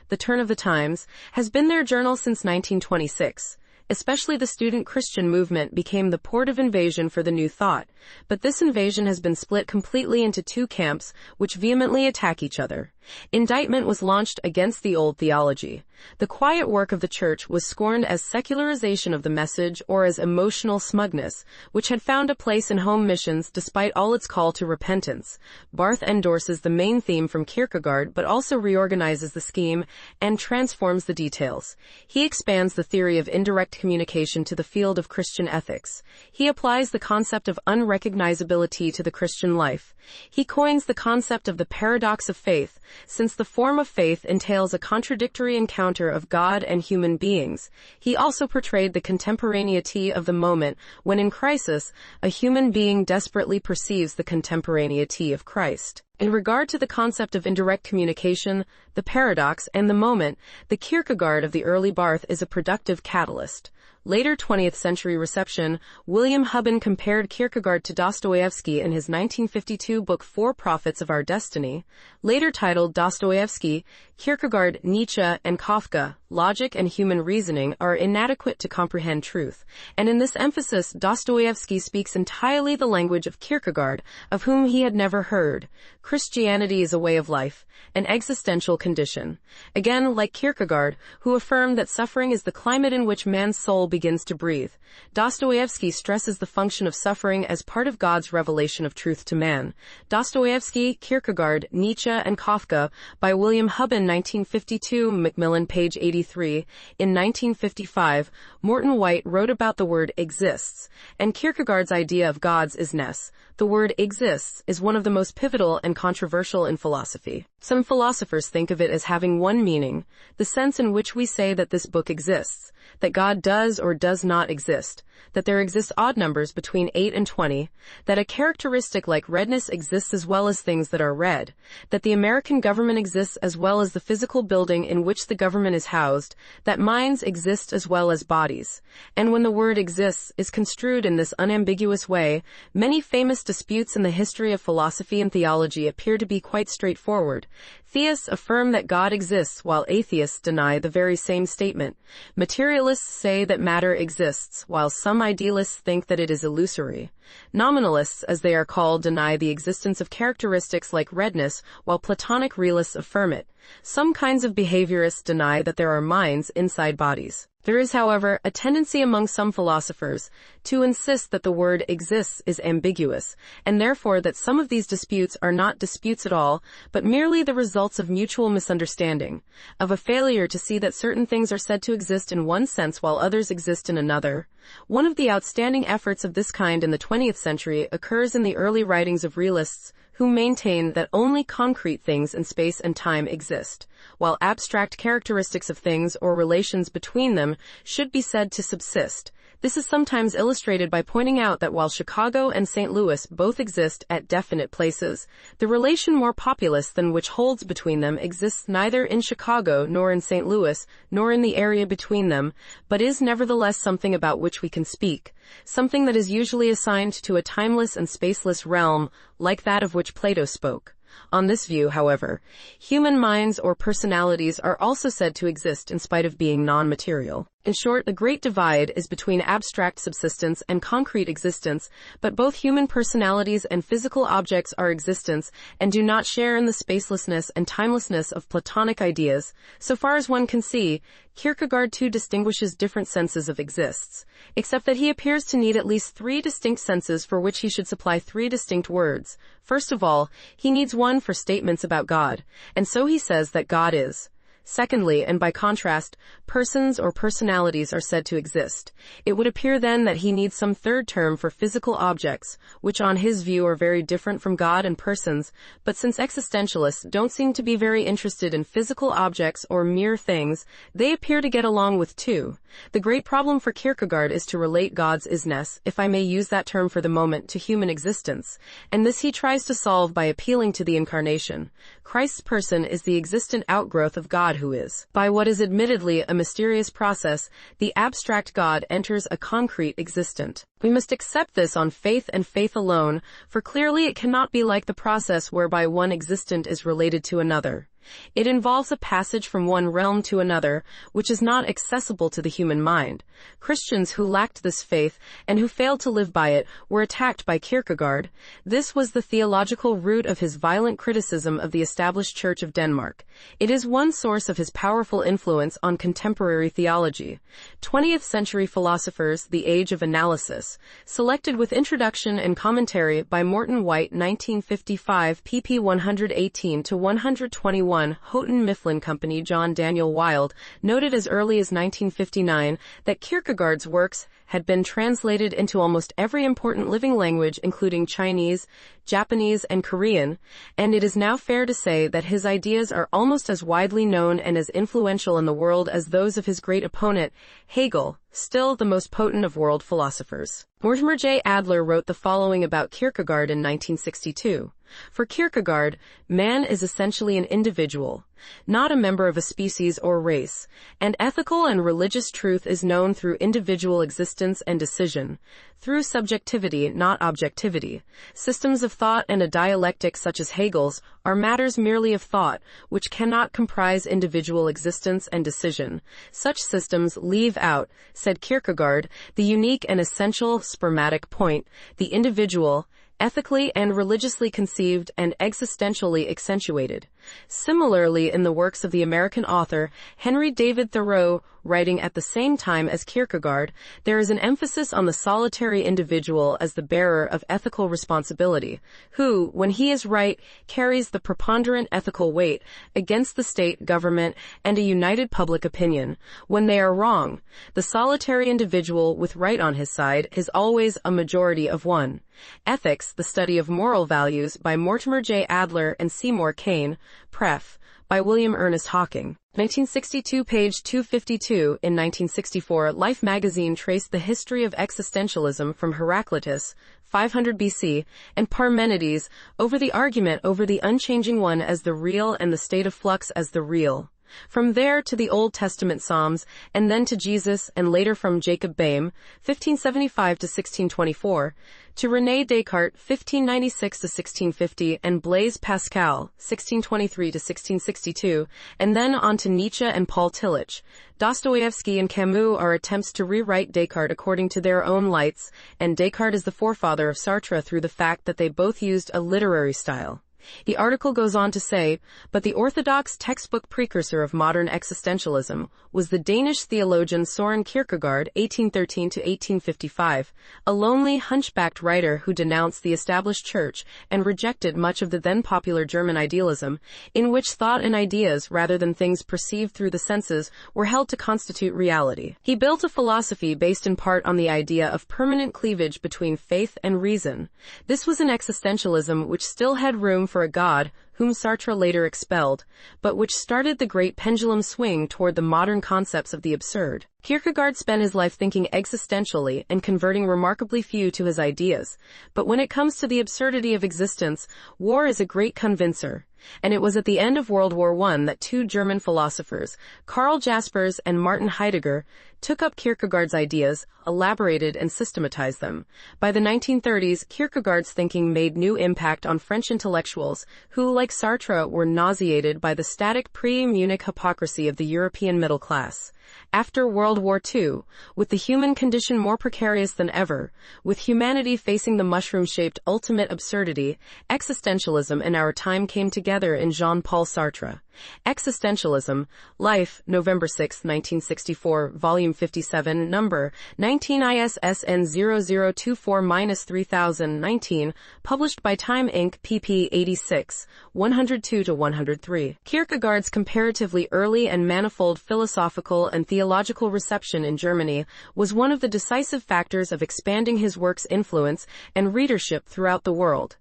The Turn of the Times, has been their journal since 1926. Especially the student Christian movement became the port of invasion for the new thought, but this invasion has been split completely into two camps, which vehemently attack each other. Indictment was launched against the old theology. The quiet work of the church was scorned as secularization of the message or as emotional smugness, which had found a place in home missions despite all its call to repentance. Barth endorses the main theme from Kierkegaard but also reorganizes the scheme and transforms the details. He expands the theory of indirect communication to the field of Christian ethics. He applies the concept of unrecognizability to the Christian life. He coins the concept of the paradox of faith, since the form of faith entails a contradictory encounter of God and human beings. He also portrayed the contemporaneity of the moment when in crisis, a human being desperately perceives the contemporaneity of Christ. In regard to the concept of indirect communication, the paradox, and the moment, the Kierkegaard of the early Barth is a productive catalyst. Later 20th century reception, William Hubben compared Kierkegaard to Dostoevsky in his 1952 book Four Prophets of Our Destiny. Later titled Dostoevsky, Kierkegaard, Nietzsche, and Kafka, Logic and Human Reasoning are inadequate to comprehend truth. And in this emphasis, Dostoevsky speaks entirely the language of Kierkegaard, of whom he had never heard. Christianity is a way of life, an existential condition. Again, like Kierkegaard, who affirmed that suffering is the climate in which man's soul begins to breathe, Dostoevsky stresses the function of suffering as part of God's revelation of truth to man. Dostoevsky, Kierkegaard, Nietzsche, and Kafka by William Hubben, 1952, Macmillan, page 83. In 1955, Morton White wrote about the word exists, and Kierkegaard's idea of God's isness. The word exists is one of the most pivotal and controversial in philosophy. Some philosophers think of it as having one meaning, the sense in which we say that this book exists, that God does or does not exist, that there exist odd numbers between 8 and 20, that a characteristic like redness exists as well as things that are red, that the American government exists as well as the physical building in which the government is housed, that minds exist as well as bodies. And when the word exists is construed in this unambiguous way, many famous disputes in the history of philosophy and theology appear to be quite straightforward. Theists affirm that God exists, while atheists deny the very same statement. Materialists say that matter exists, while some idealists think that it is illusory. Nominalists, as they are called, deny the existence of characteristics like redness, while Platonic realists affirm it. Some kinds of behaviorists deny that there are minds inside bodies. There is, however, a tendency among some philosophers to insist that the word exists is ambiguous, and therefore that some of these disputes are not disputes at all, but merely the results of mutual misunderstanding, of a failure to see that certain things are said to exist in one sense while others exist in another. One of the outstanding efforts of this kind in the 20th century occurs in the early writings of realists who maintain that only concrete things in space and time exist, while abstract characteristics of things or relations between them should be said to subsist. This is sometimes illustrated by pointing out that while Chicago and St. Louis both exist at definite places, the relation more populous than which holds between them exists neither in Chicago nor in St. Louis, nor in the area between them, but is nevertheless something about which we can speak, something that is usually assigned to a timeless and spaceless realm, like that of which Plato spoke. On this view, however, human minds or personalities are also said to exist in spite of being non-material. In short, the great divide is between abstract subsistence and concrete existence, but both human personalities and physical objects are existents and do not share in the spacelessness and timelessness of Platonic ideas. So far as one can see, Kierkegaard too distinguishes different senses of exists, except that he appears to need at least 3 distinct senses for which he should supply 3 distinct words. First of all, he needs one for statements about God, and so he says that God is. Secondly, and by contrast, persons or personalities are said to exist. It would appear then that he needs some third term for physical objects, which on his view are very different from God and persons, but since existentialists don't seem to be very interested in physical objects or mere things, they appear to get along with two. The great problem for Kierkegaard is to relate God's isness, if I may use that term for the moment, to human existence, and this he tries to solve by appealing to the incarnation. Christ's person is the existent outgrowth of God God who is. By what is admittedly a mysterious process, the abstract God enters a concrete existent. We must accept this on faith and faith alone, for clearly it cannot be like the process whereby one existent is related to another. It involves a passage from one realm to another, which is not accessible to the human mind. Christians who lacked this faith, and who failed to live by it, were attacked by Kierkegaard. This was the theological root of his violent criticism of the established Church of Denmark. It is one source of his powerful influence on contemporary theology. 20th-century philosophers, The Age of Analysis. Selected with introduction and commentary by Morton White, 1955, pp. 118 to 121. Houghton Mifflin Company. John Daniel Wilde noted as early as 1959 that Kierkegaard's works had been translated into almost every important living language, including Chinese, Japanese, and Korean, and it is now fair to say that his ideas are almost as widely known and as influential in the world as those of his great opponent, Hegel, still the most potent of world philosophers. Mortimer J. Adler wrote the following about Kierkegaard in 1962. For Kierkegaard, man is essentially an individual, not a member of a species or race, and ethical and religious truth is known through individual existence and decision, through subjectivity, not objectivity. Systems of thought and a dialectic such as Hegel's are matters merely of thought, which cannot comprise individual existence and decision. Such systems leave out, said Kierkegaard, the unique and essential spermatic point, the individual, ethically and religiously conceived and existentially accentuated. Similarly, in the works of the American author Henry David Thoreau, writing at the same time as Kierkegaard, there is an emphasis on the solitary individual as the bearer of ethical responsibility, who, when he is right, carries the preponderant ethical weight against the state, government, and a united public opinion. When they are wrong, the solitary individual with right on his side is always a majority of one. Ethics, the Study of Moral Values, by Mortimer J. Adler and Seymour Cain, Pref. By William Ernest Hawking. 1962, page 252. In 1964, Life magazine traced the history of existentialism from Heraclitus, 500 BC, and Parmenides, over the argument over the unchanging one as the real and the state of flux as the real. From there to the Old Testament Psalms, and then to Jesus, and later from Jacob Boehme, 1575 to 1624, to René Descartes, 1596 to 1650, and Blaise Pascal, 1623 to 1662, and then on to Nietzsche and Paul Tillich. Dostoevsky and Camus are attempts to rewrite Descartes according to their own lights, and Descartes is the forefather of Sartre through the fact that they both used a literary style. The article goes on to say, but the orthodox textbook precursor of modern existentialism was the Danish theologian Søren Kierkegaard, 1813 to 1855, a lonely, hunchbacked writer who denounced the established church and rejected much of the then popular German idealism, in which thought and ideas, rather than things perceived through the senses, were held to constitute reality. He built a philosophy based in part on the idea of permanent cleavage between faith and reason. This was an existentialism which still had room for a God, whom Sartre later expelled, but which started the great pendulum swing toward the modern concepts of the absurd. Kierkegaard spent his life thinking existentially and converting remarkably few to his ideas, but when it comes to the absurdity of existence, war is a great convincer. And it was at the end of World War I that two German philosophers, Karl Jaspers and Martin Heidegger, took up Kierkegaard's ideas, elaborated and systematized them. By the 1930s, Kierkegaard's thinking made new impact on French intellectuals who, like Sartre, were nauseated by the static pre-Munich hypocrisy of the European middle class. After World War II, with the human condition more precarious than ever, with humanity facing the mushroom-shaped ultimate absurdity, existentialism in our time came together in Jean-Paul Sartre. Existentialism, Life, November 6, 1964, Volume 57, Number 19 ISSN 0024-3019, published by Time Inc., pp. 86, 102-103. Kierkegaard's comparatively early and manifold philosophical and theological reception in Germany was one of the decisive factors of expanding his work's influence and readership throughout the world.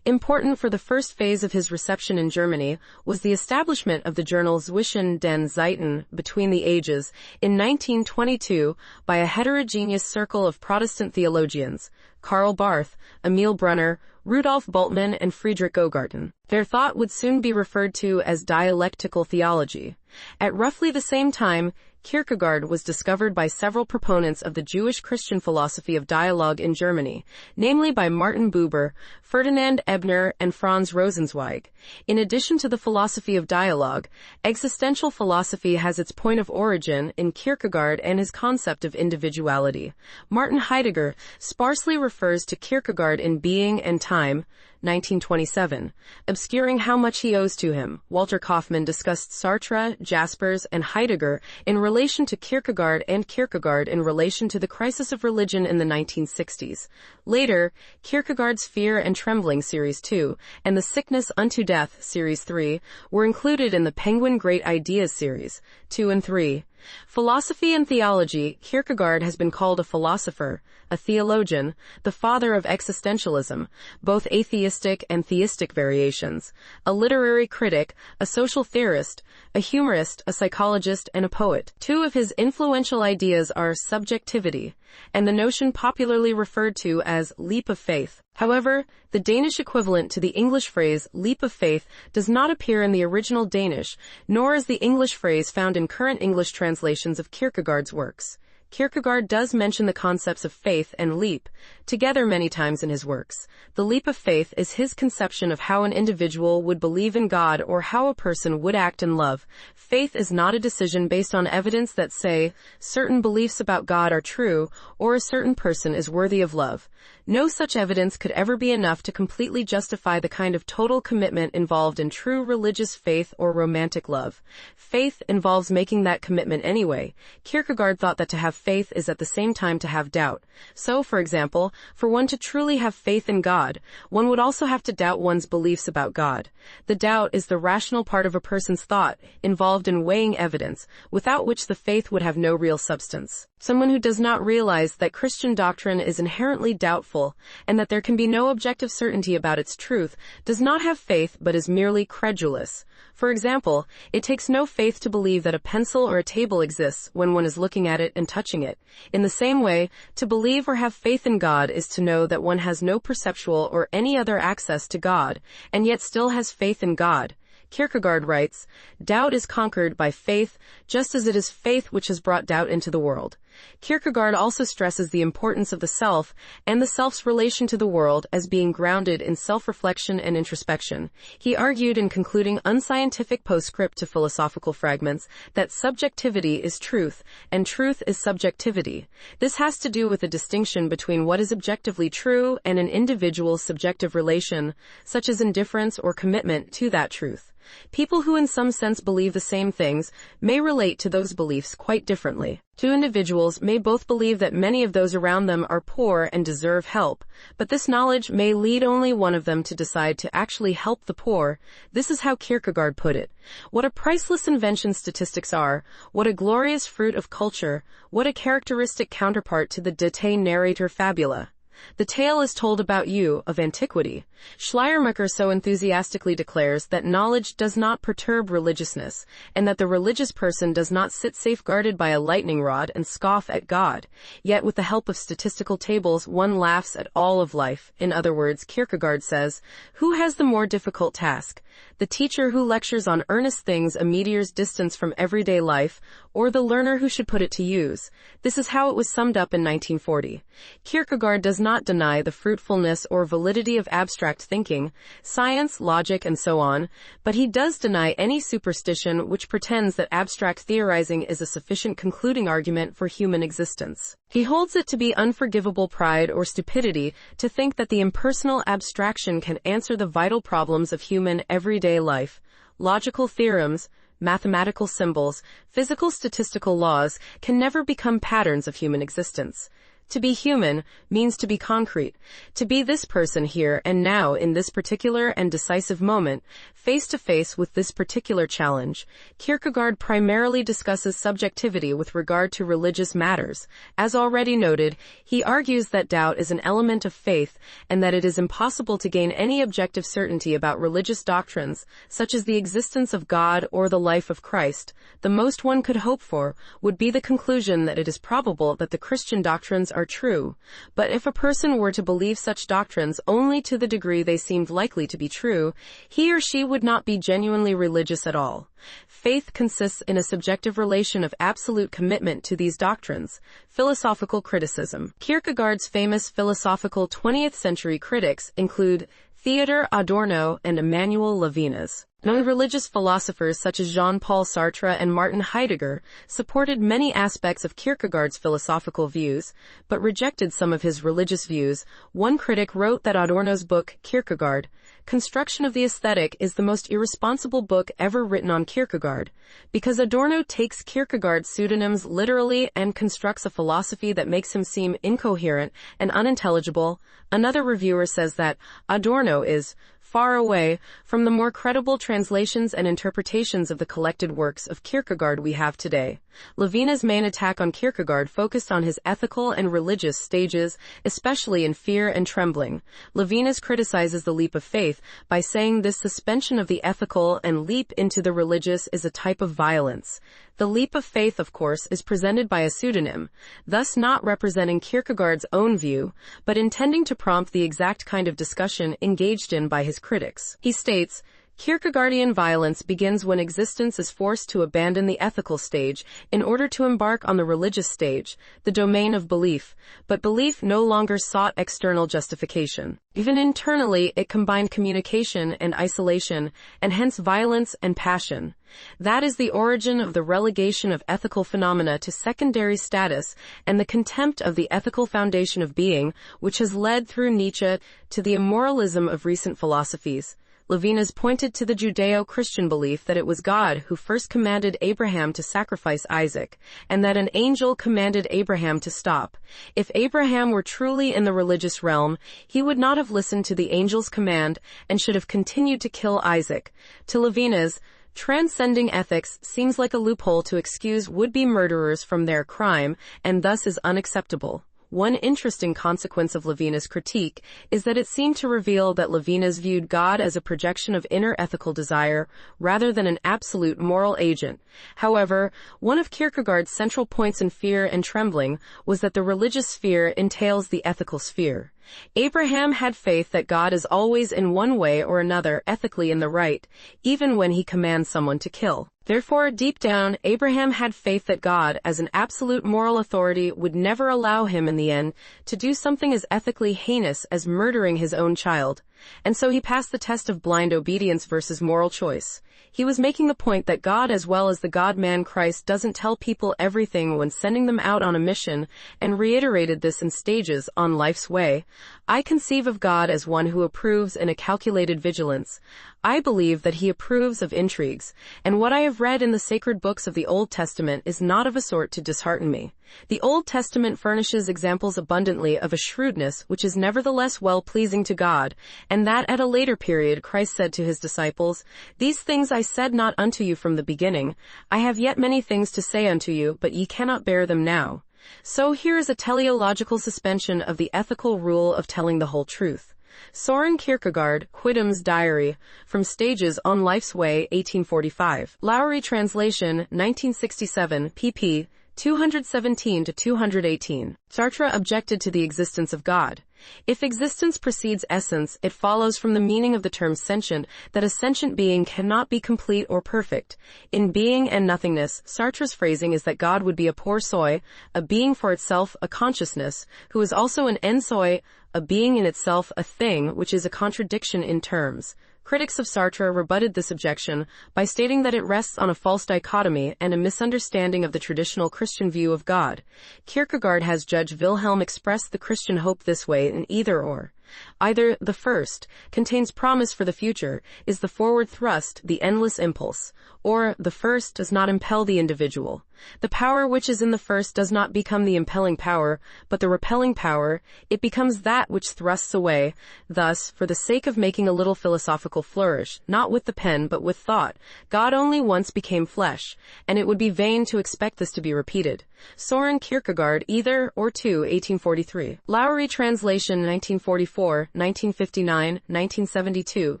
Important for the first phase of his reception in Germany was the establishment of the journal Zwischen den Zeiten, Between the Ages, in 1922 by a heterogeneous circle of Protestant theologians, Karl Barth, Emil Brunner, Rudolf Bultmann, and Friedrich Gogarten. Their thought would soon be referred to as dialectical theology. At roughly the same time, Kierkegaard was discovered by several proponents of the Jewish Christian philosophy of dialogue in Germany, namely by Martin Buber, Ferdinand Ebner, and Franz Rosenzweig. In addition to the philosophy of dialogue, existential philosophy has its point of origin in Kierkegaard and his concept of individuality. Martin Heidegger sparsely refers to Kierkegaard in Being and Time, 1927, obscuring how much he owes to him. Walter Kaufmann discussed Sartre, Jaspers, and Heidegger in relation to Kierkegaard and Kierkegaard in relation to the crisis of religion in the 1960s. Later, Kierkegaard's Fear and Trembling Series 2 and The Sickness Unto Death Series 3 were included in the Penguin Great Ideas Series 2 and 3. Philosophy and theology. Kierkegaard has been called a philosopher, a theologian, the father of existentialism, both atheistic and theistic variations, a literary critic, a social theorist, a humorist, a psychologist, and a poet. Two of his influential ideas are subjectivity and the notion popularly referred to as leap of faith. However, the Danish equivalent to the English phrase leap of faith does not appear in the original Danish, nor is the English phrase found in current English translations of Kierkegaard's works. Kierkegaard does mention the concepts of faith and leap together many times in his works. The leap of faith is his conception of how an individual would believe in God or how a person would act in love. Faith is not a decision based on evidence that say certain beliefs about God are true or a certain person is worthy of love. No such evidence could ever be enough to completely justify the kind of total commitment involved in true religious faith or romantic love. Faith involves making that commitment anyway. Kierkegaard thought that to have faith is at the same time to have doubt. So, for example, for one to truly have faith in God, one would also have to doubt one's beliefs about God. The doubt is the rational part of a person's thought, involved in weighing evidence, without which the faith would have no real substance. Someone who does not realize that Christian doctrine is inherently doubtful and that there can be no objective certainty about its truth does not have faith but is merely credulous. For example, it takes no faith to believe that a pencil or a table exists when one is looking at it and touching it. In the same way, to believe or have faith in God is to know that one has no perceptual or any other access to God, and yet still has faith in God. Kierkegaard writes, "Doubt is conquered by faith, just as it is faith which has brought doubt into the world." Kierkegaard also stresses the importance of the self and the self's relation to the world as being grounded in self-reflection and introspection. He argued in concluding unscientific postscript to philosophical fragments that subjectivity is truth and truth is subjectivity. This has to do with the distinction between what is objectively true and an individual's subjective relation, such as indifference or commitment to that truth. People who in some sense believe the same things may relate to those beliefs quite differently. Two individuals may both believe that many of those around them are poor and deserve help, but this knowledge may lead only one of them to decide to actually help the poor. This is how Kierkegaard put it. What a priceless invention statistics are, what a glorious fruit of culture, what a characteristic counterpart to the Dante narrator fabula. The tale is told about you, of antiquity. Schleiermacher so enthusiastically declares that knowledge does not perturb religiousness, and that the religious person does not sit safeguarded by a lightning rod and scoff at God. Yet with the help of statistical tables, one laughs at all of life. In other words, Kierkegaard says, who has the more difficult task? The teacher who lectures on earnest things a meteor's distance from everyday life, or the learner who should put it to use? This is how it was summed up in 1940. Kierkegaard does not deny the fruitfulness or validity of abstract thinking, science, logic, and so on, but he does deny any superstition which pretends that abstract theorizing is a sufficient concluding argument for human existence. He holds it to be unforgivable pride or stupidity to think that the impersonal abstraction can answer the vital problems of human everyday life. Logical theorems, mathematical symbols, physical statistical laws can never become patterns of human existence. To be human means to be concrete, to be this person here and now in this particular and decisive moment, face to face with this particular challenge. Kierkegaard primarily discusses subjectivity with regard to religious matters. As already noted, he argues that doubt is an element of faith and that it is impossible to gain any objective certainty about religious doctrines, such as the existence of God or the life of Christ. The most one could hope for would be the conclusion that it is probable that the Christian doctrines are true, but if a person were to believe such doctrines only to the degree they seemed likely to be true, he or she would not be genuinely religious at all. Faith consists in a subjective relation of absolute commitment to these doctrines. Philosophical criticism. Kierkegaard's famous philosophical 20th century critics include Theodor Adorno and Emmanuel Levinas. Non-religious philosophers such as Jean-Paul Sartre and Martin Heidegger supported many aspects of Kierkegaard's philosophical views, but rejected some of his religious views. One critic wrote that Adorno's book, Kierkegaard, Construction of the Aesthetic, is the most irresponsible book ever written on Kierkegaard, because Adorno takes Kierkegaard's pseudonyms literally and constructs a philosophy that makes him seem incoherent and unintelligible. Another reviewer says that Adorno is far away from the more credible translations and interpretations of the collected works of Kierkegaard we have today. Levinas' main attack on Kierkegaard focused on his ethical and religious stages, especially in Fear and Trembling. Levinas criticizes the leap of faith by saying this suspension of the ethical and leap into the religious is a type of violence. The leap of faith, of course, is presented by a pseudonym, thus not representing Kierkegaard's own view, but intending to prompt the exact kind of discussion engaged in by his critics. He states, Kierkegaardian violence begins when existence is forced to abandon the ethical stage in order to embark on the religious stage, the domain of belief, but belief no longer sought external justification. Even internally, it combined communication and isolation, and hence violence and passion. That is the origin of the relegation of ethical phenomena to secondary status and the contempt of the ethical foundation of being, which has led through Nietzsche to the immoralism of recent philosophies. Levinas pointed to the Judeo-Christian belief that it was God who first commanded Abraham to sacrifice Isaac, and that an angel commanded Abraham to stop. If Abraham were truly in the religious realm, he would not have listened to the angel's command and should have continued to kill Isaac. To Levinas, transcending ethics seems like a loophole to excuse would-be murderers from their crime, and thus is unacceptable. One interesting consequence of Levinas' critique is that it seemed to reveal that Levinas viewed God as a projection of inner ethical desire rather than an absolute moral agent. However, one of Kierkegaard's central points in Fear and Trembling was that the religious sphere entails the ethical sphere. Abraham had faith that God is always in one way or another ethically in the right, even when he commands someone to kill. Therefore, deep down, Abraham had faith that God, as an absolute moral authority, would never allow him in the end to do something as ethically heinous as murdering his own child. And so he passed the test of blind obedience versus moral choice. He was making the point that God, as well as the God-man Christ, doesn't tell people everything when sending them out on a mission, and reiterated this in stages on life's way. I conceive of God as one who approves in a calculated vigilance. I believe that he approves of intrigues, and what I have read in the sacred books of the Old Testament is not of a sort to dishearten me. The Old Testament furnishes examples abundantly of a shrewdness which is nevertheless well-pleasing to God, and that at a later period Christ said to his disciples, These things I said not unto you from the beginning. I have yet many things to say unto you, but ye cannot bear them now. So here is a teleological suspension of the ethical rule of telling the whole truth. Søren Kierkegaard, Quidam's Diary, From Stages on Life's Way, 1845. Lowry translation, 1967, pp. 217 to 218. Sartre objected to the existence of God. If existence precedes essence, it follows from the meaning of the term sentient that a sentient being cannot be complete or perfect. In Being and Nothingness, Sartre's phrasing is that God would be a pour soi, a being for itself, a consciousness, who is also an en soi, a being in itself, a thing, which is a contradiction in terms. Critics of Sartre rebutted this objection by stating that it rests on a false dichotomy and a misunderstanding of the traditional Christian view of God. Kierkegaard has Judge Wilhelm expressed the Christian hope this way in either-or. Either the first contains promise for the future, is the forward thrust, the endless impulse, or the first does not impel the individual. The power which is in the first does not become the impelling power, but the repelling power. It becomes that which thrusts away. Thus, for the sake of making a little philosophical flourish, not with the pen but with thought, God only once became flesh, and it would be vain to expect this to be repeated. Søren Kierkegaard, Either or Two, 1843. Lowry translation, 1944, Scholar, 1959-1972,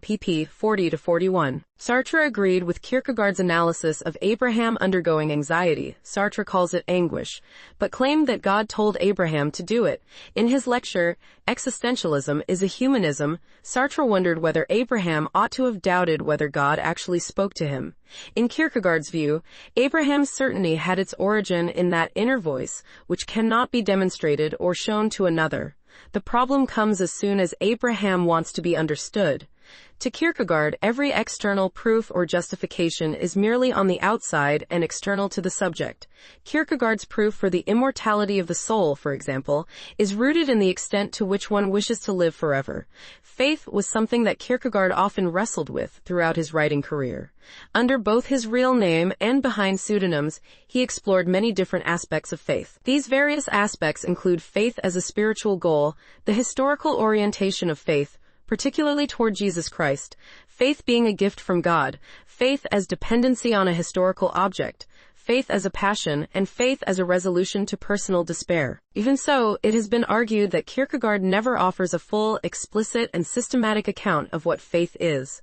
pp. 40-41. Sartre agreed with Kierkegaard's analysis of Abraham undergoing anxiety. Sartre calls it anguish, but claimed that God told Abraham to do it. In his lecture, Existentialism is a Humanism, Sartre wondered whether Abraham ought to have doubted whether God actually spoke to him. In Kierkegaard's view, Abraham's certainty had its origin in that inner voice, which cannot be demonstrated or shown to another. The problem comes as soon as Abraham wants to be understood. To Kierkegaard, every external proof or justification is merely on the outside and external to the subject. Kierkegaard's proof for the immortality of the soul, for example, is rooted in the extent to which one wishes to live forever. Faith was something that Kierkegaard often wrestled with throughout his writing career. Under both his real name and behind pseudonyms, he explored many different aspects of faith. These various aspects include faith as a spiritual goal, the historical orientation of faith, particularly toward Jesus Christ, faith being a gift from God, faith as dependency on a historical object, faith as a passion, and faith as a resolution to personal despair. Even so, it has been argued that Kierkegaard never offers a full, explicit, and systematic account of what faith is.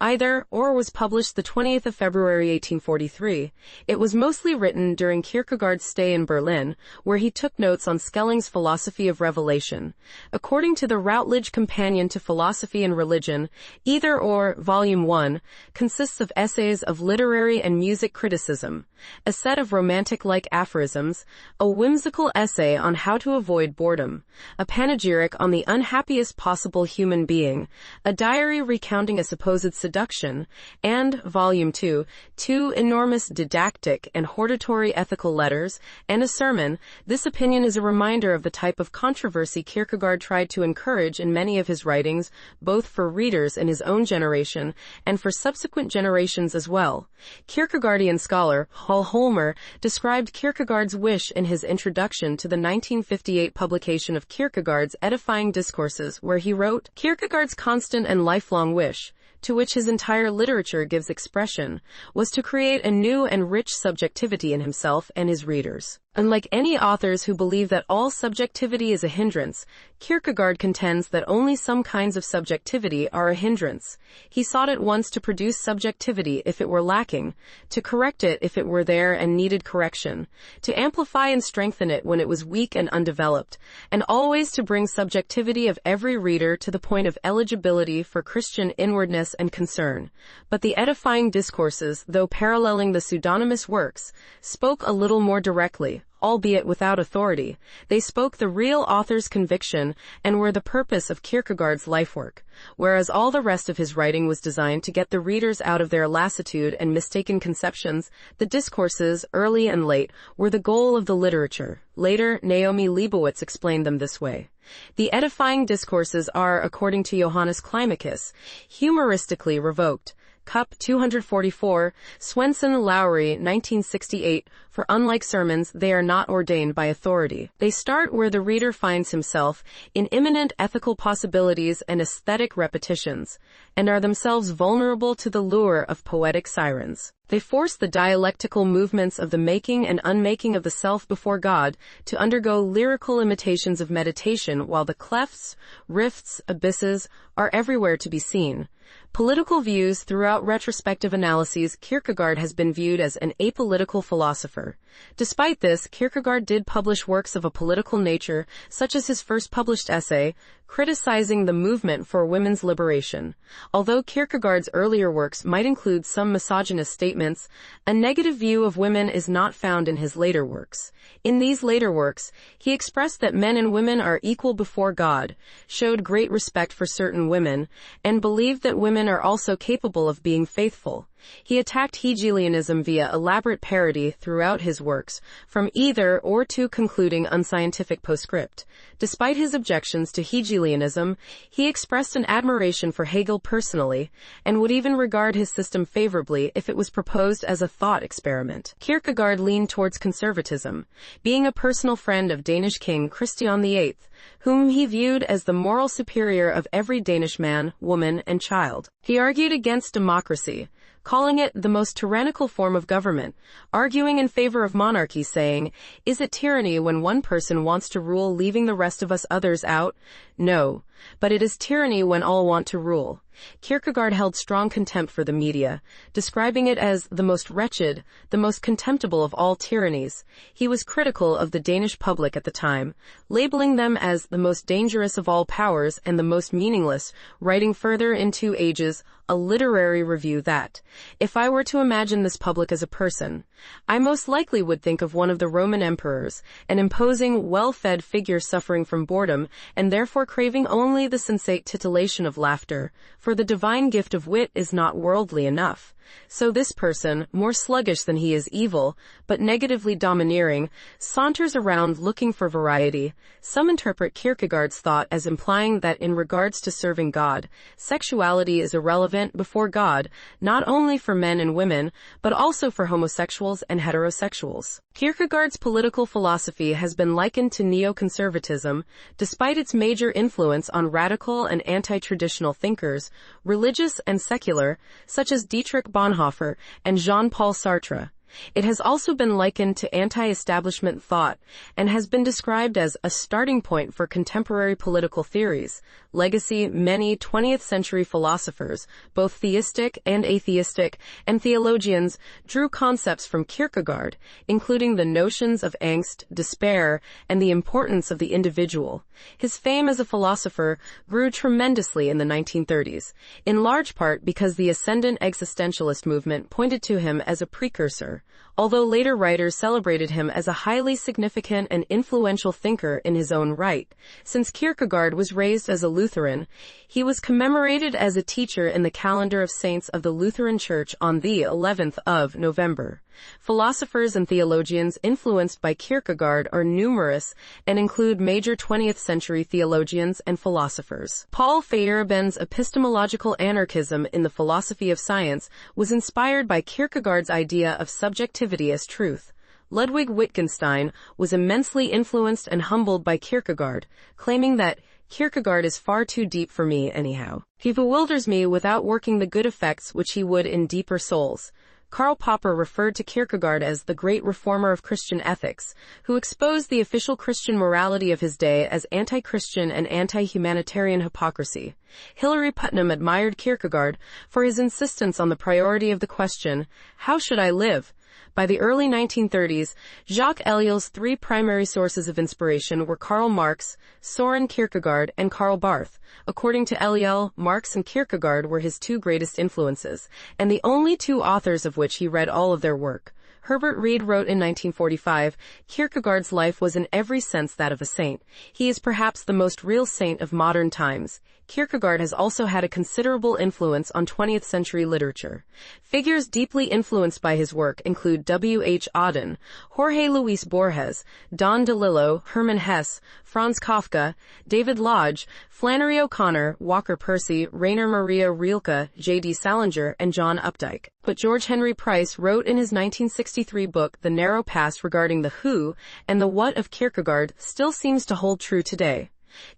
Either, or was published the 20th of February 1843. It was mostly written during Kierkegaard's stay in Berlin, where he took notes on Schelling's philosophy of revelation. According to the Routledge Companion to Philosophy and Religion, Either or, Volume 1, consists of essays of literary and music criticism, a set of romantic-like aphorisms, a whimsical essay on how to avoid boredom, a panegyric on the unhappiest possible human being, a diary recounting a supposed seduction, and, Volume 2, two enormous didactic and hortatory ethical letters, and a sermon. This opinion is a reminder of the type of controversy Kierkegaard tried to encourage in many of his writings, both for readers in his own generation and for subsequent generations as well. Kierkegaardian scholar Hall Holmer described Kierkegaard's wish in his introduction to the 1958 publication of Kierkegaard's Edifying Discourses, where he wrote, "Kierkegaard's constant and lifelong wish, to which his entire literature gives expression, was to create a new and rich subjectivity in himself and his readers." Unlike any authors who believe that all subjectivity is a hindrance, Kierkegaard contends that only some kinds of subjectivity are a hindrance. He sought at once to produce subjectivity if it were lacking, to correct it if it were there and needed correction, to amplify and strengthen it when it was weak and undeveloped, and always to bring subjectivity of every reader to the point of eligibility for Christian inwardness and concern. But the Edifying Discourses, though paralleling the pseudonymous works, spoke a little more directly, albeit without authority. They spoke the real author's conviction and were the purpose of Kierkegaard's lifework, whereas all the rest of his writing was designed to get the readers out of their lassitude and mistaken conceptions. The discourses, early and late, were the goal of the literature. Later, Naomi Leibowitz explained them this way. The Edifying Discourses are, according to Johannes Climacus, humoristically revoked. Cup 244, Swenson Lowry, 1968, for unlike sermons, they are not ordained by authority. They start where the reader finds himself, in imminent ethical possibilities and aesthetic repetitions, and are themselves vulnerable to the lure of poetic sirens. They force the dialectical movements of the making and unmaking of the self before God to undergo lyrical imitations of meditation, while the clefts, rifts, abysses are everywhere to be seen. Political views. Throughout retrospective analyses, Kierkegaard has been viewed as an apolitical philosopher. Despite this, Kierkegaard did publish works of a political nature, such as his first published essay, criticizing the movement for women's liberation. Although Kierkegaard's earlier works might include some misogynist statements, a negative view of women is not found in his later works. In these later works, he expressed that men and women are equal before God, showed great respect for certain women, and believed that women are also capable of being faithful. He attacked Hegelianism via elaborate parody throughout his works, from either or to concluding unscientific postscript. Despite his objections to Hegelianism, he expressed an admiration for Hegel personally, and would even regard his system favorably if it was proposed as a thought experiment. Kierkegaard leaned towards conservatism, being a personal friend of Danish King Christian VIII, whom he viewed as the moral superior of every Danish man, woman, and child. He argued against democracy, calling it the most tyrannical form of government, arguing in favor of monarchy, saying, "Is it tyranny when one person wants to rule, leaving the rest of us others out? No. but it is tyranny when all want to rule. Kierkegaard held strong contempt for the media, describing it as the most wretched, the most contemptible of all tyrannies. He was critical of the Danish public at the time, labeling them as the most dangerous of all powers and the most meaningless, writing further in 2 Ages, a literary review that, if I were to imagine this public as a person, I most likely would think of one of the Roman emperors, an imposing, well-fed figure suffering from boredom, and therefore craving only the sensate titillation of laughter, for the divine gift of wit is not worldly enough. So this person, more sluggish than he is evil, but negatively domineering, saunters around looking for variety. Some interpret Kierkegaard's thought as implying that in regards to serving God, sexuality is irrelevant before God, not only for men and women, but also for homosexuals and heterosexuals. Kierkegaard's political philosophy has been likened to neoconservatism, despite its major influence on radical and anti-traditional thinkers, religious and secular, such as Dietrich Bonhoeffer and Jean-Paul Sartre. It has also been likened to anti-establishment thought and has been described as a starting point for contemporary political theories. Legacy: many 20th century philosophers, both theistic and atheistic, and theologians, drew concepts from Kierkegaard, including the notions of angst, despair, and the importance of the individual. His fame as a philosopher grew tremendously in the 1930s, in large part because the ascendant existentialist movement pointed to him as a precursor, although later writers celebrated him as a highly significant and influential thinker in his own right. Since Kierkegaard was raised as a Lutheran, he was commemorated as a teacher in the calendar of saints of the Lutheran Church on the 11th of November. Philosophers and theologians influenced by Kierkegaard are numerous and include major 20th century theologians and philosophers. Paul Feyerabend's epistemological anarchism in the philosophy of science was inspired by Kierkegaard's idea of subjectivity as truth. Ludwig Wittgenstein was immensely influenced and humbled by Kierkegaard, claiming that Kierkegaard is far too deep for me anyhow. He bewilders me without working the good effects which he would in deeper souls. Karl Popper referred to Kierkegaard as the great reformer of Christian ethics, who exposed the official Christian morality of his day as anti-Christian and anti-humanitarian hypocrisy. Hilary Putnam admired Kierkegaard for his insistence on the priority of the question, how should I live? By the early 1930s, Jacques Ellul's 3 primary sources of inspiration were Karl Marx, Søren Kierkegaard, and Karl Barth. According to Ellul, Marx and Kierkegaard were his 2 greatest influences, and the only 2 authors of which he read all of their work. Herbert Reed wrote in 1945, Kierkegaard's life was in every sense that of a saint. He is perhaps the most real saint of modern times. Kierkegaard has also had a considerable influence on 20th century literature. Figures deeply influenced by his work include W. H. Auden, Jorge Luis Borges, Don DeLillo, Hermann Hesse, Franz Kafka, David Lodge, Flannery O'Connor, Walker Percy, Rainer Maria Rilke, J.D. Salinger, and John Updike. But George Henry Price wrote in his 1963 book The Narrow Past regarding the who and the what of Kierkegaard still seems to hold true today.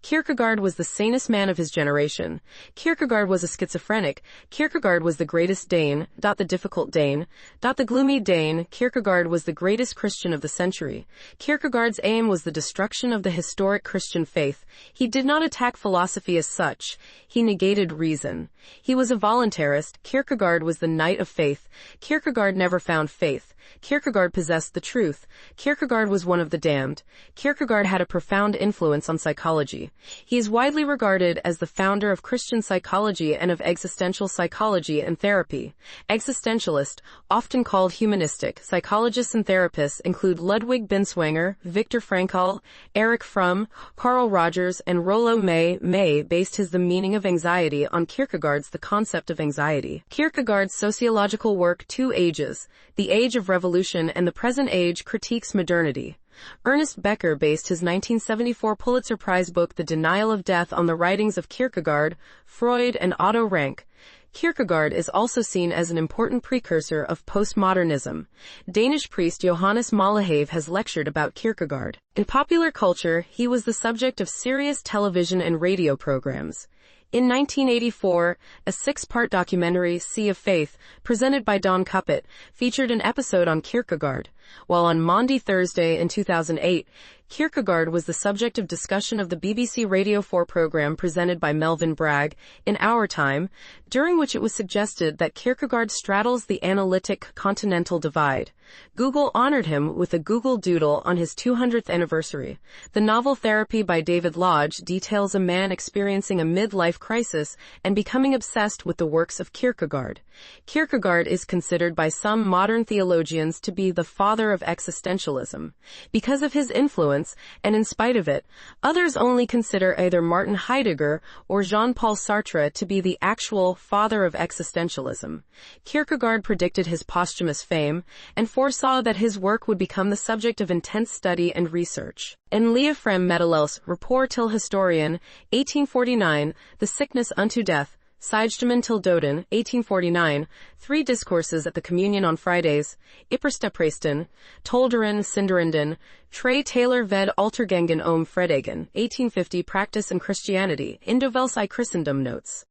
Kierkegaard was the sanest man of his generation. Kierkegaard was a schizophrenic. Kierkegaard was the greatest Dane, the difficult Dane, the gloomy Dane. Kierkegaard was the greatest Christian of the century. Kierkegaard's aim was the destruction of the historic Christian faith. He did not attack philosophy as such. He negated reason. He was a voluntarist. Kierkegaard was the knight of faith. Kierkegaard never found faith. Kierkegaard possessed the truth. Kierkegaard was one of the damned. Kierkegaard had a profound influence on psychology. He is widely regarded as the founder of Christian psychology and of existential psychology and therapy. Existentialist, often called humanistic, psychologists and therapists include Ludwig Binswanger, Viktor Frankl, Erich Fromm, Carl Rogers, and Rollo May. May based his The Meaning of Anxiety on Kierkegaard's The Concept of Anxiety. Kierkegaard's sociological work 2 Ages, The Age of Revolution and the Present Age, critiques modernity. Ernest Becker based his 1974 Pulitzer Prize book The Denial of Death on the writings of Kierkegaard, Freud, and Otto Rank. Kierkegaard is also seen as an important precursor of postmodernism. Danish priest Johannes Malehave has lectured about Kierkegaard. In popular culture, he was the subject of serious television and radio programs. In 1984, a 6-part documentary, Sea of Faith, presented by Don Cuppett, featured an episode on Kierkegaard. while on Maundy Thursday in 2008, Kierkegaard was the subject of discussion of the BBC Radio 4 program presented by Melvyn Bragg, In Our Time, during which it was suggested that Kierkegaard straddles the analytic continental divide. Google honored him with a Google Doodle on his 200th anniversary. The novel Therapy by David Lodge details a man experiencing a midlife crisis and becoming obsessed with the works of Kierkegaard. Kierkegaard is considered by some modern theologians to be the father of existentialism. Because of his influence, and in spite of it, others only consider either Martin Heidegger or Jean-Paul Sartre to be the actual father of existentialism. Kierkegaard predicted his posthumous fame and foresaw that his work would become the subject of intense study and research. En Leofrem Medelels, Rapport til Historien, 1849, The Sickness unto Death, Sygdemen til Doden, 1849, 3 Discourses at the Communion on Fridays, Ipperstepresten, Tolderen Sinderenden, Tre Taylor ved Altergangen om Fredagen, 1850 Practice and Christianity, Indovels I Christendom Notes.